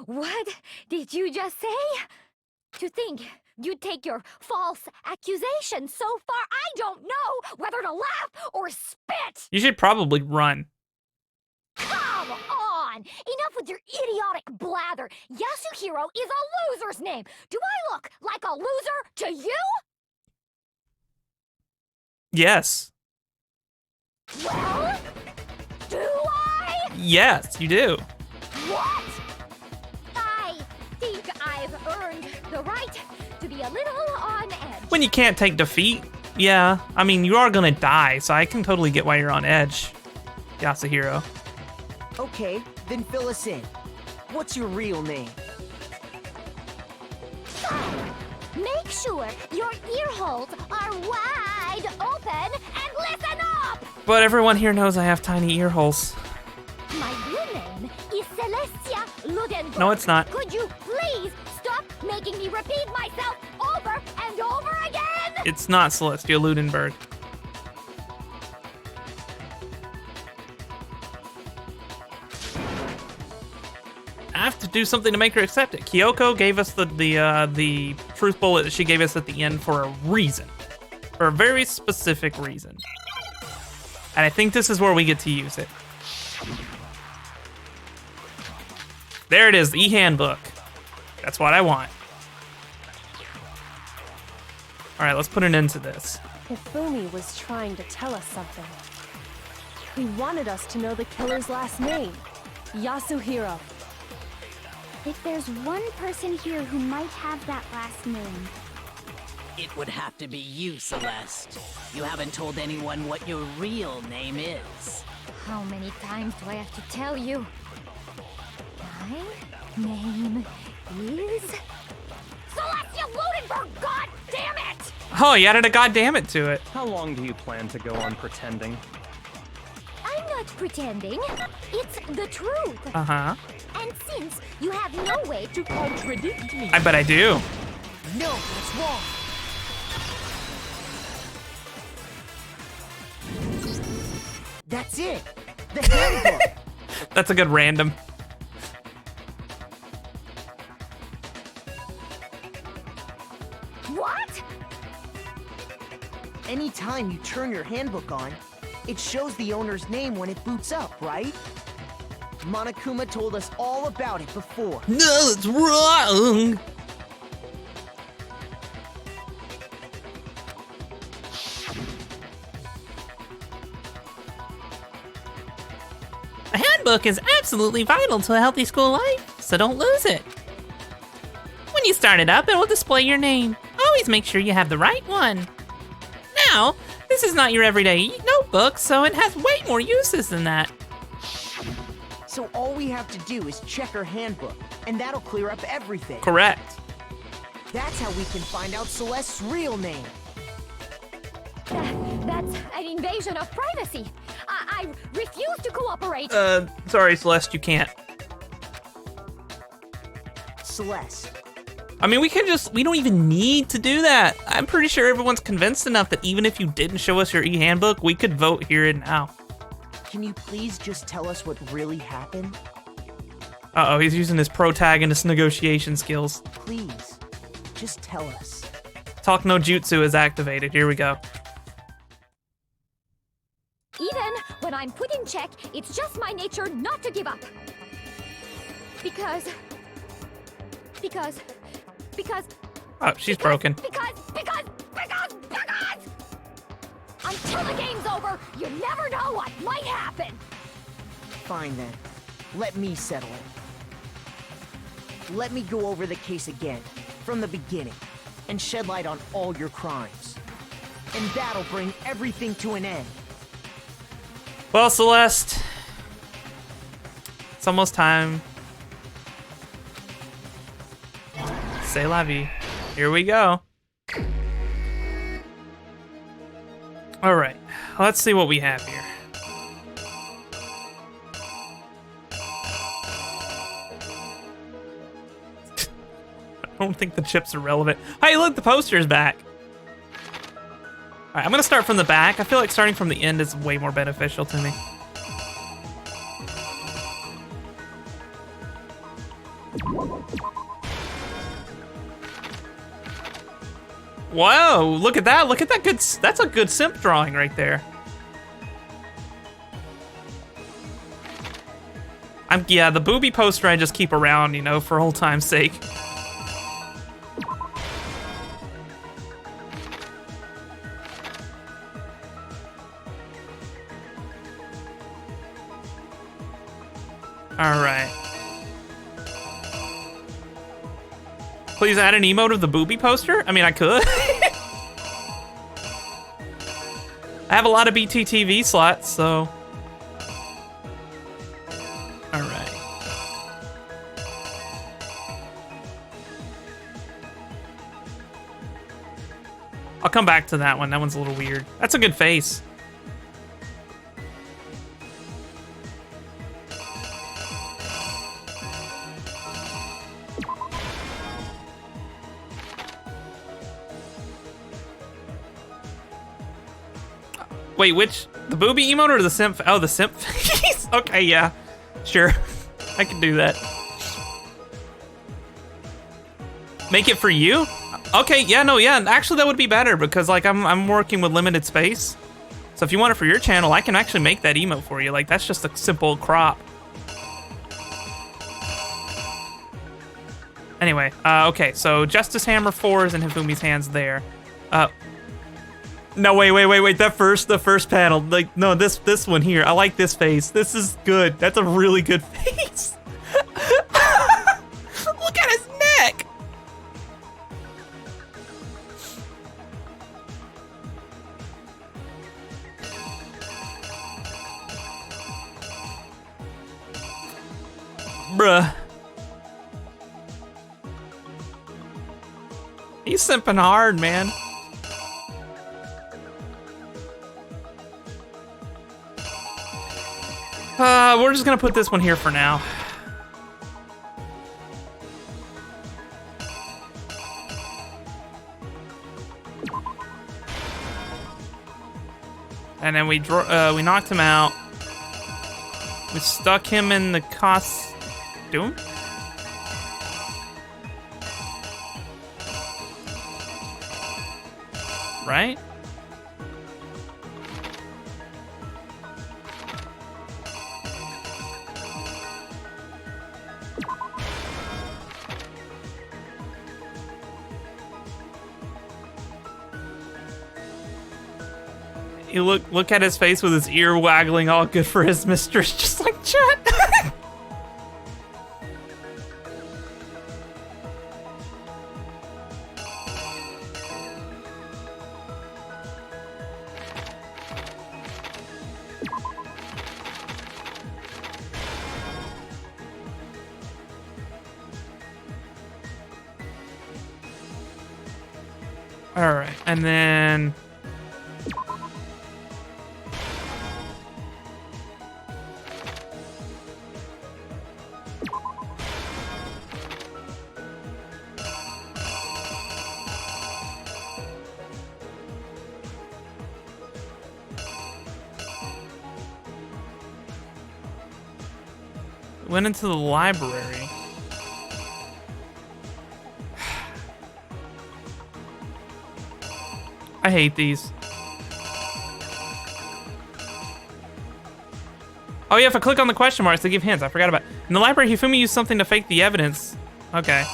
What did you just say? To think you'd take your false accusation so far, I don't know whether to laugh or spit! You should probably run. Come on! Enough with your idiotic blather! Yasuhiro is a loser's name! Do I look like a loser to you? Yes. Well, do I? Yes, you do. What? I think I've earned the right to be a little on edge. When you can't take defeat, yeah. I mean, you are gonna die, so I can totally get why you're on edge, Yasuhiro. Okay, then fill us in. What's your real name? Make sure your ear holes are wide open and listen up! But everyone here knows I have tiny ear holes. My real name is Celestia Ludenberg. No, it's not. Could you please stop making me repeat myself over and over again? It's not Celestia Ludenberg. I have to do something to make her accept it. Kyoko gave us the truth bullet that she gave us at the end for a reason. For a very specific reason. And I think this is where we get to use it. There it is, the e-handbook. That's what I want. All right, let's put an end to this. Hifumi was trying to tell us something. He wanted us to know the killer's last name, Yasuhiro. If there's one person here who might have that last name, It would have to be you, Celeste. You haven't told anyone what your real name is. How many times do I have to tell you? My name is Celestia Ludenberg, god damn it! Oh, you added a goddammit to it. How long do you plan to go on pretending? I'm not pretending. It's the truth. Uh-huh. And since you have no way to contradict me, I bet I do. No, that's wrong. That's it. The handbook. That's a good random. what? Anytime you turn your handbook on, it shows the owner's name when it boots up, right? Monokuma told us all about it before. No, it's wrong. A handbook is absolutely vital to a healthy school life, so don't lose it. When you start it up, it will display your name. Always make sure you have the right one. Now, this is not your everyday notebook, so it has way more uses than that. So all we have to do is check her handbook, and that'll clear up everything. Correct. That's how we can find out Celeste's real name. That's an invasion of privacy. I refuse to cooperate. Sorry, Celeste, you can't. Celeste. I mean, we don't even need to do that. I'm pretty sure everyone's convinced enough that even if you didn't show us your e-handbook, we could vote here and now. Can you please just tell us what really happened? Uh-oh, he's using his protagonist negotiation skills. Please, just tell us. Talk no jutsu is activated. Here we go. Even when I'm put in check, it's just my nature not to give up. Because Oh, she's broken. Because until the game's over, you never know what might happen. Fine then. Let me settle it. Let me go over the case again, from the beginning, and shed light on all your crimes. And that'll bring everything to an end. Well, Celeste, it's almost time. C'est la vie. Here we go. All right, let's see what we have here. I don't think the chips are relevant. Hey, look, the poster's back. All right, I'm gonna start from the back. I feel like starting from the end is way more beneficial to me. Whoa, look at that. Look at that good, that's a good simp drawing right there. Yeah, the booby poster I just keep around, you know, for old time's sake. All right. Please add an emote of the booby poster? I mean, I could. I have a lot of BTTV slots, so. All right. I'll come back to that one. That one's a little weird. That's a good face. Wait, which? The booby emote or the simp? Oh, the simp face? Okay, yeah. Sure. I can do that. Make it for you? Okay, yeah, no, yeah. Actually, that would be better because, like, I'm working with limited space. So if you want it for your channel, I can actually make that emote for you. Like, that's just a simple crop. Anyway, okay, so Justice Hammer 4 is in Hifumi's hands there. No, wait. The first panel. Like, no, this one here. I like this face. This is good. That's a really good face. Look at his neck. Bruh. He's simping hard, man. We're just gonna put this one here for now. And then we knocked him out. We stuck him in the costume. Right? You look at his face with his ear waggling, all good for his mistress, just like Chet. All right, and then. Went into the library. I hate these. Oh yeah, if I click on the question marks, they give hints. I forgot about it. In the library, Hifumi used something to fake the evidence. Okay.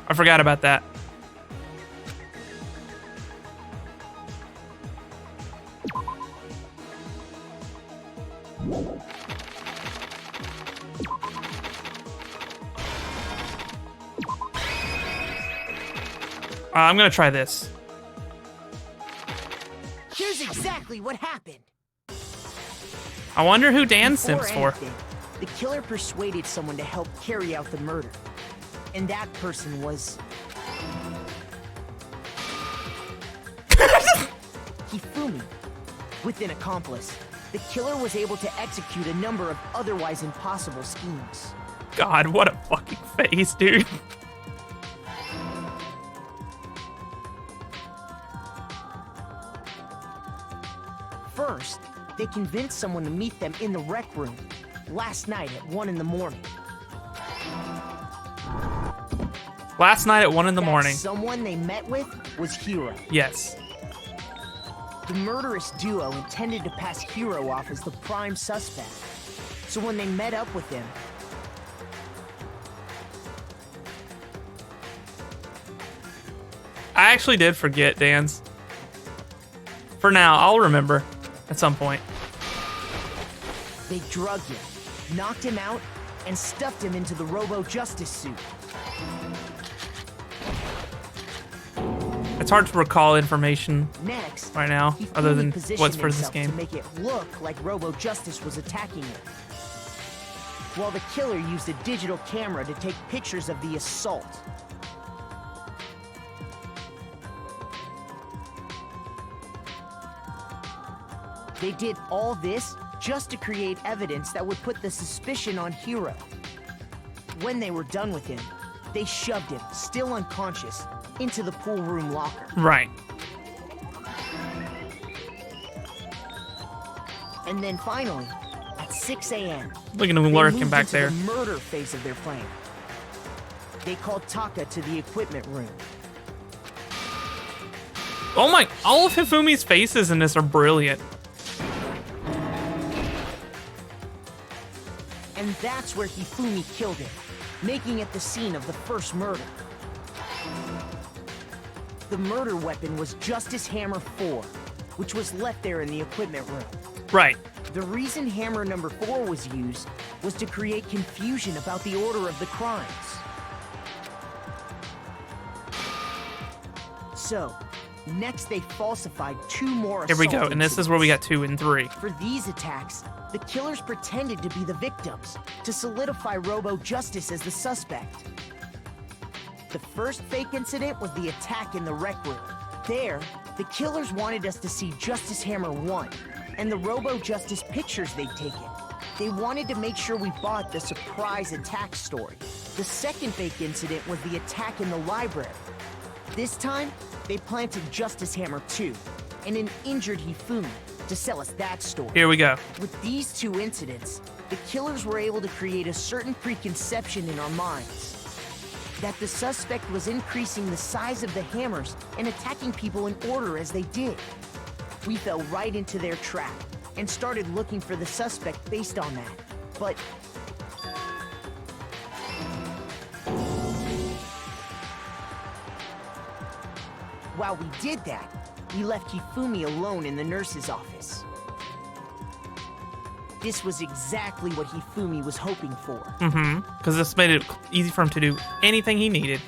I forgot about that. I'm gonna try this. Here's exactly what happened. I wonder who Dan Before simps for. anything, the killer persuaded someone to help carry out the murder. And that person was... Hifumi. With an accomplice, the killer was able to execute a number of otherwise impossible schemes. God, what a fucking face, dude. First, they convinced someone to meet them in the rec room last night at 1 in the morning. Last night at 1 in the morning. Someone they met with was Hiro. Yes. The murderous duo intended to pass Hiro off as the prime suspect. So when they met up with him, I actually did forget, Dan's. For now, I'll remember at some point. they drugged him, knocked him out, and stuffed him into the Robo-Justice suit. It's hard to recall information Next, right now, he other fully than positioned what's for this himself game. to make it look like Robo-Justice was attacking him, while the killer used a digital camera to take pictures of the assault. They did all this just to create evidence that would put the suspicion on Hiro. When they were done with him, they shoved him, still unconscious, into the pool room locker. Right. And then finally, at 6 a.m., Look at him they lurking moved back into there. the murder phase of their plan. They called Taka to the equipment room. Oh my, all of Hifumi's faces in this are brilliant. And that's where Hifumi killed him, making it the scene of the first murder. The murder weapon was Justice Hammer 4, which was left there in the equipment room. Right. The reason Hammer number 4 was used was to create confusion about the order of the crimes. So, next they falsified 2 more Here we go, assault and this is where we got 2 and 3. For these attacks, the killers pretended to be the victims to solidify Robo-Justice as the suspect. The first fake incident was the attack in the rec room. There, the killers wanted us to see Justice Hammer 1 and the Robo-Justice pictures they'd taken. They wanted to make sure we bought the surprise attack story. The second fake incident was the attack in the library. This time, they planted Justice Hammer 2 and an injured Hifumi to sell us that story. Here we go. With these 2 incidents, the killers were able to create a certain preconception in our minds that the suspect was increasing the size of the hammers and attacking people in order as they did. We fell right into their trap and started looking for the suspect based on that. But while we did that, we left Hifumi alone in the nurse's office. This was exactly what Hifumi was hoping for. Because this made it easy for him to do anything he needed.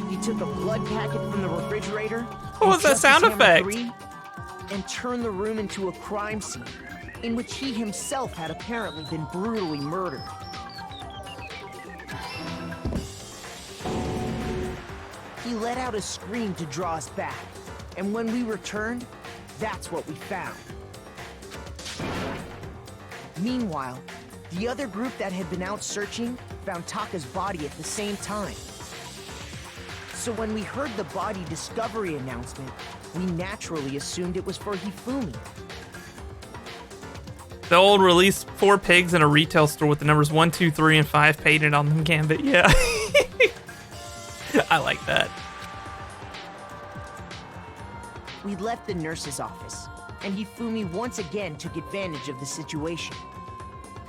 He took a blood packet from the refrigerator. What was that sound effect? And turned the room into a crime scene in which he himself had apparently been brutally murdered. He let out a scream to draw us back, and when we returned, that's what we found. Meanwhile, the other group that had been out searching found Taka's body at the same time. So when we heard the body discovery announcement, we naturally assumed it was for Hifumi. The old release 4 pigs in a retail store with the numbers 1, 2, 3, and 5 painted on them gambit. Yeah. I like that. We left the nurse's office, and Hifumi once again took advantage of the situation.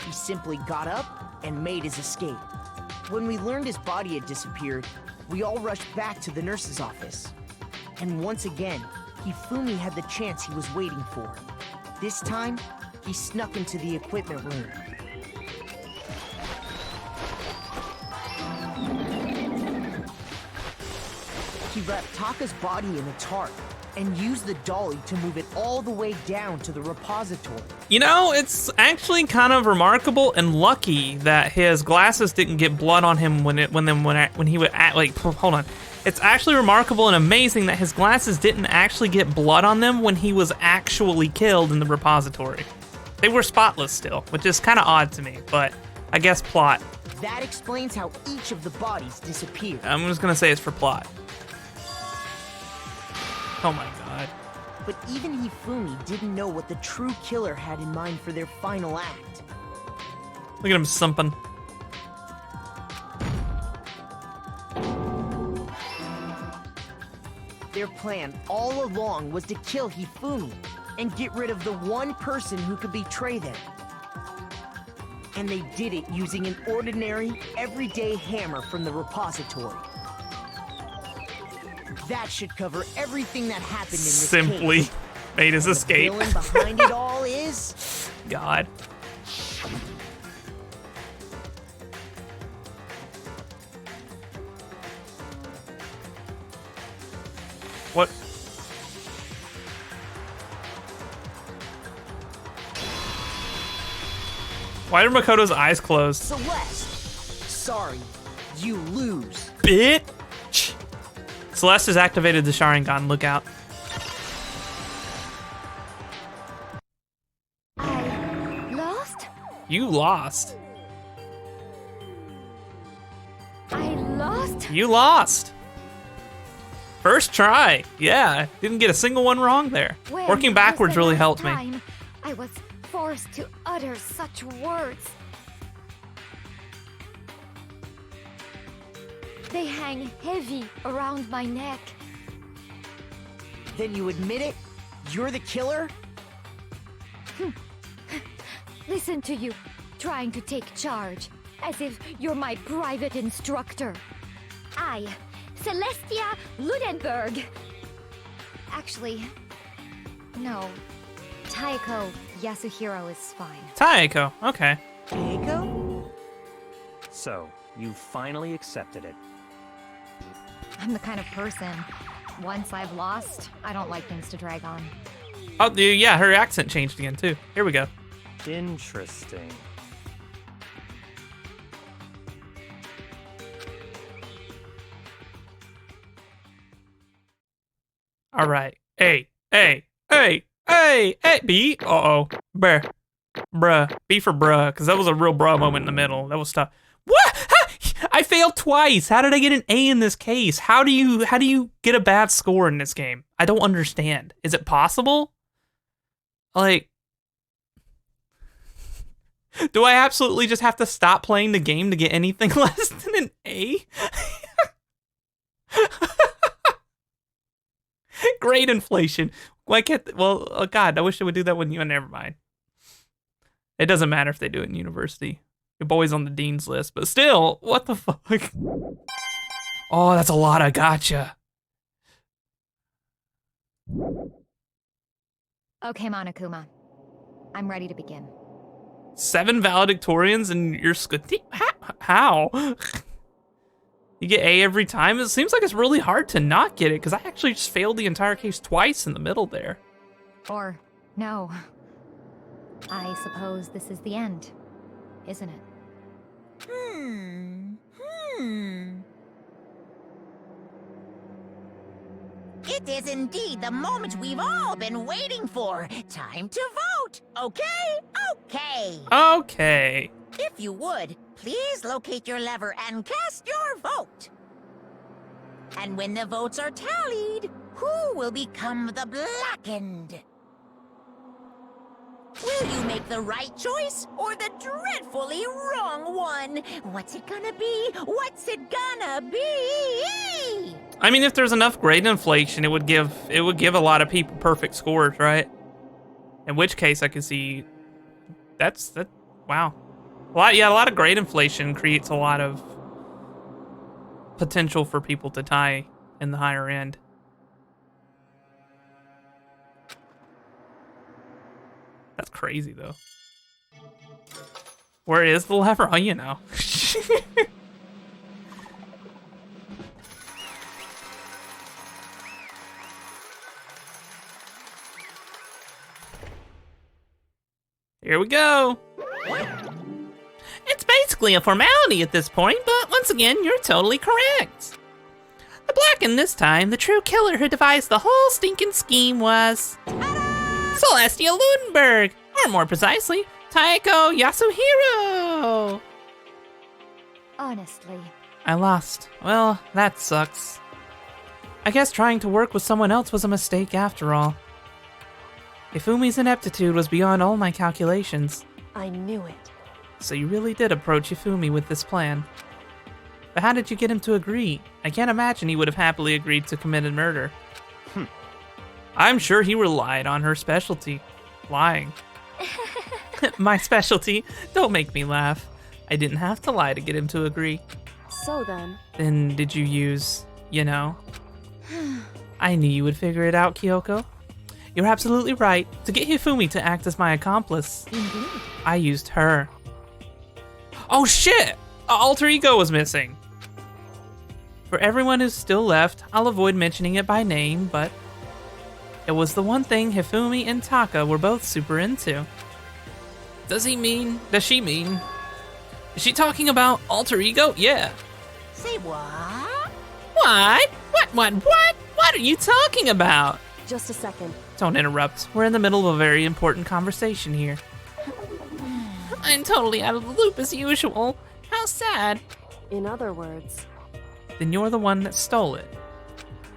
He simply got up and made his escape. When we learned his body had disappeared, we all rushed back to the nurse's office. And once again, Hifumi had the chance he was waiting for. This time, he snuck into the equipment room. He wrapped Taka's body in a tarp and used the dolly to move it all the way down to the repository. You know, it's actually kind of remarkable and lucky that his glasses didn't get blood on him when he would act. Like, hold on, It's actually remarkable and amazing that his glasses didn't actually get blood on them when he was actually killed in the repository. They were spotless still, which is kind of odd to me, but I guess plot. That explains how each of the bodies disappeared. I'm just gonna say it's for plot. Oh my god. But even Hifumi didn't know what the true killer had in mind for their final act. Look at him sumping. Their plan all along was to kill Hifumi and get rid of the one person who could betray them. And they did it using an ordinary, everyday hammer from the repository. That should cover everything that happened in this Simply case. made his escape. The villain behind it all is... God. What? Why are Makoto's eyes closed? Celeste! Sorry, you lose. Bitch! Celeste has activated the Sharingan. Look out. I lost? You lost. I lost? You lost. First try. Yeah, didn't get a single one wrong there. When Working was backwards the really last helped me. time I was forced to utter such words. They hang heavy around my neck. Then you admit it? You're the killer? Listen to you, trying to take charge, as if you're my private instructor. I, Celestia Ludenberg. Actually, no. Taiko Yasuhiro is fine. Taiko, okay. Keiko? So, you finally accepted it. I'm the kind of person, once I've lost, I don't like things to drag on. Oh, yeah, her accent changed again, too. Here we go. Interesting. All right. Hey. B. Uh-oh. Bruh. B for bruh, because that was a real bruh moment in the middle. That was tough. What? I failed twice. How did I get an A in this case? How do you get a bad score in this game? I don't understand. Is it possible? Like, do I absolutely just have to stop playing the game to get anything less than an A? Grade inflation. Why can't? Well, oh God, I wish they would do that when you. Never mind. It doesn't matter if they do it in university. Your boy's on the dean's list, but still, what the fuck? Oh, that's a lot of gotcha. Okay, Monokuma. I'm ready to begin. 7 valedictorians and you're how? You get A every time? It seems like it's really hard to not get it, because I actually just failed the entire case twice in the middle there. Or, no. I suppose this is the end, isn't it? It is indeed the moment we've all been waiting for. Time to vote. Okay? Okay. If you would, please locate your lever and cast your vote. And when the votes are tallied, who will become the blackened? Will you make the right choice or the dreadfully wrong one? What's it gonna be? What's it gonna be? I mean, if there's enough grade inflation, it would give a lot of people perfect scores, right? In which case, I could see that. Wow, a lot of grade inflation creates a lot of potential for people to tie in the higher end. That's crazy, though. Where is the lever? Oh, you know. Here we go. It's basically a formality at this point, but once again, you're totally correct. The blackened this time. The true killer who devised the whole stinking scheme was Celestia Lunenburg, or more precisely, Taeko Yasuhiro. Honestly, I lost. Well, that sucks. I guess trying to work with someone else was a mistake after all. Hifumi's ineptitude was beyond all my calculations. I knew it. So you really did approach Hifumi with this plan. But how did you get him to agree? I can't imagine he would have happily agreed to commit a murder. I'm sure he relied on her specialty. Lying. My specialty? Don't make me laugh. I didn't have to lie to get him to agree. So then, Then did you use, you know? I knew you would figure it out, Kyoko. You're absolutely right. To get Hifumi to act as my accomplice, indeed. I used her. Oh shit! Alter ego was missing. For everyone who's still left, I'll avoid mentioning it by name, but it was the one thing Hifumi and Taka were both super into. Does she mean? Is she talking about alter ego? Yeah. Say what? What? What are you talking about? just a second. Don't interrupt. We're in the middle of a very important conversation here. I'm totally out of the loop as usual. How sad. In other words, Then you're the one that stole it.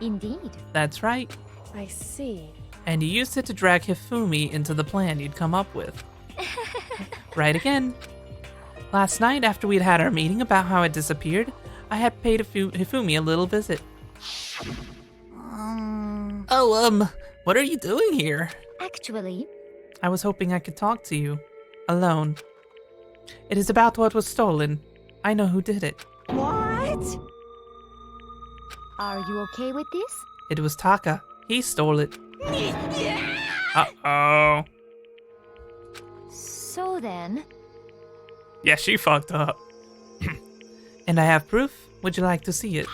Indeed. That's right. I see. And you used it to drag Hifumi into the plan you'd come up with. Right again. Last night, after we'd had our meeting about how it disappeared, I had paid Hifumi a little visit. What are you doing here? Actually, I was hoping I could talk to you. Alone. It is about what was stolen. I know who did it. What? are you okay with this? It was Taka. He stole it. Uh-oh. So then, Yeah, she fucked up. And I have proof. Would you like to see it?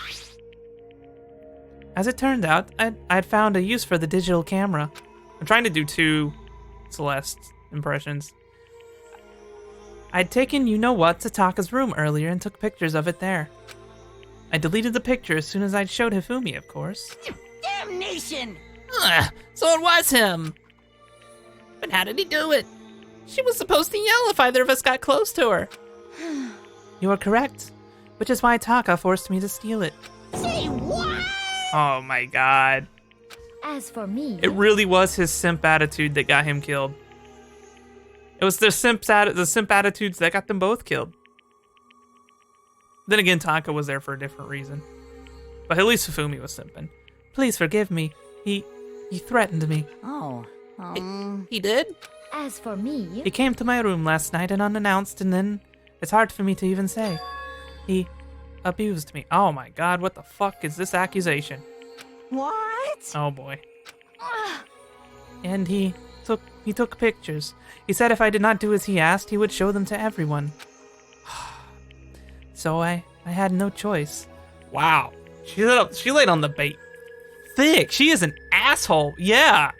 As it turned out, I'd found a use for the digital camera. I'm trying to do 2 Celeste impressions. I'd taken you-know-what to Taka's room earlier and took pictures of it there. I deleted the picture as soon as I'd showed Hifumi, of course. Damnation! So it was him. But how did he do it? She was supposed to yell if either of us got close to her. You are correct, which is why Taka forced me to steal it. Say what? Oh my god. as for me, It really was his simp attitude that got him killed. It was the simp attitudes that got them both killed. Then again, Taka was there for a different reason. But at least Hifumi was simping. Please forgive me. He threatened me. Oh, He did? as for me, He came to my room last night and unannounced, and then it's hard for me to even say. He abused me. Oh my god, what the fuck is this accusation? what? Oh boy. And he took pictures. He said if I did not do as he asked, he would show them to everyone. So I had no choice. Wow. She laid on the bait. Thick. She is an asshole. Yeah.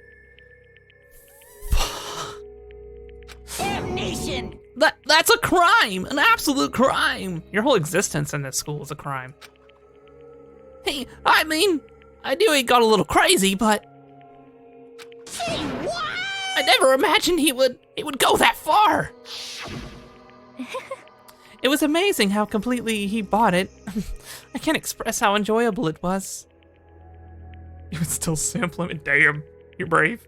Damnation! That's a crime! An absolute crime! Your whole existence in this school is a crime. Hey, I mean, I knew he got a little crazy, but Say what? I never imagined he would go that far. It was amazing how completely he bought it. I can't express how enjoyable it was. You would still sample him, and damn, you're brave.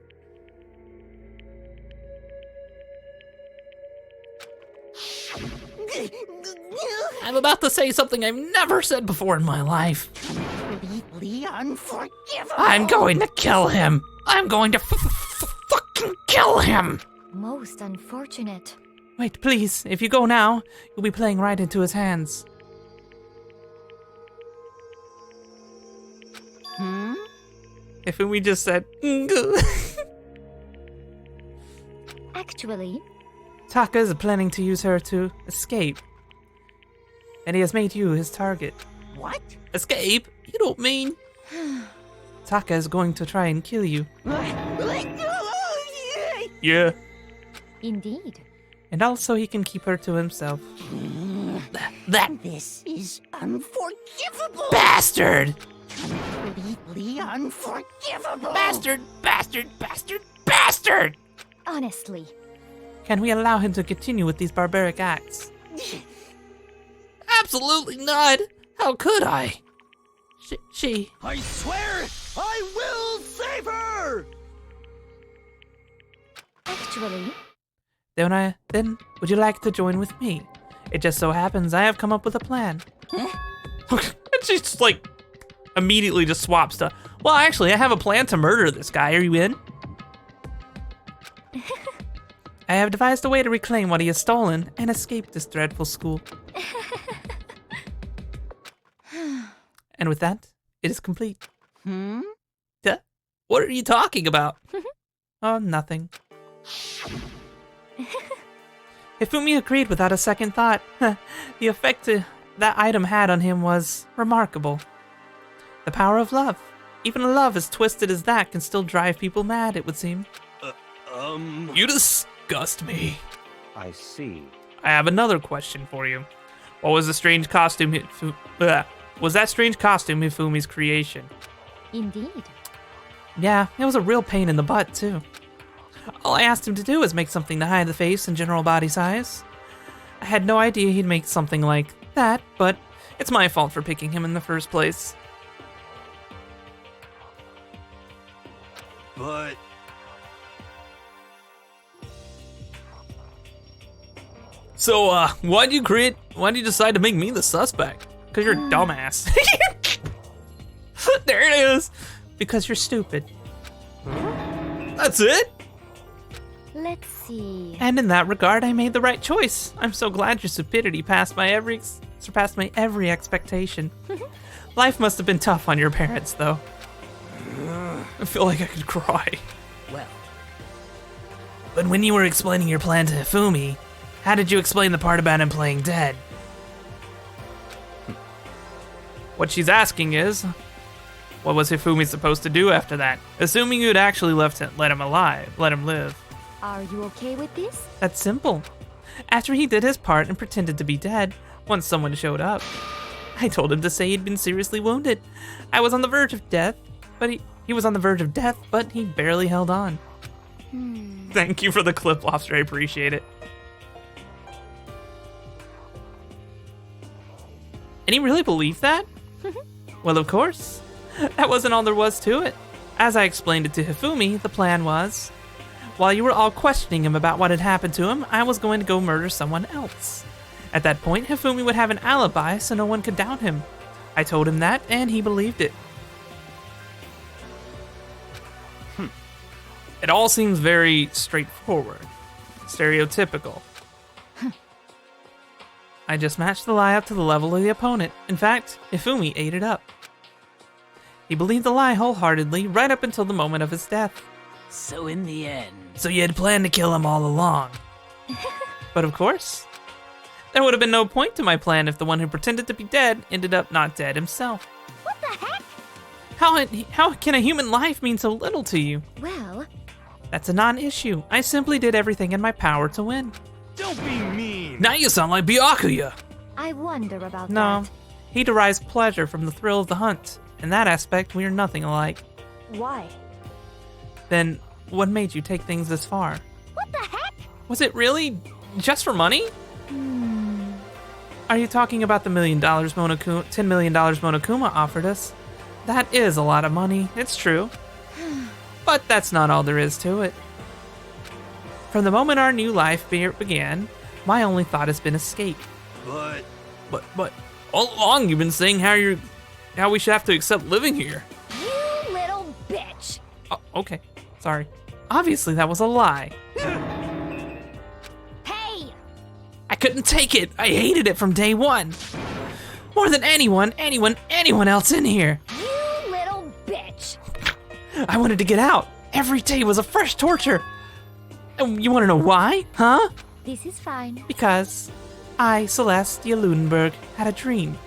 I'm about to say something I've never said before in my life. Completely unforgivable. I'm going to kill him. I'm going to fucking kill him. most unfortunate. Wait, please. If you go now, you'll be playing right into his hands. If we just said, Actually, Taka is planning to use her to escape. And he has made you his target. What? Escape? You don't mean? Taka is going to try and kill you. Yeah. indeed. And also he can keep her to himself. That This is unforgivable. bastard! Completely unforgivable! Bastard, bastard, bastard, bastard! Honestly, Can we allow him to continue with these barbaric acts? Absolutely not! How could I? She. I swear I will save her! actually, Then would you like to join with me? It just so happens I have come up with a plan. And she just like immediately just swaps to, well, actually, I have a plan to murder this guy. Are you in? I have devised a way to reclaim what he has stolen and escape this dreadful school. And with that, it is complete. Duh. What are you talking about? Oh, nothing. Hifumi agreed without a second thought. The effect that item had on him was remarkable. The power of love. Even a love as twisted as that can still drive people mad, it would seem. You disgust me. I see. I have another question for you. What was the strange costume was that strange costume Hifumi's creation? indeed. Yeah, it was a real pain in the butt, too. All I asked him to do was make something to hide the face and general body size. I had no idea he'd make something like that, but it's my fault for picking him in the first place. But So, why'd you decide to make me the suspect? Because you're a dumbass. There it is. Because you're stupid. That's it? Let's see. And in that regard, I made the right choice. I'm so glad your stupidity surpassed my every expectation. Life must have been tough on your parents, though. I feel like I could cry. Well, But when you were explaining your plan to Hifumi, how did you explain the part about him playing dead? What she's asking is, what was Hifumi supposed to do after that? Assuming you'd actually let him live. Are you okay with this? That's simple. After he did his part and pretended to be dead, once someone showed up, I told him to say he'd been seriously wounded. I was on the verge of death, but he was on the verge of death, but he barely held on. Thank you for the clip, Lobster. I appreciate it. And he really believed that? Well, of course. That wasn't all there was to it. As I explained it to Hifumi, the plan was, while you were all questioning him about what had happened to him, I was going to go murder someone else. At that point, Hifumi would have an alibi so no one could doubt him. I told him that, and he believed it. It all seems very straightforward, stereotypical. I just matched the lie up to the level of the opponent. In fact, Hifumi ate it up. He believed the lie wholeheartedly right up until the moment of his death. so in the end, So you had planned to kill him all along. But of course, there would have been no point to my plan if the one who pretended to be dead ended up not dead himself. What the heck? How can a human life mean so little to you? Well, That's a non-issue. I simply did everything in my power to win. don't be mean! Now you sound like Byakuya. I wonder about No, that. he derives pleasure from the thrill of the hunt. In that aspect, we are nothing alike. Why? Then, what made you take things this far? What the heck? Was it really just for money? Are you talking about the $10 million Monokuma offered us? That is a lot of money, it's true. But that's not all there is to it. From the moment our new life began, my only thought has been escape. But But all along you've been saying how we should have to accept living here. You little bitch. Oh, okay, sorry. Obviously that was a lie. Hey! I couldn't take it. I hated it from day one. More than anyone else in here. You little bitch. I wanted to get out. Every day was a fresh torture. And you want to know why? Huh? This is fine. Because I, Celestia Ludenberg, had a dream.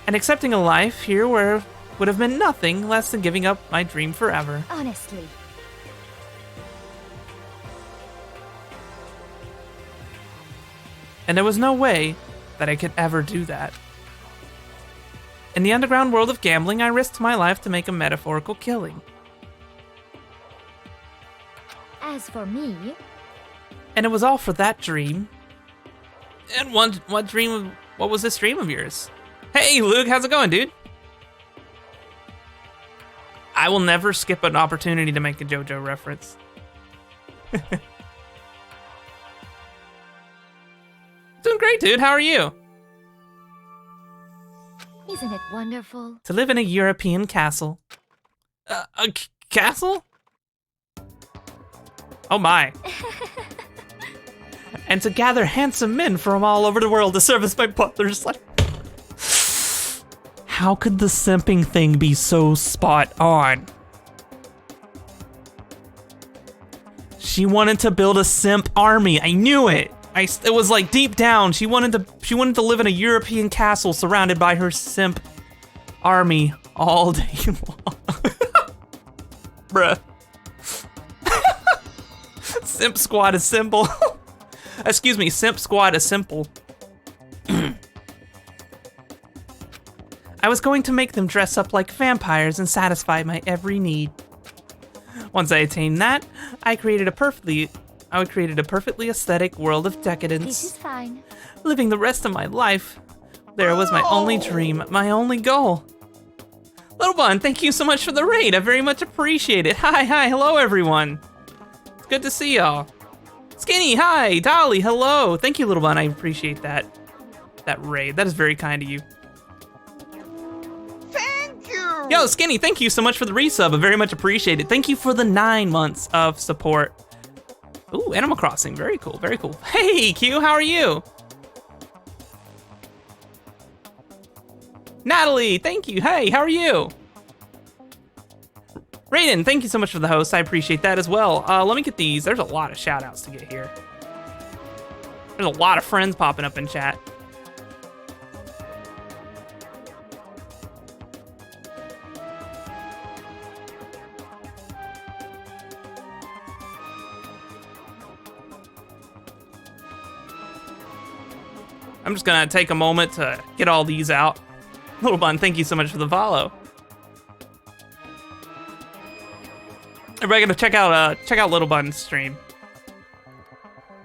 And accepting a life here would have been nothing less than giving up my dream forever. Honestly. And there was no way that I could ever do that. In the underground world of gambling, I risked my life to make a metaphorical killing. As for me, And it was all for that dream. And what was this dream of yours? Hey, Luke, how's it going, dude? I will never skip an opportunity to make a JoJo reference. Doing great, dude. How are you? isn't it wonderful? To live in a European castle. Castle? Oh my. And to gather handsome men from all over the world to serve as my butlers. Like, how could the simping thing be so spot on? She wanted to build a simp army. I knew it. It was like deep down. She wanted to live in a European castle surrounded by her simp army all day long. Bruh. Simp squad is simple. Excuse me, simp squad is simple. I was going to make them dress up like vampires and satisfy my every need. Once I attained that, I created a perfectly aesthetic world of decadence. This is fine. Living the rest of my life. There was my only dream, my only goal. Little Bun, thank you so much for the raid. I very much appreciate it. Hi, hello everyone. It's good to see y'all. Skinny, hi. Dolly, hello. Thank you, Little Bun. I appreciate that raid. That is very kind of you. Thank you! Yo, Skinny, thank you so much for the resub. I very much appreciate it. Thank you for the 9 months of support. Ooh, Animal Crossing. Very cool, very cool. Hey, Q, how are you? Natalie, thank you. Hey, how are you? Raiden, thank you so much for the host. I appreciate that as well. Let me get these. There's a lot of shout outs to get here. There's a lot of friends popping up in chat. I'm just gonna take a moment to get all these out. Little Bun, thank you so much for the follow. Everybody gonna check out Little Bun's stream.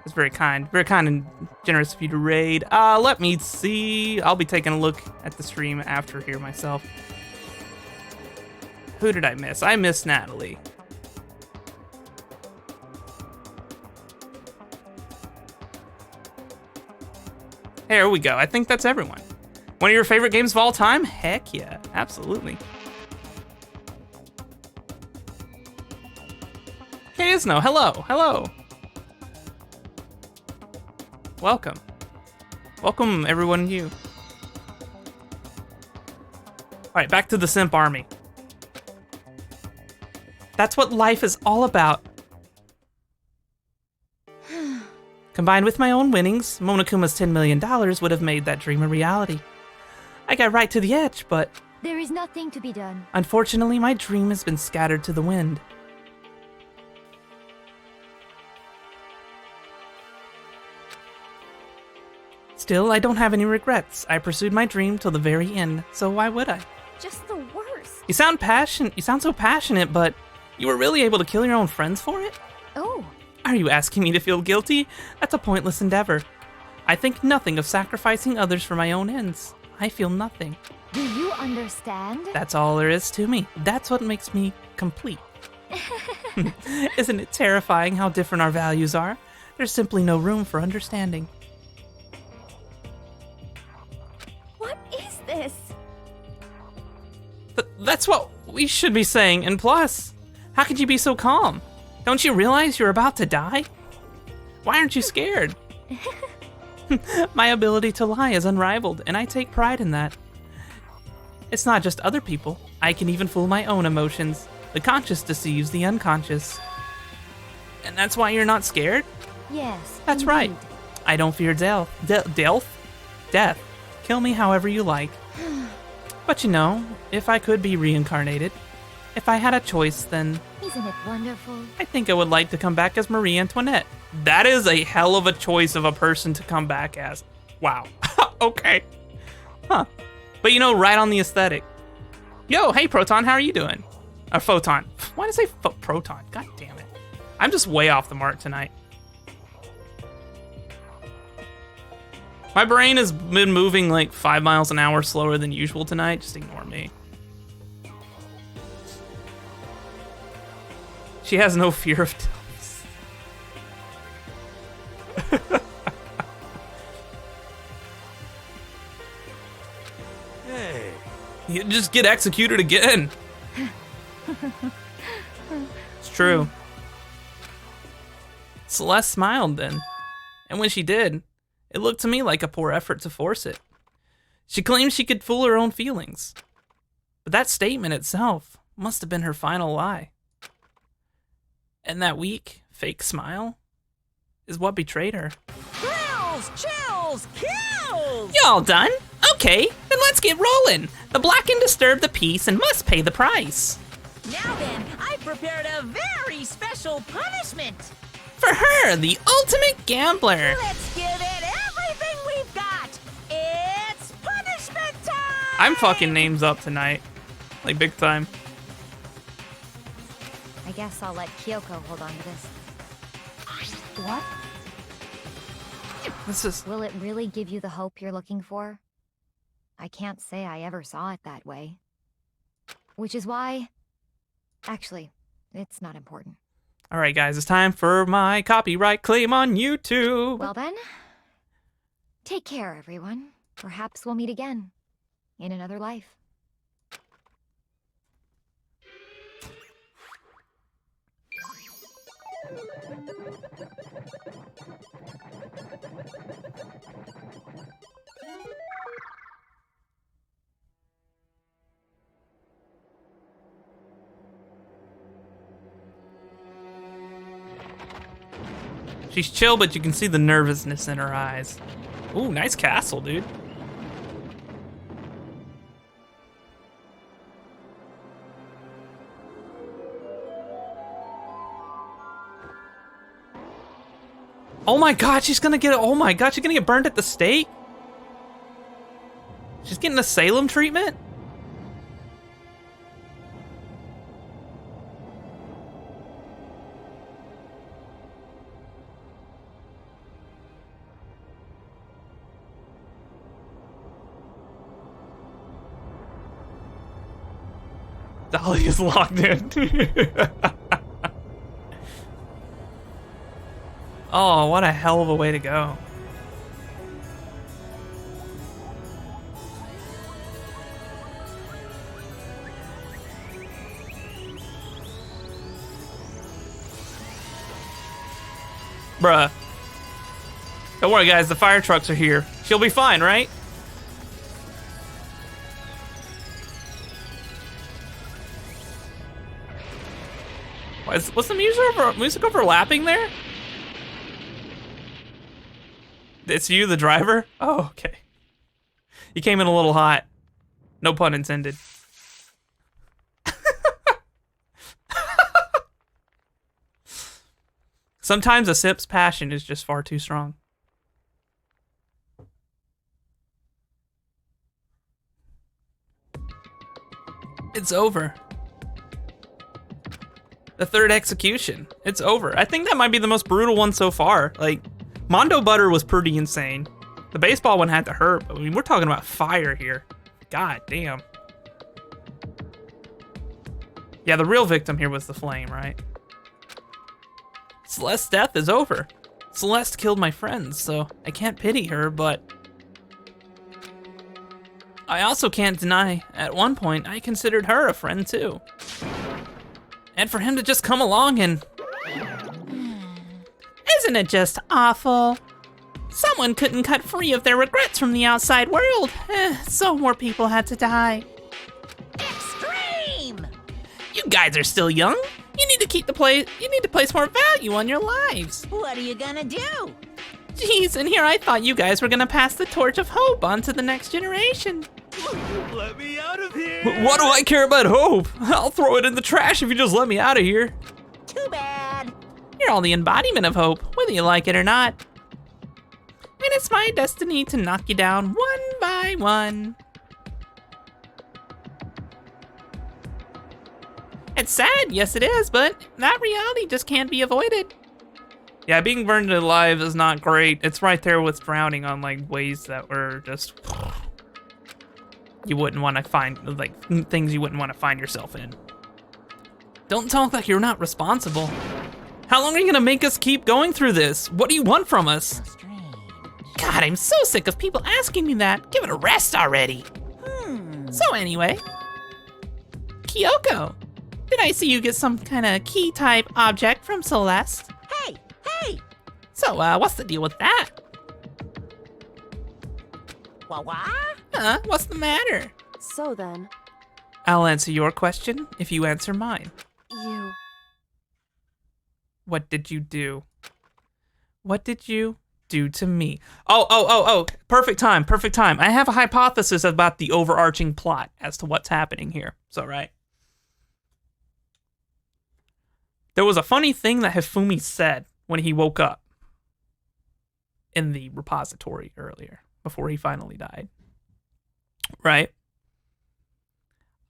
It's very kind and generous of you to raid. Let me see. I'll be taking a look at the stream after here myself. Who did I miss? I missed Natalie. There we go. I think that's everyone. One of your favorite games of all time? Heck yeah, absolutely. Hey, Isno, hello. Welcome. Welcome, everyone, you. All right, back to the simp army. That's what life is all about. Combined with my own winnings, Monokuma's $10 million would have made that dream a reality. I got right to the edge, but... There is nothing to be done. Unfortunately, my dream has been scattered to the wind. Still, I don't have any regrets. I pursued my dream till the very end, so why would I? Just the worst. You sound so passionate, but you were really able to kill your own friends for it? Oh, Are you asking me to feel guilty? That's a pointless endeavor. I think nothing of sacrificing others for my own ends. I feel nothing. do you understand? That's all there is to me. That's what makes me complete. Isn't it terrifying how different our values are? There's simply no room for understanding. What is this? That's what we should be saying, and plus, how could you be so calm? Don't you realize you're about to die? Why aren't you scared? My ability to lie is unrivaled, and I take pride in that. It's not just other people. I can even fool my own emotions. The conscious deceives the unconscious. And that's why you're not scared? Yes. That's right. indeed. I don't fear death. Death. Kill me however you like. But you know, if I could be reincarnated, if I had a choice, then Isn't it wonderful? I think I would like to come back as Marie Antoinette. That is a hell of a choice of a person to come back as. Wow. Okay. Huh. But you know, right on the aesthetic. Yo, hey Proton, how are you doing? Or Photon. Why did I say Proton? God damn it. I'm just way off the mark tonight. My brain has been moving like 5 miles an hour slower than usual tonight. Just ignore me. She has no fear of doves. Hey. You just get executed again. It's true. Celeste smiled then. And when she did, it looked to me like a poor effort to force it. She claimed she could fool her own feelings. But that statement itself must have been her final lie. And that weak, fake smile is what betrayed her. Thrills, chills, kills! You all done? Okay, then let's get rolling. The Blackened disturbed the peace and must pay the price. Now then, I prepared a very special punishment. For her, the ultimate gambler. Let's give it everything we've got. It's punishment time! I'm fucking names up tonight. Like, big time. I guess I'll let Kyoko hold on to this. What? This is... Will it really give you the hope you're looking for? I can't say I ever saw it that way. Which is why... Actually, it's not important. All right, guys, it's time for my copyright claim on YouTube. Well then, take care, everyone. Perhaps we'll meet again in another life. She's chill, but you can see the nervousness in her eyes. Ooh, nice castle, dude. Oh my god, she's gonna get, oh my god, she's gonna get burned at the stake? She's getting the Salem treatment? Dolly is locked in. Oh, what a hell of a way to go. Bruh. Don't worry, guys, the fire trucks are here. She'll be fine, right? What's the music overlapping there? It's you, the driver? Oh, okay. You came in a little hot. No pun intended. Sometimes a sip's passion is just far too strong. It's over. The third execution. It's over. I think that might be the most brutal one so far. Like, Mondo Butter was pretty insane. The baseball one had to hurt, but I mean, we're talking about fire here. God damn. Yeah, the real victim here was the flame, right? Celeste's death is over. Celeste killed my friends, so I can't pity her, but I also can't deny, at one point, I considered her a friend too. And for him to just come along and... Isn't it just awful? Someone couldn't cut free of their regrets from the outside world, so more people had to die. Extreme! You guys are still young. You need to place more value on your lives. What are you gonna do? Jeez, and here I thought you guys were gonna pass the torch of hope on to the next generation. Let me out of here! What do I care about hope? I'll throw it in the trash if you just let me out of here. Too bad. You're all the embodiment of hope, whether you like it or not. And it's my destiny to knock you down one by one. It's sad, yes it is, but that reality just can't be avoided. Yeah, being burned alive is not great. It's right there with drowning on like ways that were just you wouldn't want to find, like things you wouldn't want to find yourself in. Don't talk like you're not responsible. How long are you gonna make us keep going through this? What do you want from us? God, I'm so sick of people asking me that. Give it a rest already. So anyway, Kyoko, did I see you get some kind of key type object from Celeste? Hey! So, what's the deal with that? What? Huh? What's the matter? So then, I'll answer your question if you answer mine. you... What did you do? What did you do to me? Oh, perfect time. I have a hypothesis about the overarching plot as to what's happening here. So, right. There was a funny thing that Hifumi said when he woke up in the repository earlier, before he finally died. Right?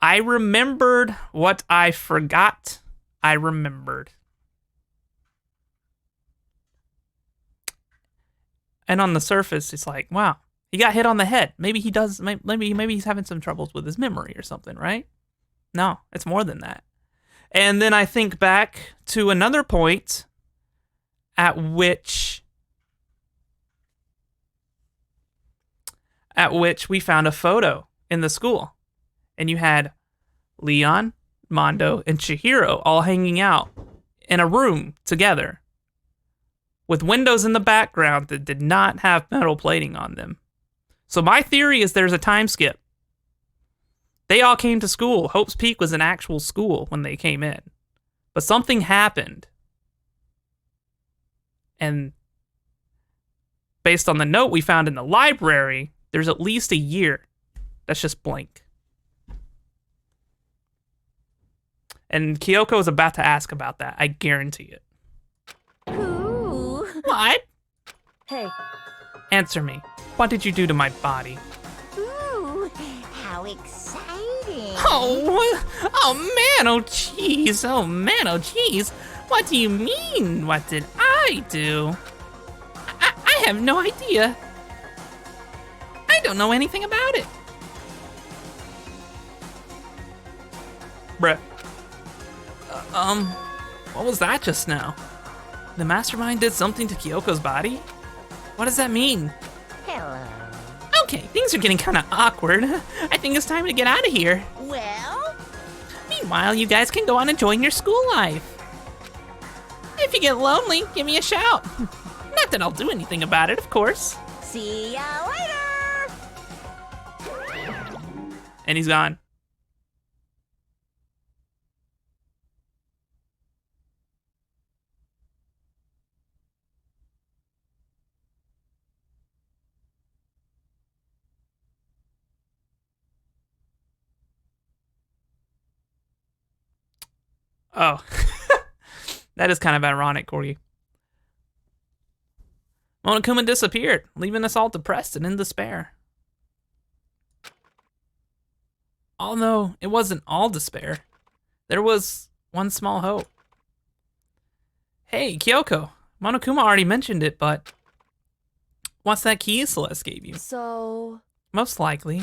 I remembered what I forgot I remembered. And on the surface, it's like, wow, he got hit on the head. Maybe he does, maybe he's having some troubles with his memory or something, right? No, it's more than that. And then I think back to another point at which we found a photo in the school. And you had Leon, Mondo, and Chihiro all hanging out in a room together with windows in the background that did not have metal plating on them. So my theory is there's a time skip. They all came to school. Hope's Peak was an actual school when they came in. But something happened. And based on the note we found in the library, there's at least a year that's just blank. And Kyoko is about to ask about that. I guarantee it. Ooh. What? Hey, Answer me. What did you do to my body? Ooh, how exciting. Oh man, oh jeez. What do you mean? What did I do? I have no idea. I don't know anything about it. Bruh. What was that just now? The mastermind did something to Kyoko's body? What does that mean? Hello. Okay, things are getting kind of awkward. I think it's time to get out of here. Well, Meanwhile, you guys can go on enjoying your school life. If you get lonely, give me a shout. Not that I'll do anything about it, of course. see ya later. And he's gone. Oh. That is kind of ironic, Corgi. Monokuma disappeared, leaving us all depressed and in despair. Although it wasn't all despair, there was one small hope. Hey, Kyoko, Monokuma already mentioned it, but what's that key Celeste gave you? so... Most likely,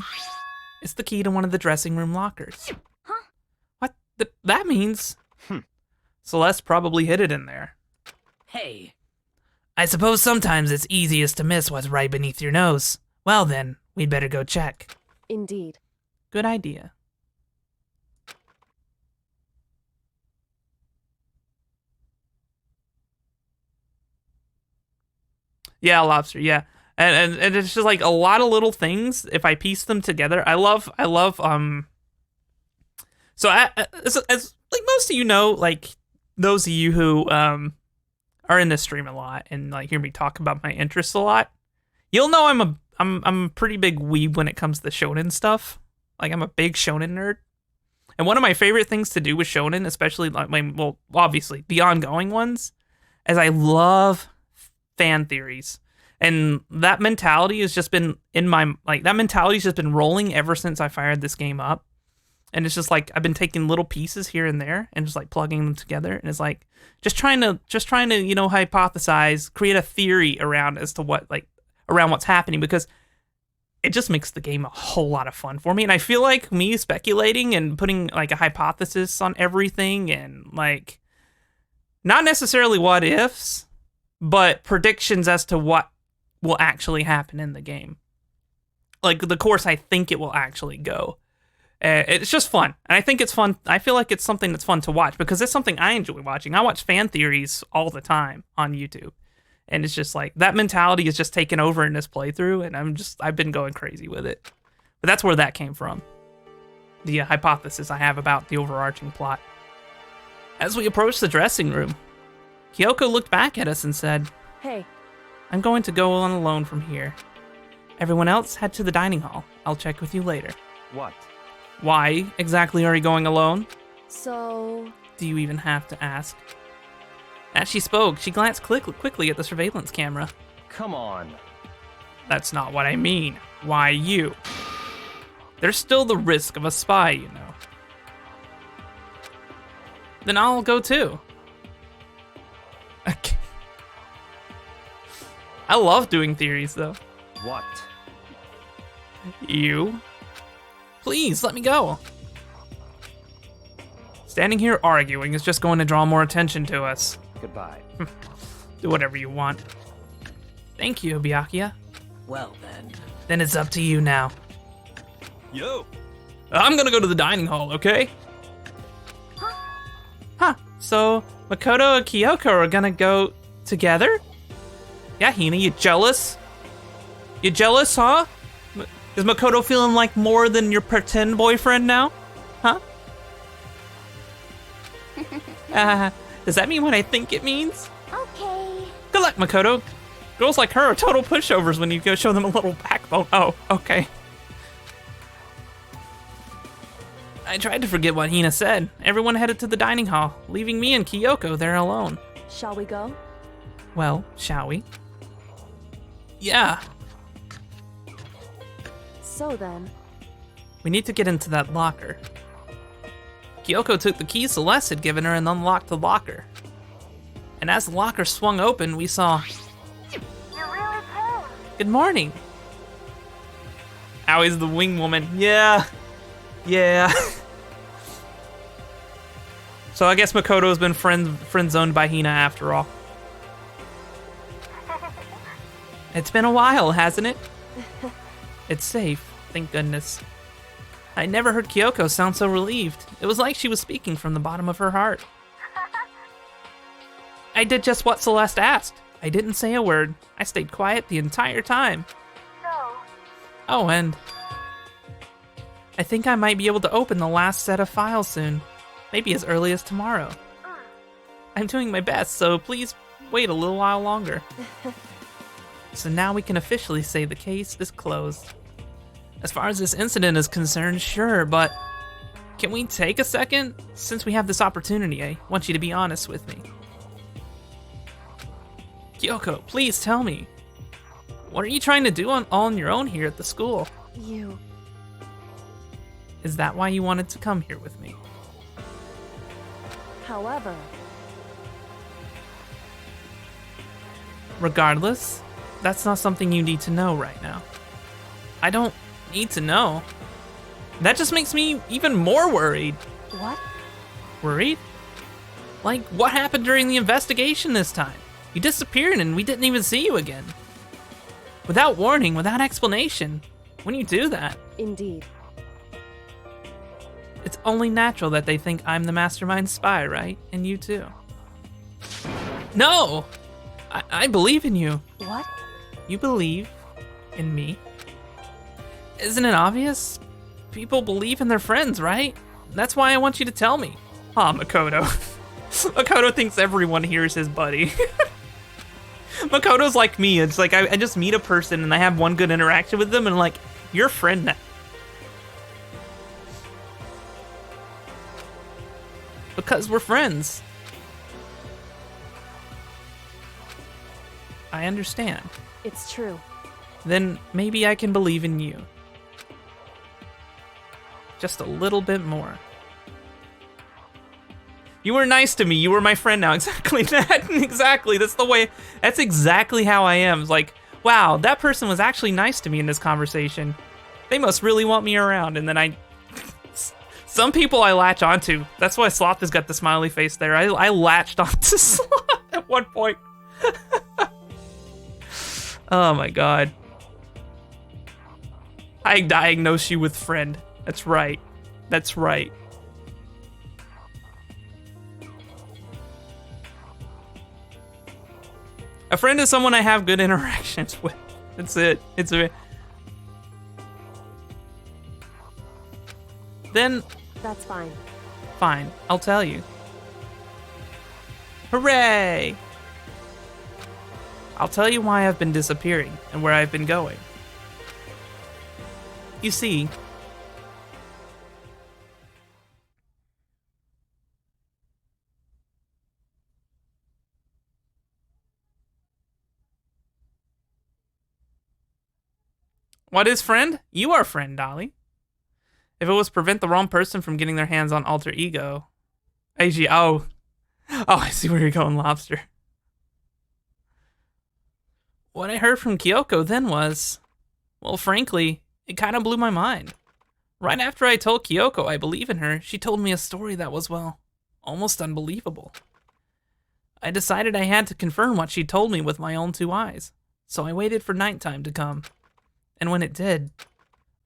it's the key to one of the dressing room lockers. Huh? What? That means Celeste probably hid it in there. Hey, I suppose sometimes it's easiest to miss what's right beneath your nose. Well then, we'd better go check. Indeed. Good idea. Yeah, lobster, yeah. And it's just like a lot of little things, if I piece them together. I love so as like most of you know, like those of you who are in this stream a lot and like hear me talk about my interests a lot, you'll know I'm a pretty big weeb when it comes to shonen stuff. Like I'm a big shonen nerd. And one of my favorite things to do with shonen, especially like well, obviously the ongoing ones, is I love fan theories. And that mentality has just been in my, like, that mentality's just been rolling ever since I fired this game up. And it's just like I've been taking little pieces here and there and just like plugging them together, and it's like just trying to hypothesize, create a theory around as to around what's happening, because it just makes the game a whole lot of fun for me. And I feel like me speculating and putting like a hypothesis on everything, and like not necessarily what ifs, but predictions as to what will actually happen in the game, like the course I think it will actually go. It's just fun. And I think it's fun. I feel like it's something that's fun to watch because it's something I enjoy watching. I watch fan theories all the time on YouTube. And it's just like that mentality is just taken over in this playthrough. And I've been going crazy with it. But that's where that came from. The hypothesis I have about the overarching plot. As we approached the dressing room, Kyoko looked back at us and said, Hey. I'm going to go on alone from here. Everyone else head to the dining hall. I'll check with you later. What? Why exactly are you going alone? So... Do you even have to ask? As she spoke, she glanced quickly at the surveillance camera. Come on. That's not what I mean. Why you? There's still the risk of a spy, you know. Then I'll go too. Okay. I love doing theories, though. What? You? Please, let me go. Standing here arguing is just going to draw more attention to us. Goodbye. Do whatever you want. Thank you, Byakuya. Well then. Then it's up to you now. Yo! I'm gonna go to the dining hall, okay? Huh, so Makoto and Kyoko are gonna go together? Yeah, Hina, you jealous? You jealous, huh? Is Makoto feeling like more than your pretend boyfriend now? Huh? Does that mean what I think it means? Okay. Good luck, Makoto. Girls like her are total pushovers when you go show them a little backbone. Oh, okay. I tried to forget what Hina said. Everyone headed to the dining hall, leaving me and Kyoko there alone. Shall we go? Well, shall we? Yeah. So then... We need to get into that locker. Kyoko took the key Celeste had given her and unlocked the locker. And as the locker swung open, we saw... You're really cool. Good morning. Aui's the wing woman. Yeah. Yeah. So I guess Makoto's been friend-zoned by Hina after all. It's been a while, hasn't it? It's safe, thank goodness. I never heard Kyoko sound so relieved. It was like she was speaking from the bottom of her heart. I did just what Celeste asked. I didn't say a word. I stayed quiet the entire time. So, Oh, and I think I might be able to open the last set of files soon. Maybe as early as tomorrow. I'm doing my best, so please wait a little while longer. So now we can officially say the case is closed. As far as this incident is concerned, sure, but can we take a second? Since we have this opportunity, I want you to be honest with me. Kyoko, please tell me. What are you trying to do all on your own here at the school? You... Is that why you wanted to come here with me? However... Regardless, that's not something you need to know right now. I don't need to know. That just makes me even more worried. What? Worried? Like, what happened during the investigation this time? You disappeared and we didn't even see you again. Without warning, without explanation. When you do that, Indeed. it's only natural that they think I'm the mastermind spy, right? And you too. No! I believe in you. What? You believe in me. Isn't it obvious? People believe in their friends, right? That's why I want you to tell me. Aw, Makoto. Makoto thinks everyone here is his buddy. Makoto's like me. It's like I just meet a person and I have one good interaction with them and like, you're a friend now. Because we're friends. I understand. It's true. Then maybe I can believe in you. just a little bit more. You were nice to me. You were my friend now. Exactly that. Exactly. That's the way. That's exactly how I am. It's like, wow, that person was actually nice to me in this conversation. They must really want me around. And then some people I latch onto. That's why Sloth has got the smiley face there. I latched onto Sloth at one point. Oh my god. I diagnose you with friend. That's right. That's right. A friend is someone I have good interactions with. That's it. Then... That's fine. Fine. I'll tell you. Hooray! I'll tell you why I've been disappearing and where I've been going. You see... What is friend? You are friend, Dolly. If it was prevent the wrong person from getting their hands on alter ego. AG, oh, I see where you're going, Lobster. What I heard from Kyoko then was, well, frankly, it kind of blew my mind. Right after I told Kyoko I believe in her, she told me a story that was, well, almost unbelievable. I decided I had to confirm what she told me with my own 2 eyes, so I waited for nighttime to come. And when it did,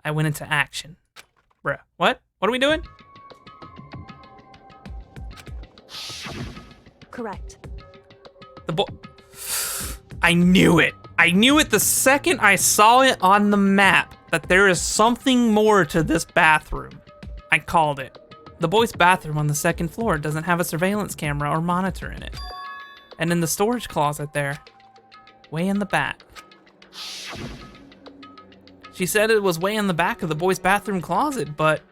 I went into action. Bruh, what? What are we doing? Correct. I knew it. I knew it the second I saw it on the map that there is something more to this bathroom. I called it. The boys' bathroom on the 2nd floor doesn't have a surveillance camera or monitor in it. And in the storage closet there, way in the back. She said it was way in the back of the boys' bathroom closet, but...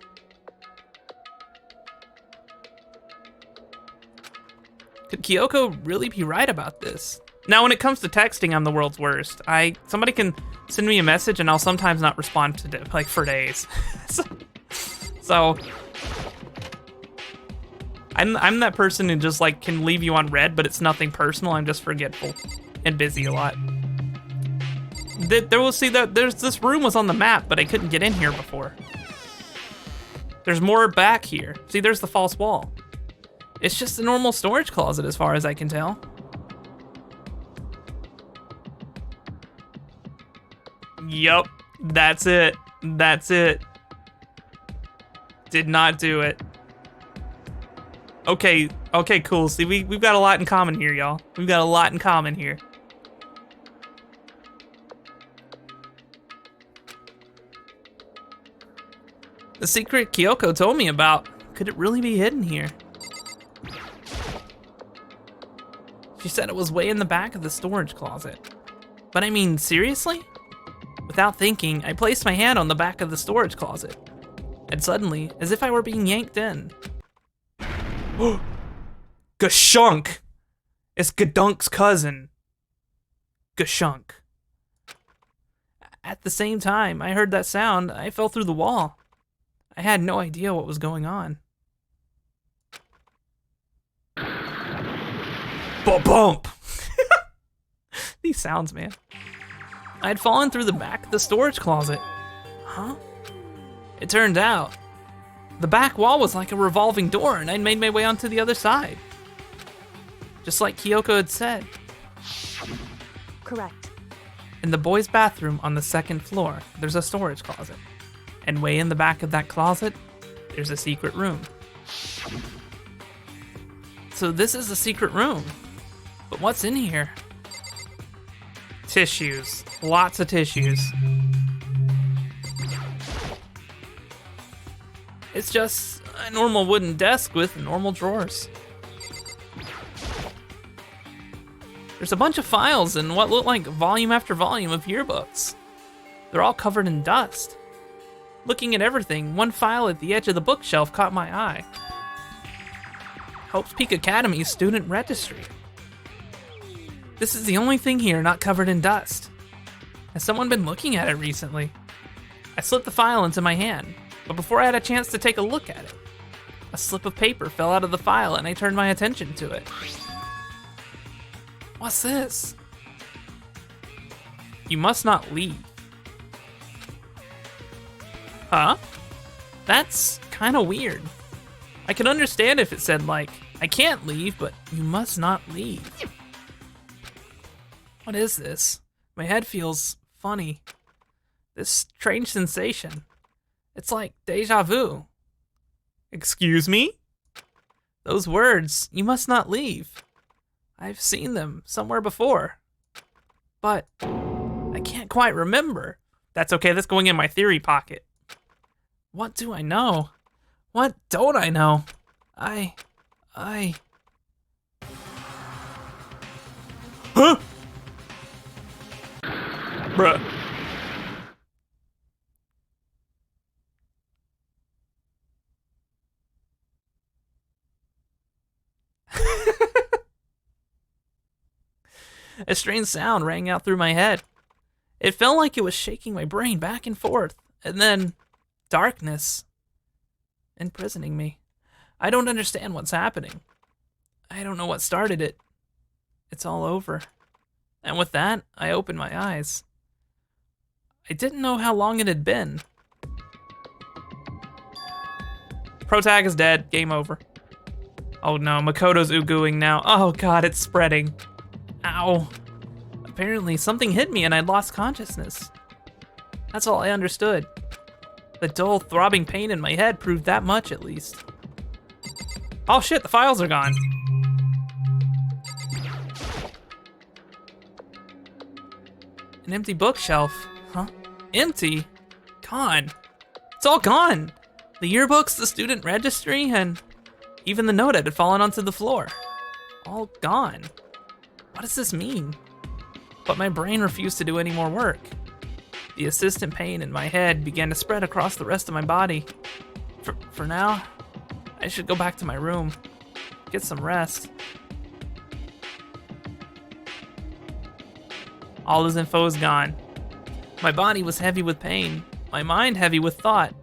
Could Kyoko really be right about this? Now, when it comes to texting, I'm the world's worst. Somebody can send me a message and I'll sometimes not respond to it, like, for days. so I'm that person who just, like, can leave you on red, but it's nothing personal. I'm just forgetful and busy a lot. This room was on the map, but I couldn't get in here before. There's more back here. See, there's the false wall. It's just a normal storage closet as far as I can tell. Yup, that's it. That's it. Did not do it. Okay, cool. See, we've got a lot in common here, y'all. We've got a lot in common here. The secret Kyoko told me about, could it really be hidden here? She said it was way in the back of the storage closet. But I mean, seriously? Without thinking, I placed my hand on the back of the storage closet. And suddenly, as if I were being yanked in. Gashunk! It's Gadunk's cousin. Gashunk. At the same time I heard that sound, I fell through the wall. I had no idea what was going on. Bump! These sounds, man. I had fallen through the back of the storage closet. Huh? It turned out, the back wall was like a revolving door and I'd made my way onto the other side. Just like Kyoko had said. Correct. In the boys' bathroom on the 2nd floor, there's a storage closet. And way in the back of that closet, there's a secret room. So this is a secret room. But what's in here? Tissues. Lots of tissues. It's just a normal wooden desk with normal drawers. There's a bunch of files and what look like volume after volume of yearbooks. They're all covered in dust. Looking at everything, one file at the edge of the bookshelf caught my eye. Hope's Peak Academy's student registry. This is the only thing here not covered in dust. Has someone been looking at it recently? I slipped the file into my hand. But before I had a chance to take a look at it, a slip of paper fell out of the file and I turned my attention to it. What's this? You must not leave. Huh? That's kind of weird. I could understand if it said, like, I can't leave, but you must not leave. What is this? My head feels funny. This strange sensation. It's like deja vu. Excuse me? Those words, you must not leave. I've seen them somewhere before. But I can't quite remember. That's okay, that's going in my theory pocket. What do I know? What don't I know? Huh? Bruh. A strange sound rang out through my head. It felt like it was shaking my brain back and forth, and then darkness imprisoning me. I don't understand what's happening. I don't know what started it. It's all over. And with that, I opened my eyes. I didn't know how long it had been. Protag is dead. Game over. Oh no, Makoto's ooh-gooing now. Oh god, it's spreading. Ow. Apparently something hit me and I'd lost consciousness. That's all I understood. The dull, throbbing pain in my head proved that much at least. Oh shit, the files are gone. An empty bookshelf. Huh? Empty? Gone. It's all gone. The yearbooks, the student registry, and even the note had fallen onto the floor. All gone. What does this mean? But my brain refused to do any more work. The insistent pain in my head began to spread across the rest of my body. For now, I should go back to my room, get some rest. All his info is gone. My body was heavy with pain, my mind heavy with thought.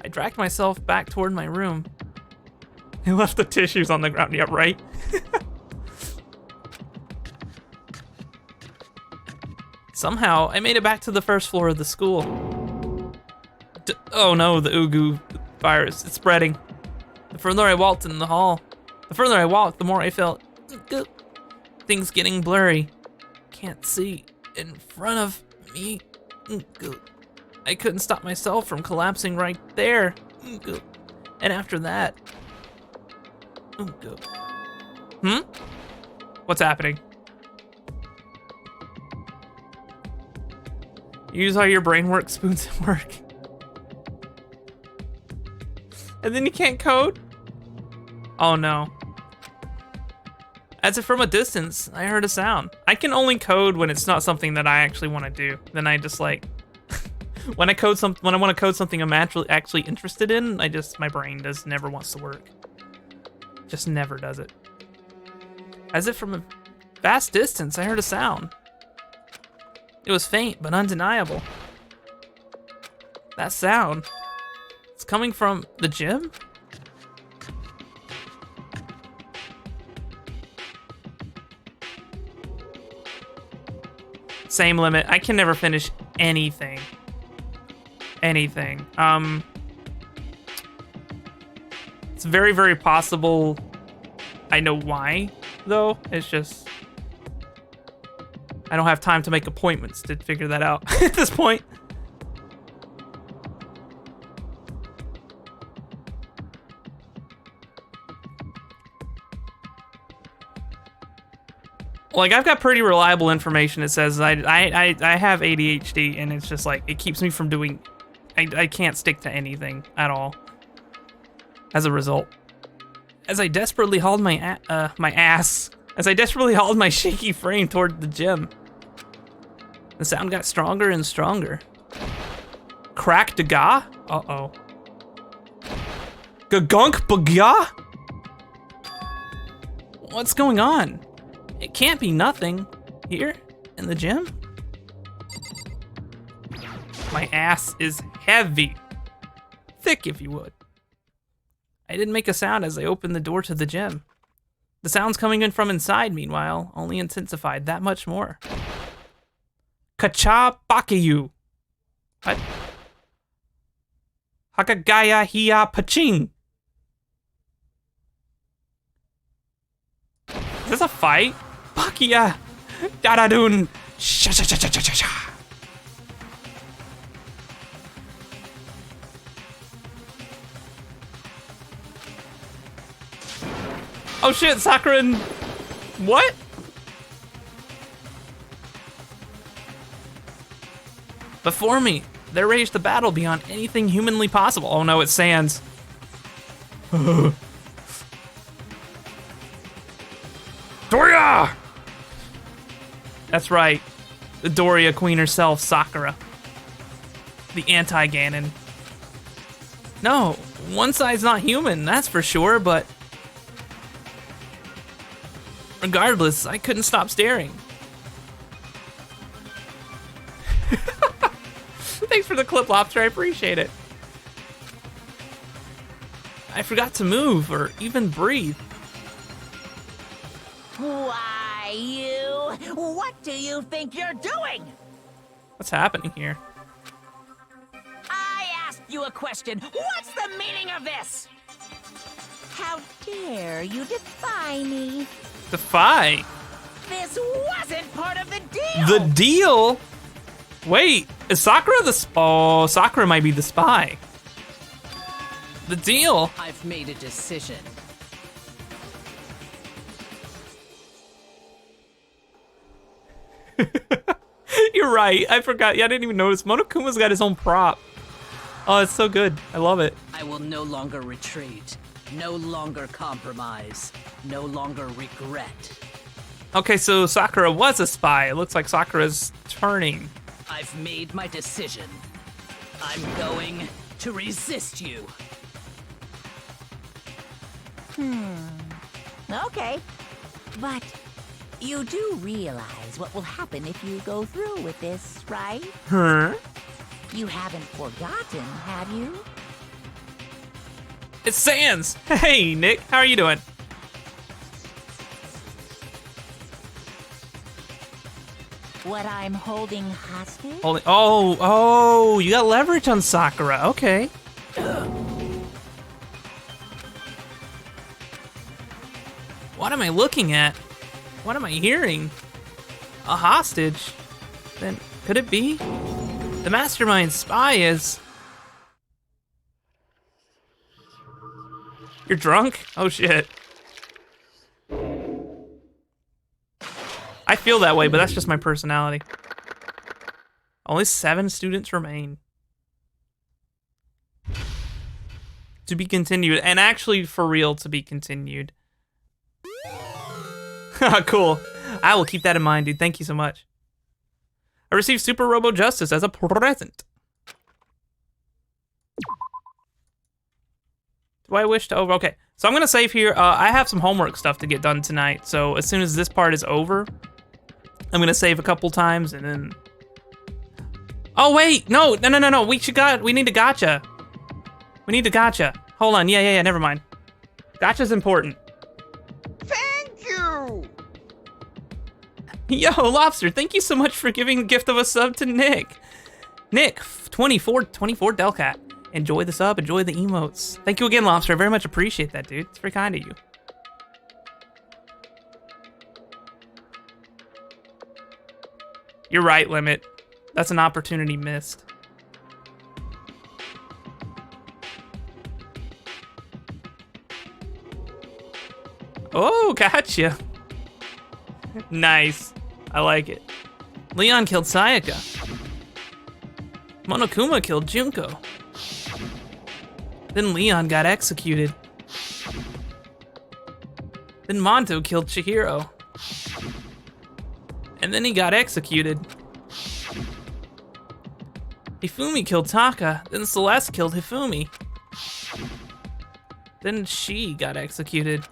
I dragged myself back toward my room. I left the tissues on the ground, yeah, right? Somehow, I made it back to the first floor of the school. Oh no, the Ugu virus, it's spreading. The further I walked in the hall, the more I felt things getting blurry. Can't see in front of me. I couldn't stop myself from collapsing right there. And after that, what's happening? Use how your brain works, spoons at work. And then you can't code? Oh no. As if from a distance, I heard a sound. I can only code when it's not something that I actually want to do. Then I just like, when I want to code something I'm actually interested in, my brain never wants to work. Just never does it. As if from a vast distance, I heard a sound. It was faint, but undeniable. That sound, it's coming from the gym? Same limit. I can never finish anything. Anything. It's very, very possible I know why, though. It's just I don't have time to make appointments to figure that out at this point. Like, I've got pretty reliable information. It says I have ADHD, and it's just like, it keeps me from doing, I can't stick to anything at all. As a result. As I desperately hauled my shaky frame toward the gym, the sound got stronger and stronger. Crack da ga? Uh-oh. Gagunk bagya? What's going on? It can't be nothing. Here? In the gym? My ass is heavy. Thick, if you would. I didn't make a sound as I opened the door to the gym. The sounds coming in from inside, meanwhile, only intensified that much more. Kacha Bakiyu. What? Hakagaya Hiya Paching. Is this a fight? Bakia. Daradun. Sha sha sha sha sha sha. Oh shit, Sakura and... What? Before me, there raged the battle beyond anything humanly possible. Oh no, it's Sans. Doria! That's right. The Doria queen herself, Sakura. The anti-Ganon. No, one side's not human, that's for sure, but... regardless, I couldn't stop staring. Thanks for the clip, Lobster, I appreciate it. I forgot to move or even breathe. Why, you? What do you think you're doing? What's happening here? I asked you a question. What's the meaning of this? How dare you defy me? Defy? This wasn't part of the deal! The deal? Wait, is Sakura the oh, Sakura might be the spy. The deal? I've made a decision. You're right, I forgot. Yeah, I didn't even notice. Monokuma's got his own prop. Oh, it's so good. I love it. I will no longer retreat, no longer compromise, no longer regret. Okay, so Sakura was a spy. It looks like Sakura's turning. I've made my decision. I'm going to resist you. Okay. But you do realize what will happen if you go through with this, right? Huh? You haven't forgotten, have you? It's Sans. Hey, Nick, how are you doing? What I'm holding hostage? Oh, you got leverage on Sakura. Okay. What am I looking at? What am I hearing? A hostage? Then could it be? The mastermind spy is... You're drunk? Oh shit. I feel that way, but that's just my personality. Only 7 students remain. To be continued, and actually for real to be continued. Cool. I will keep that in mind, dude. Thank you so much. I received Super Robo Justice as a present. Do I wish to over? Okay, so I'm gonna save here. I have some homework stuff to get done tonight, so as soon as this part is over, I'm gonna save a couple times and then... Oh wait, no. We need a gotcha. We need a gotcha. Hold on, yeah, never mind. Gotcha's important. Thank you! Yo, Lobster, thank you so much for giving the gift of a sub to Nick. Nick, 24 Delcat. Enjoy the sub, enjoy the emotes. Thank you again, Lobster. I very much appreciate that, dude. It's very kind of you. You're right, Limit. That's an opportunity missed. Oh, gotcha. Nice. I like it. Leon killed Sayaka. Monokuma killed Junko. Then Leon got executed. Then Monto killed Chihiro. And then he got executed. Hifumi killed Taka, then Celeste killed Hifumi. Then she got executed.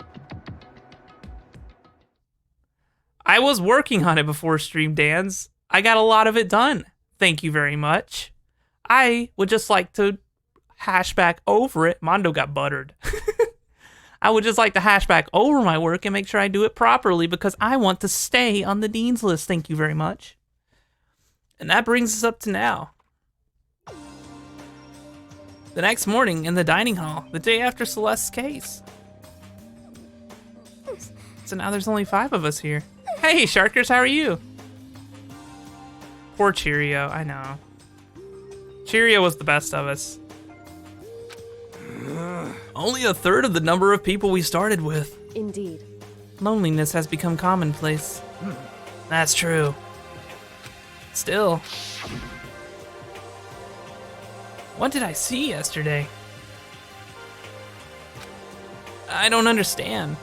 I was working on it before stream, Dans. I got a lot of it done. Thank you very much. I would just like to hashback over it. Mondo got buttered. I would just like to hashback over my work and make sure I do it properly because I want to stay on the dean's list. Thank you very much. And that brings us up to now. The next morning in the dining hall, the day after Celeste's case. So now there's only 5 of us here. Hey, Sharkers, how are you? Poor Cheerio, I know. Cheerio was the best of us. Only a third of the number of people we started with. Indeed. Loneliness has become commonplace. That's true. Still. What did I see yesterday? I don't understand.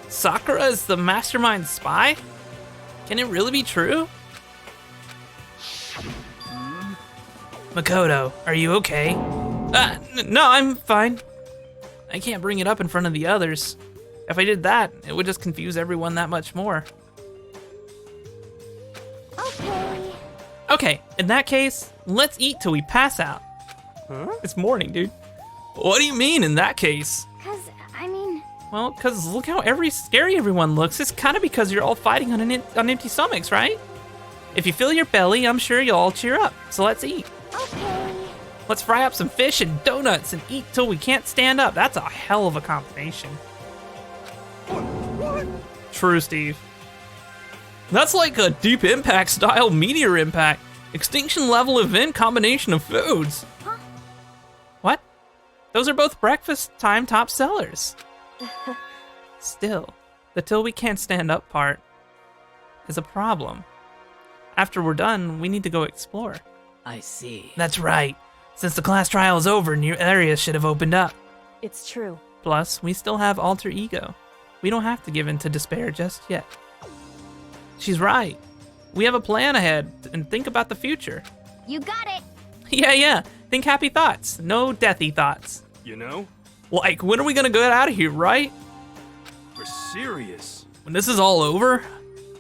Sakura is the mastermind spy? Can it really be true? Makoto, are you okay? No, I'm fine. I can't bring it up in front of the others. If I did that, it would just confuse everyone that much more. Okay. Okay, in that case, let's eat till we pass out. Huh? It's morning, dude. What do you mean, in that case? Well, because look how scary everyone looks. It's kind of because you're all fighting on empty stomachs, right? If you fill your belly, I'm sure you'll all cheer up. So let's eat. Okay. Let's fry up some fish and donuts and eat till we can't stand up. That's a hell of a combination. What? True, Steve. That's like a Deep Impact style meteor impact. Extinction level event combination of foods. Huh? What? Those are both breakfast time top sellers. Still, the till we can't stand up part is a problem. After we're done, we need to go explore. I see. That's right. Since the class trial is over, new areas should have opened up. It's true. Plus, we still have alter ego. We don't have to give in to despair just yet. She's right. We have a plan ahead and think about the future. You got it. Yeah. Think happy thoughts, no deathy thoughts. You know? Like, when are we gonna get out of here, right? For serious. When this is all over,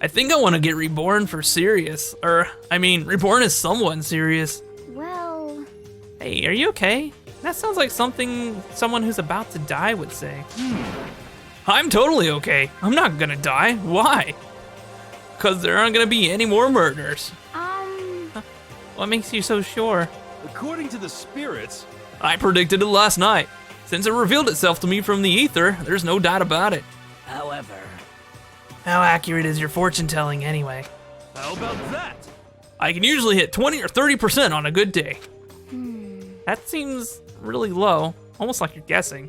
I think I want to get reborn for serious. Reborn as someone serious. Well... Hey, are you okay? That sounds like something someone who's about to die would say. I'm totally okay. I'm not gonna die. Why? Because there aren't gonna be any more murders. What makes you so sure? According to the spirits... I predicted it last night. Since it revealed itself to me from the ether, there's no doubt about it. However... How accurate is your fortune telling anyway? How about that? I can usually hit 20 or 30% on a good day. That seems really low, almost like you're guessing.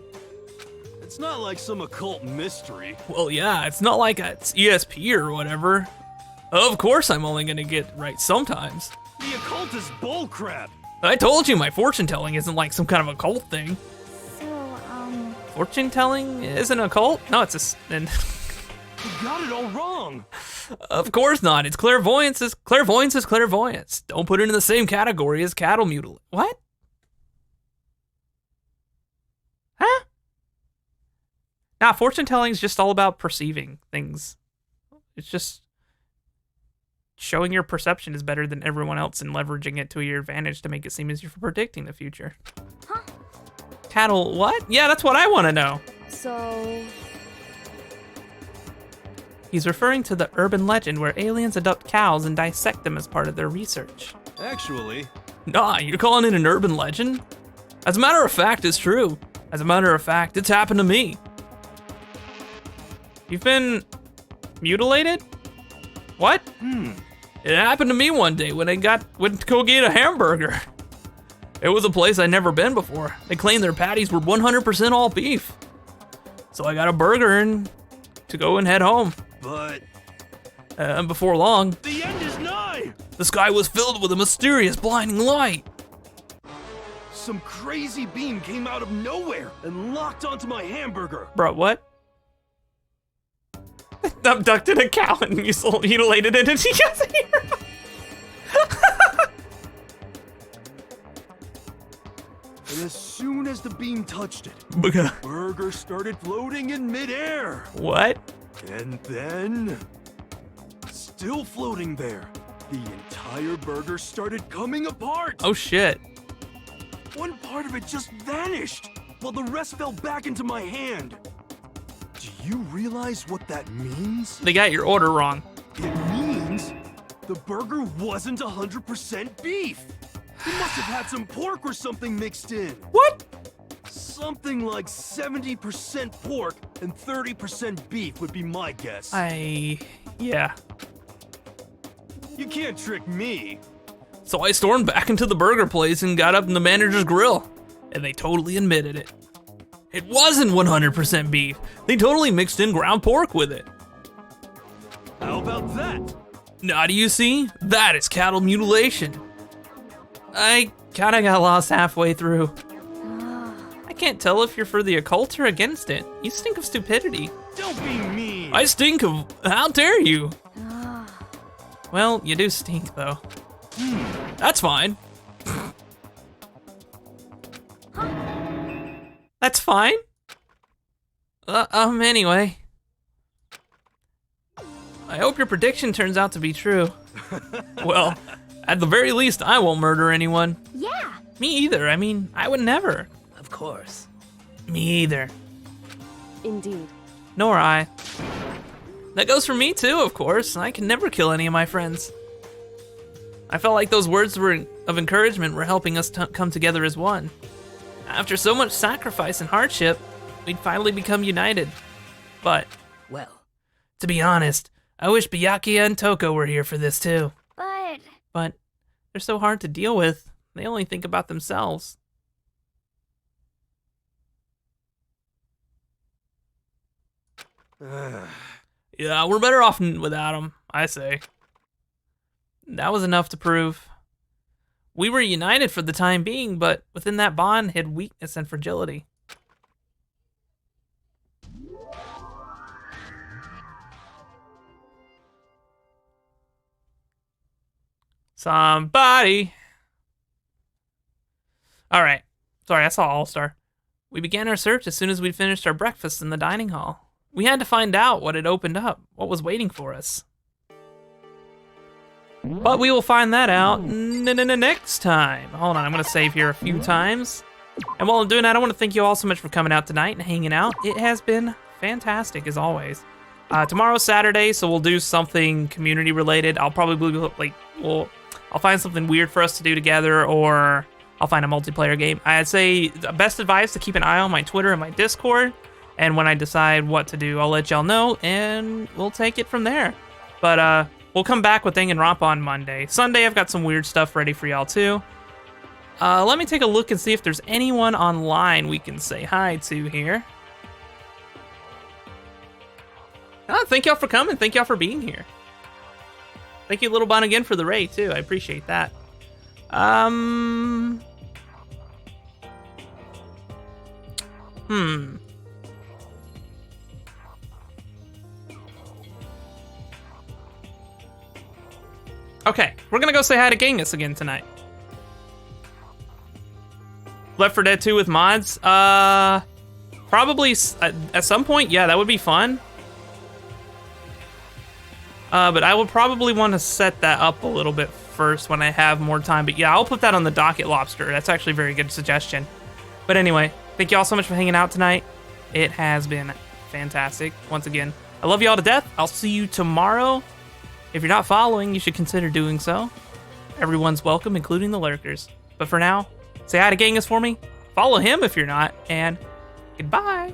It's not like some occult mystery. Well, yeah, it's not like it's ESP or whatever. Of course I'm only gonna get right sometimes. The occult is bullcrap. I told you my fortune telling isn't like some kind of occult thing. So, Fortune telling isn't a cult? No, it's You got it all wrong. Of course not. It's clairvoyance is clairvoyance. Don't put it in the same category as cattle mutilation. What? Huh? Nah, fortune telling is just all about perceiving things. It's just showing your perception is better than everyone else and leveraging it to your advantage to make it seem as if you're predicting the future. Huh? Cattle, what? Yeah, that's what I want to know. So... He's referring to the urban legend where aliens adopt cows and dissect them as part of their research. Actually... Nah, you're calling it an urban legend? As a matter of fact, it's true. As a matter of fact, it's happened to me. You've been mutilated? What? It happened to me one day when I went to go get a hamburger. It was a place I'd never been before. They claimed their patties were 100% all beef. So I got a burger and to go and head home. But... And before long, the end is nigh! the sky was filled with a mysterious blinding light. Some crazy beam came out of nowhere and locked onto my hamburger. Bro, what? Abducted a cow and mutilated it into a hero. And as soon as the beam touched it, burger started floating in midair. What? And then, still floating there, the entire burger started coming apart. Oh shit. One part of it just vanished, while the rest fell back into my hand. Do you realize what that means? They got your order wrong. It means the burger wasn't 100% beef. You must have had some pork or something mixed in. What? Something like 70% pork and 30% beef would be my guess. Yeah. You can't trick me. So I stormed back into the burger place and got up in the manager's grill, and they totally admitted it. It wasn't 100% beef. They totally mixed in ground pork with it. How about that? Now do you see? That is cattle mutilation. I kinda got lost halfway through. I can't tell if you're for the occult or against it. You stink of stupidity. Don't be mean. I stink of, how dare you? Well, you do stink though. That's fine. That's fine. Anyway. I hope your prediction turns out to be true. Well, at the very least, I won't murder anyone. Yeah. Me either. I mean, I would never. Of course. Me either. Indeed. Nor I. That goes for me too, of course. I can never kill any of my friends. I felt like those words of encouragement were helping us come together as one. After so much sacrifice and hardship, we'd finally become united. But, Well, to be honest, I wish Byakuya and Toko were here for this too. But they're so hard to deal with. They only think about themselves. Yeah, we're better off without them, I say. That was enough to prove. We were united for the time being, but within that bond hid weakness and fragility. Somebody. All right. Sorry, I saw All-Star. We began our search as soon as we'd finished our breakfast in the dining hall. We had to find out what had opened up, what was waiting for us. But we will find that out next time. Hold on, I'm gonna save here a few times. And while I'm doing that, I want to thank you all so much for coming out tonight and hanging out. It has been fantastic as always. Tomorrow's Saturday, so we'll do something community related. I'll probably I'll find something weird for us to do together, or I'll find a multiplayer game. I'd say the best advice to keep an eye on my Twitter and my Discord. And when I decide what to do, I'll let y'all know, and we'll take it from there. But we'll come back with Danganronpa on Monday. Sunday, I've got some weird stuff ready for y'all too. Let me take a look and see if there's anyone online we can say hi to here. Thank y'all for coming. Thank y'all for being here. Thank you, Little Bon, again for the raid too. I appreciate that. Okay, we're gonna go say hi to Genghis again tonight. Left 4 Dead 2 with mods? Probably at some point, yeah, that would be fun. But I would probably want to set that up a little bit first when I have more time. But yeah, I'll put that on the docket, Lobster. That's actually a very good suggestion. But anyway, thank you all so much for hanging out tonight. It has been fantastic. Once again, I love you all to death. I'll see you tomorrow. If you're not following, you should consider doing so. Everyone's welcome, including the lurkers. But for now, say hi to Genghis for me. Follow him if you're not, and goodbye.